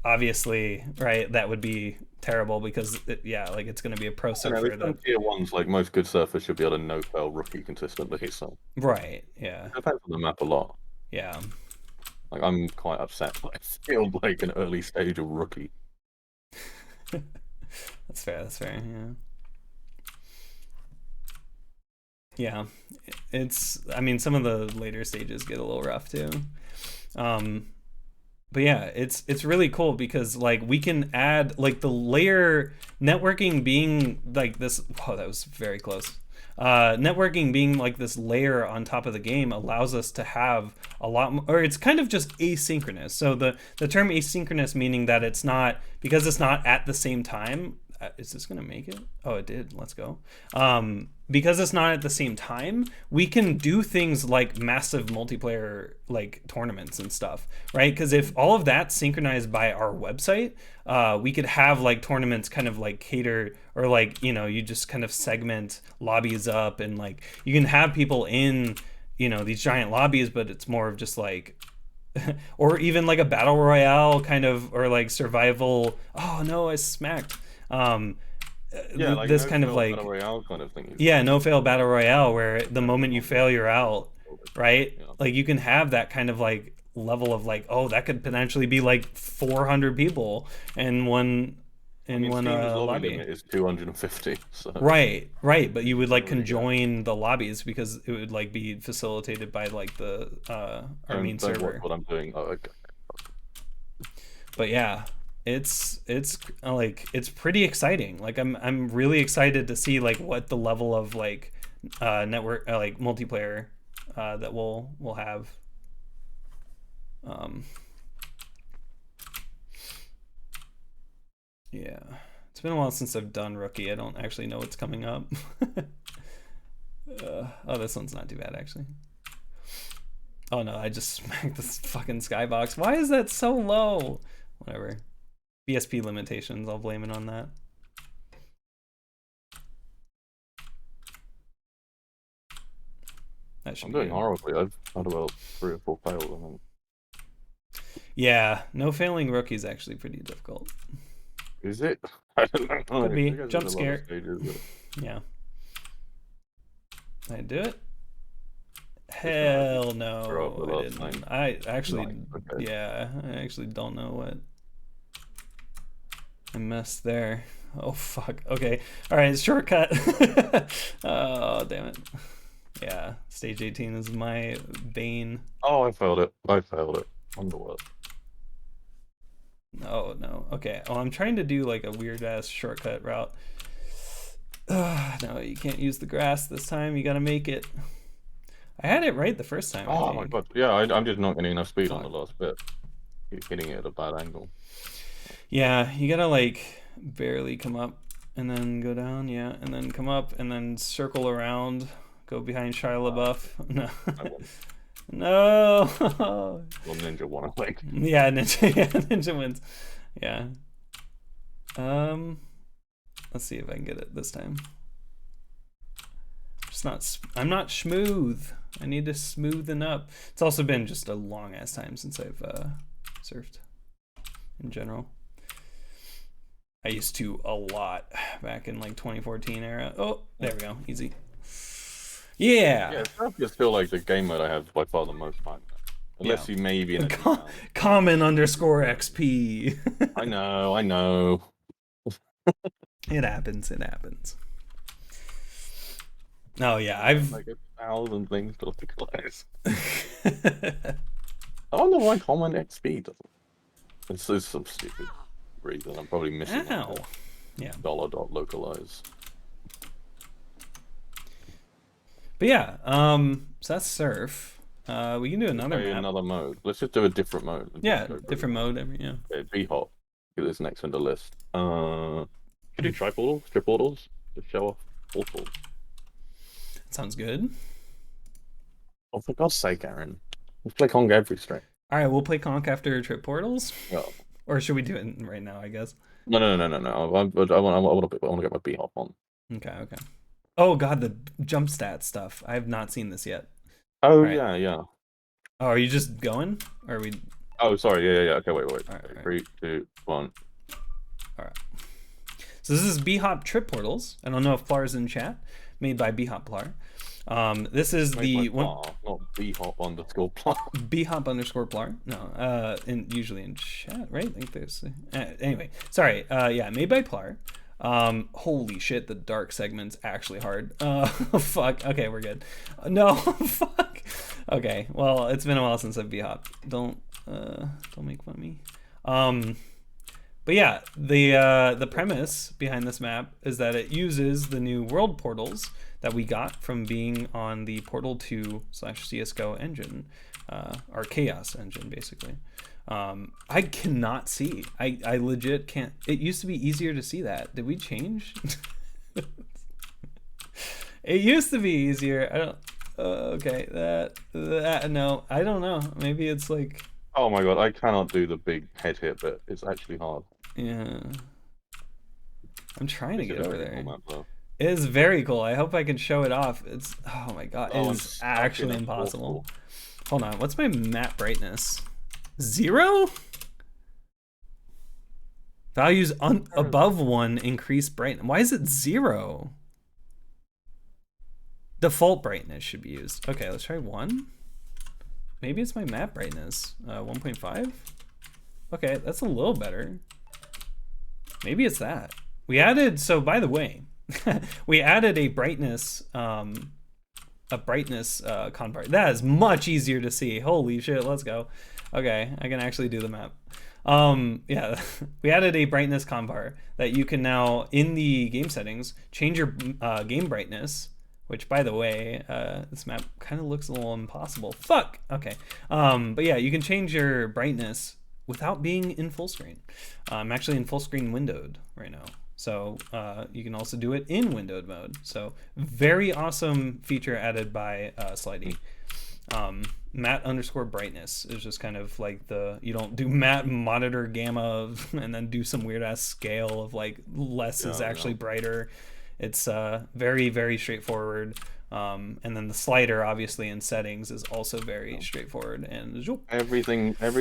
obviously, right, that would be terrible because like it's going to be a pro surfer. Tier 1s, like most good surfers should be able to no-fail rookie consistently. So right, yeah, it depends on the map a lot. Yeah, like I'm quite upset. I feel like an early stage of rookie. That's fair. Yeah, I mean, some of the later stages get a little rough too. But yeah, it's really cool because like we can add like the layer networking being like this. Whoa, that was very close. Networking being like this layer on top of the game allows us to have a lot more, or it's kind of just asynchronous. So the term asynchronous meaning that it's not, because it's not at the same time. Is this gonna make it? Oh, it did. Let's go. Because it's not at the same time, we can do things like massive multiplayer like tournaments and stuff, right? Because if all of that's synchronized by our website, we could have like tournaments kind of like cater, or like, you just kind of segment lobbies up, and like you can have people in, these giant lobbies, but it's more of just like or even like a battle royale kind of, or like survival. Oh no, I smacked. Like this kind of like battle royale kind of thing. Yeah, no fail battle royale, where the moment you fail, you're out, right? Yeah. Like you can have that kind of like level of like, oh, that could potentially be like 400 people in one lobby. Limit is 250. So. Right. But you would like conjoin the lobbies because it would like be facilitated by like the our main server. What I'm doing. Oh, okay. But yeah. It's pretty exciting. Like I'm really excited to see like what the level of like network like multiplayer that we'll have. Yeah, it's been a while since I've done rookie. I don't actually know what's coming up. Oh, this one's not too bad actually. Oh no, I just smacked this fucking skybox. Why is that so low? Whatever. BSP limitations, I'll blame it on that. I'm doing horribly. I've had about 3 or 4 fails, I think. Yeah, no failing rookie is actually pretty difficult. Is it? I don't know. Could be. Jump scare. Yeah. I do it? Hell no, I didn't. I actually, yeah, I actually don't know what I messed there. Oh fuck. Okay. All right. Shortcut. Oh damn it. Yeah. Stage 18 is my bane. Oh, I failed it. Underworld. Oh no. Okay. Oh, I'm trying to do like a weird ass shortcut route. No, you can't use the grass this time. You gotta make it. I had it right the first time. Oh my god. Yeah, I'm just not getting enough speed on the last bit. You're hitting it at a bad angle. Yeah, you gotta like barely come up and then go down, yeah, and then come up and then circle around, go behind Shia LaBeouf. No. No. Well, Ninja won, I think. Yeah, Ninja wins. Yeah. Let's see if I can get it this time. I'm not smooth. I need to smoothen up. It's also been just a long ass time since I've surfed in general. I used to a lot back in like 2014 era. Oh, there we go. Easy. Yeah. Yeah, I just feel like the game mode I have by far the most fun. Unless you maybe in a common_XP. I know. It happens. Oh yeah, I've like 1,000 things to localize. I wonder why common XP doesn't. It's some stupid reason. I'm probably missing. Ow. Yeah. $.localize. But yeah, so that's surf. We can do another map. Another mode. Let's just do a different mode. Yeah, different mode. Yeah. Okay, B-hop. Get this next on the list. Could do tri-portals, trip-portals to show off portals. Sounds good. Oh, for God's sake, Aaron. Let's play Kong every stream. All right, we'll play Conk after trip portals. Oh. Or should we do it right now? I guess. No. I want to get my B-hop on. Okay. Oh God, the jump stat stuff. I have not seen this yet. Oh right. yeah. Oh, are you just going? Or are we? Oh, sorry. Yeah. Okay, wait. All right. 3, 2, 1. All right. So this is B-hop trip portals. I don't know if Plar's in chat. Made by B-hop Plar. This is the one. Not B-hop_Plar. B-hop_Plar. No. Usually in chat, right? Like there's. Anyway, sorry. Yeah, made by Plar. Holy shit, the dark segment's actually hard. Fuck. Okay, we're good. No, fuck. Okay, well, it's been a while since I've B-hop. Don't make fun of me. But yeah, the premise behind this map is that it uses the new world portals that we got from being on the Portal 2/CSGO engine, our Chaos engine, basically. I cannot see. I legit can't. It used to be easier to see that. Did we change? It used to be easier. I don't. Okay, that no, I don't know. Maybe it's like. Oh my god, I cannot do the big head hit bit. It's actually hard. Yeah. I'm trying to get over there. Cool, it is very cool. I hope I can show it off. It's oh my god, it is actually impossible. Hold on, what's my map brightness? 0? Values above 1 increase brightness. Why is it 0? Default brightness should be used. Okay, let's try 1. Maybe it's my map brightness. 1.5? Okay, that's a little better. Maybe it's that. We added, so by the way, we added a brightness convar. That is much easier to see. Holy shit, let's go. Okay, I can actually do the map. Yeah, we added a brightness convar that you can now, in the game settings, change your game brightness, which by the way, this map kind of looks a little impossible. Fuck! Okay. But yeah, you can change your brightness without being in full screen. I'm actually in full screen windowed right now. So you can also do it in windowed mode. So very awesome feature added by Slidey. Matte_brightness is just kind of like you don't do matte monitor gamma and then do some weird ass scale of like less is actually brighter. It's very, very straightforward. And then the slider obviously in settings is also very straightforward and every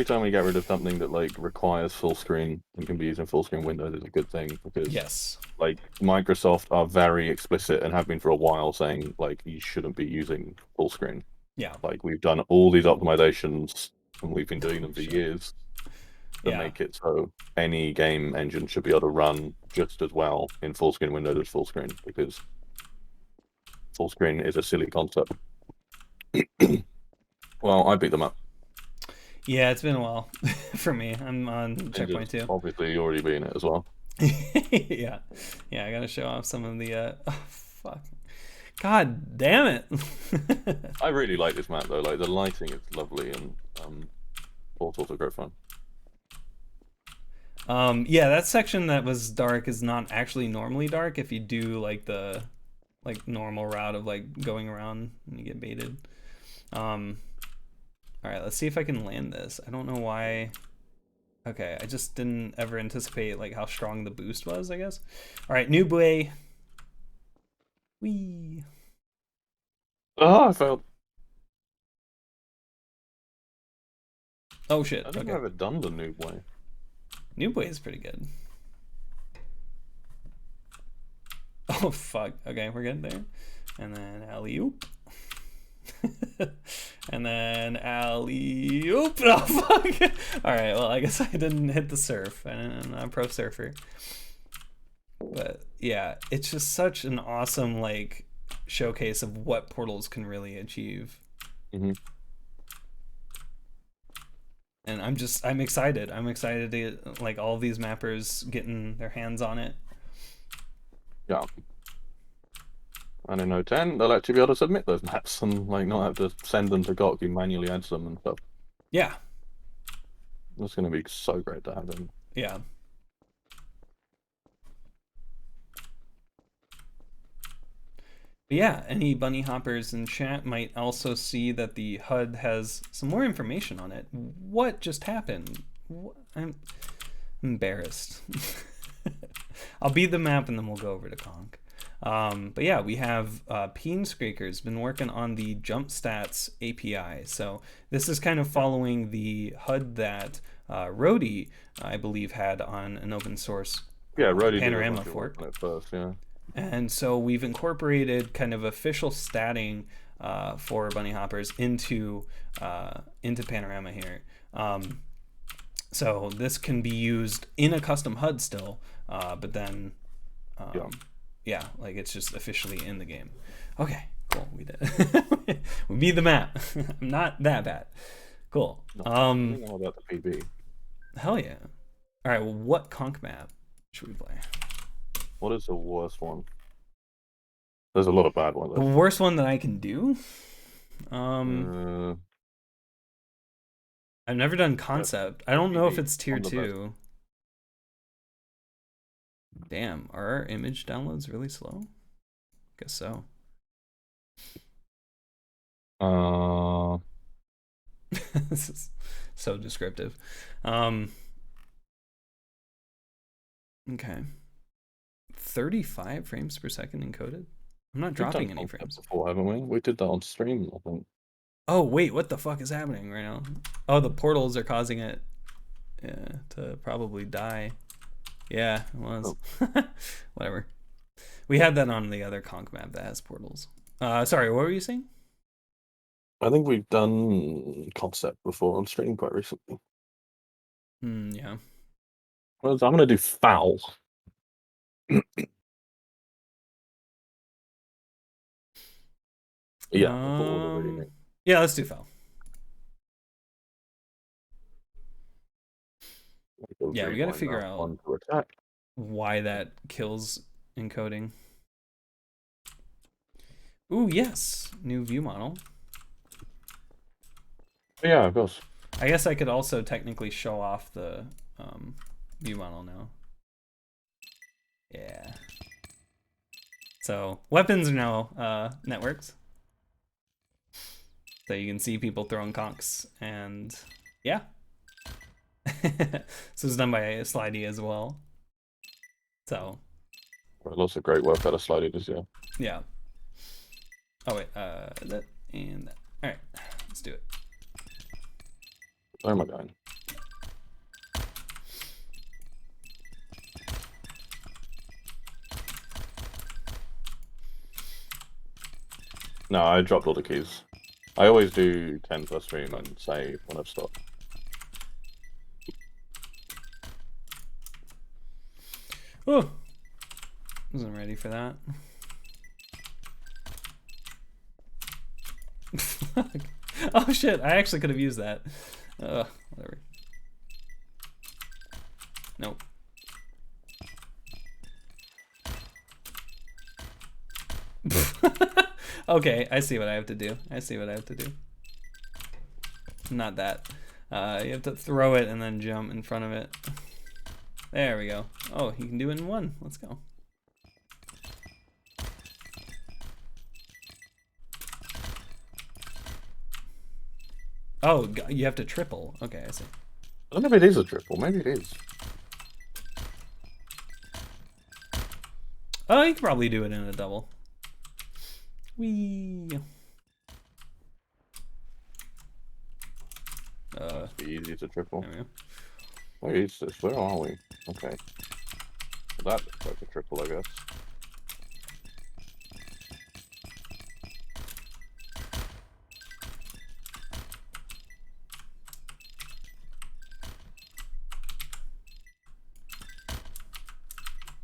time we get rid of something that like requires full screen and can be used in full screen windows is a good thing, because like Microsoft are very explicit and have been for a while saying like you shouldn't be using full screen. Yeah, like we've done all these optimizations and we've been doing them for years to make it so any game engine should be able to run just as well in full screen windows as full screen, because full screen is a silly concept. Well, I beat them up. Yeah, it's been a while for me. I'm on checkpoint 2. Obviously, you already beaten it as well. yeah, I gotta show off some of the. Oh, fuck. God damn it! I really like this map though. Like the lighting is lovely, and portals are great fun. Yeah, that section that was dark is not actually normally dark if you do like the normal route of like going around and you get baited. All right, let's see if I can land this. I don't know why. Okay, I just didn't ever anticipate like how strong the boost was, I guess. All right, new buoy. Whee. Oh, I failed. Oh shit. I think Okay. I've ever done the noob way. Noob way is pretty good. Oh fuck. Okay, we're getting there. And then alley-oop. And then alley-oop. Oh fuck. Alright, well I guess I didn't hit the surf. I'm not a pro surfer. But yeah, it's just such an awesome like showcase of what portals can really achieve. Mm-hmm. And I'm excited. I'm excited to get, like, all these mappers getting their hands on it. Yeah. And in 010, they'll actually be able to submit those maps and like not have to send them to GOUD, manually adds them and stuff. Yeah. It's going to be so great to have them. Yeah. But yeah, any bunny hoppers in chat might also see that the HUD has some more information on it. What just happened? I'm embarrassed. I'll beat the map and then we'll go over to Conk. But yeah, we have Peenscraker's been working on the jump stats API. So this is kind of following the HUD that Rody, I believe, had on an open source Panorama fork. At first, yeah. And so we've incorporated kind of official statting for bunny hoppers into Panorama here. So this can be used in a custom HUD still, but then yeah, like it's just officially in the game. Okay, cool, we did. We beat the map. I'm not that bad. Cool. All about the PB. Hell yeah. All right, well, what conch map should we play? What is the worst one? There's a lot of bad ones. The worst one that I can do? I've never done concept. I don't know if it's tier 2. Damn, are our image downloads really slow? Guess so. This is so descriptive. Okay. 35 frames per second encoded? I'm not dropping any frames. Before, haven't we? We did that on stream, I think. Oh, wait, what the fuck is happening right now? Oh, the portals are causing it to probably die. Yeah, it was. Oh. Whatever. We had that on the other conch map that has portals. Sorry, what were you saying? I think we've done concept before on stream quite recently. Yeah. Well, I'm going to do foul. Yeah. Yeah, let's do foul. Yeah, we got to figure out why that kills encoding. Ooh, yes, new view model. Yeah, of course. I guess I could also technically show off the view model now. Yeah. So weapons are now networks. So you can see people throwing conchs, and yeah. So it's done by Slidey as well. So. Lots of great work out of Slidey this year. Yeah. Oh wait, that and that. All right, let's do it. Where am I going? No, I dropped all the keys. I always do 10 per stream and say when I've stopped. Oh, wasn't ready for that. Oh shit, I actually could have used that. Whatever. Nope. Okay, I see what I have to do. Not that. You have to throw it and then jump in front of it. There we go. Oh, you can do it in one. Let's go. Oh, you have to triple. Okay, I see. I don't know if it is a triple. Maybe it is. Oh, you can probably do it in a double. Whee. Must be easy to triple. There we go. Where is this? Where are we? Okay. That looks like a triple, I guess.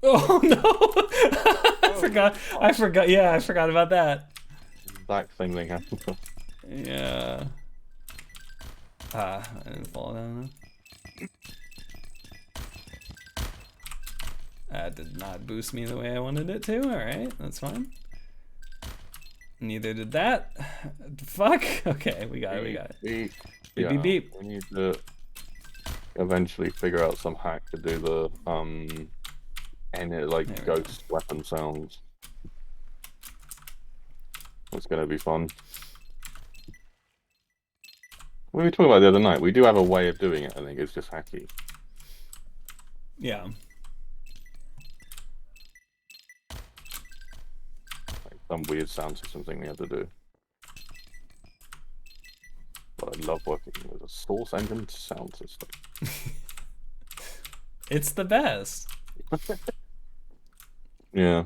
Oh no! I forgot. Yeah, I forgot about that. That thing happened. Yeah. I didn't fall down. That did not boost me the way I wanted it to. Alright, that's fine. Neither did that. Fuck. Okay, we got it, we got it. Beep. Beep, beep, beep. We need to eventually figure out some hack to do the ghost weapon sounds. It's gonna be fun. We were talking about the other night. We do have a way of doing it, I think. It's just hacky. Yeah. Like some weird sound system thing we have to do. But I love working with a source engine sound system. It's the best. Yeah.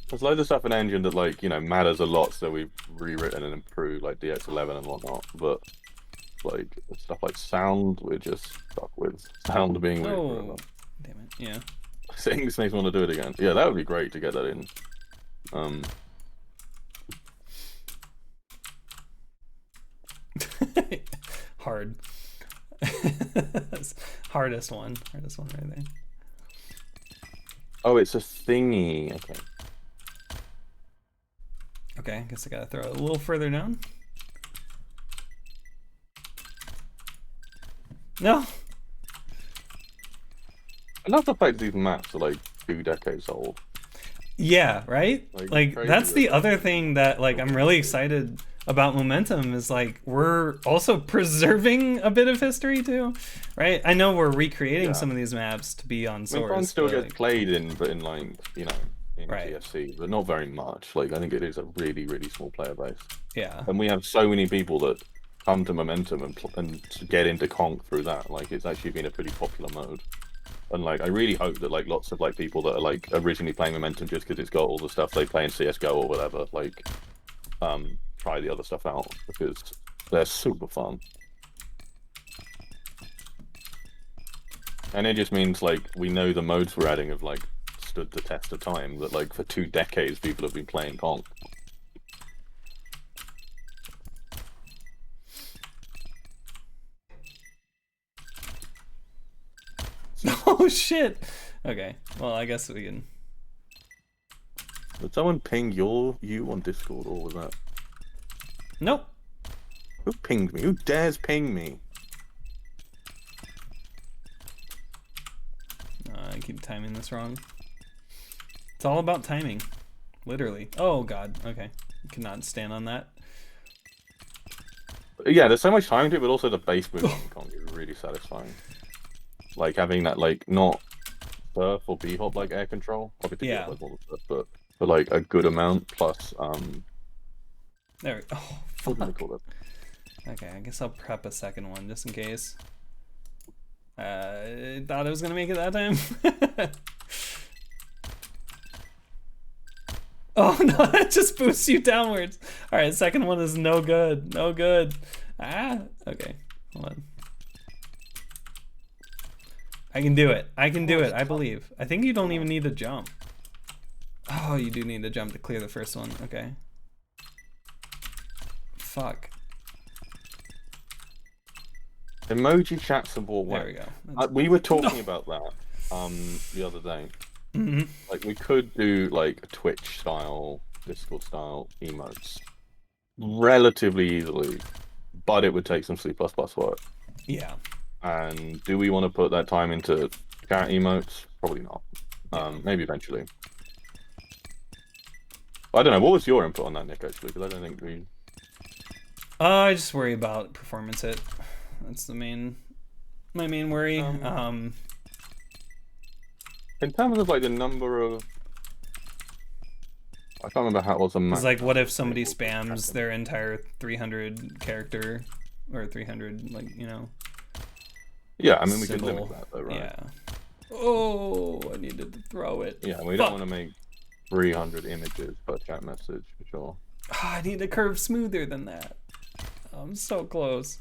There's loads of stuff in engine that, like, you know, matters a lot, so we've rewritten and improved, like DX11 and whatnot. But, like, stuff like sound, we're just stuck with sound being weird. Oh, damn it. Yeah. Saying this makes me want to do it again. Yeah, that would be great to get that in. Hard. Hardest one right there. Oh, it's a thingy. Okay. Okay, I guess I gotta throw it a little further down. No. I love the fact these maps are like 2 decades old. Yeah, right? Like crazy that's the other thing that, like, I'm really excited about Momentum is, like, we're also preserving a bit of history too, right? I know we're recreating some of these maps to be on Source. Momentum still gets played in, but in, like, you know, in Right. TFC, but not very much. Like, I think it is a really, really small player base. Yeah. And we have so many people that come to Momentum and get into Conk through that. Like, it's actually been a pretty popular mode. And, like, I really hope that, like, lots of, like, people that are, like, originally playing Momentum just because it's got all the stuff they play in CSGO or whatever, like, try the other stuff out, because they're super fun. And it just means, like, we know the modes we're adding have, like, stood the test of time, that, like, for 2 decades people have been playing Conk. Oh shit. Okay. Well, I guess we can. Did someone ping you on Discord, or was that? Nope. Who pinged me? Who dares ping me? I keep timing this wrong. It's all about timing. Literally. Oh god. Okay. Cannot stand on that. Yeah, there's so much time to it, but also the base move on Conk is really satisfying. Like having that, like, not surf or b-hop like air control. Obviously, Yeah. like all the stuff, but like a good amount plus There we go. Oh, what do they fuck. call it? Okay, I guess I'll prep a second one just in case. I thought I was gonna make it that time. Oh no, that just boosts you downwards. Alright, second one is no good. No good. Ah, okay. Hold on. I can do it. I can do it. I believe. I think you don't even need to jump. Oh, you do need to jump to clear the first one. Okay. Fuck. Emoji chat support. There we go. We were talking about that the other day. Mm-hmm. Like, we could do like Twitch style, Discord style emotes relatively easily, but it would take some C++ work. Yeah. And do we want to put that time into chat emotes? Probably not. Maybe eventually. I don't know. What was your input on that, Nick? Actually, because I don't think we. I just worry about performance hit. That's my main worry. In terms of like the number of, I can't remember how it was a match. It's like, what if somebody spams their entire 300 character or 300, like, you know. Yeah, I mean, we could symbol. limit that though, right? Yeah. Oh, I needed to throw it. Yeah, we don't want to make 300 images per chat message for sure. I need to curve smoother than that. I'm so close.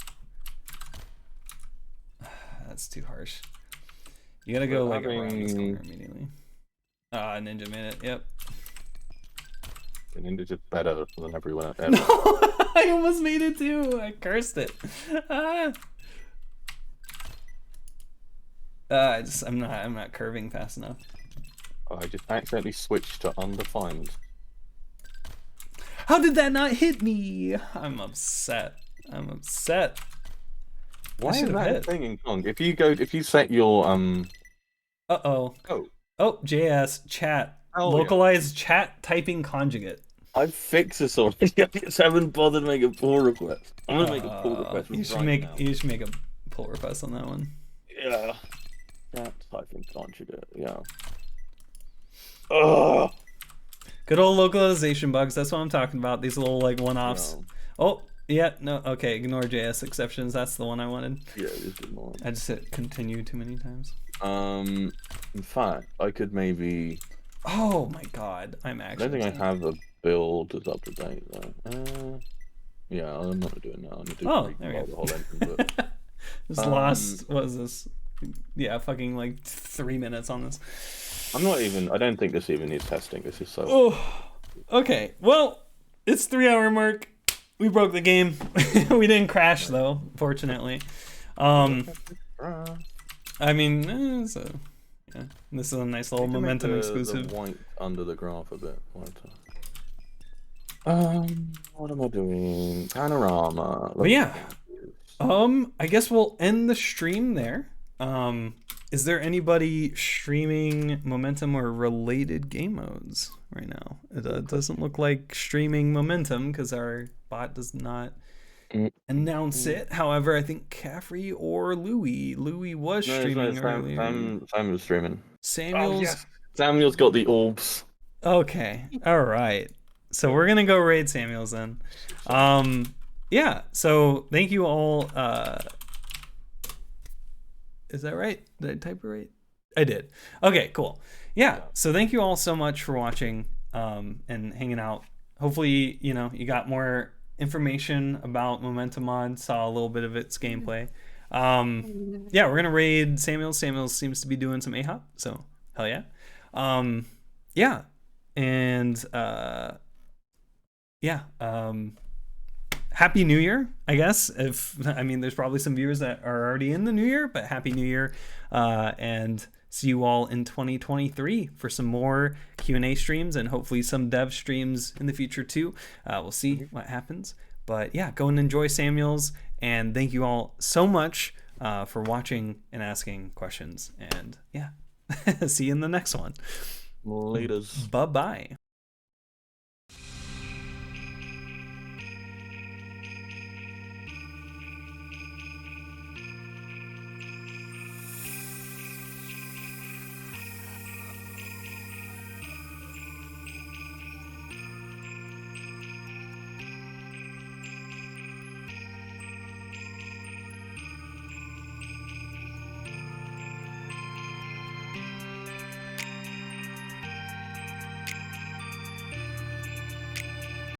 That's too harsh. You gotta go like around this corner immediately. Ninja minute. Yep. The ninja's just better than everyone else. No, I almost made it too. I cursed it. I'm not curving fast enough. I just accidentally switched to undefined. How did that not hit me? I'm upset. Why is that a thing in Kong? If you set your Oh, JS chat. Oh, Localized chat typing conjugate. I've fixed this already. I just haven't bothered to make a pull request. I'm gonna make a pull request. You should make a pull request on that one. Yeah. Chat typing conjugate. Yeah. Ugh. Good old localization bugs. That's what I'm talking about. These little like one-offs. No. Oh, yeah. No. Okay. Ignore JS exceptions. That's the one I wanted. Yeah, just ignore it. I just hit continue too many times. In fact, I could maybe. Oh my god, I'm actually. I don't think I have a build that's up to date though. Yeah, I'm not doing that. I'm gonna do there we go. the whole engine, but... Just lost. What is this? Yeah, fucking like 3 minutes on this. I'm not even. I don't think this even needs testing. This is so. Oh, okay. Well, it's 3-hour mark. We broke the game. We didn't crash though, fortunately. I mean, yeah, this is a nice little momentum exclusive. The white under the graph a bit. What am I doing? Panorama. But yeah, I guess we'll end the stream there. Is there anybody streaming Momentum or related game modes right now? It doesn't look like streaming Momentum because our bot does not announce it. However, I think Caffrey or Louis was streaming earlier. Sam was streaming. Samuel's. Yes. Samuel's got the orbs. Okay. All right. So we're gonna go raid Samuel's then. Yeah. So thank you all. Is that right? Did I type it right? I did. Okay, cool. Yeah. So thank you all so much for watching and hanging out. Hopefully, you got more information about Momentum Mod, saw a little bit of its gameplay. Yeah, we're gonna raid Samuel. Samuel seems to be doing some AHOP, so hell yeah. Yeah, and yeah. Happy New Year, I guess. There's probably some viewers that are already in the New Year, but Happy New Year, and see you all in 2023 for some more Q&A streams and hopefully some dev streams in the future too. We'll see what happens, but yeah, go and enjoy Samuel's, and thank you all so much for watching and asking questions, and yeah, see you in the next one. Laters. Bye-bye.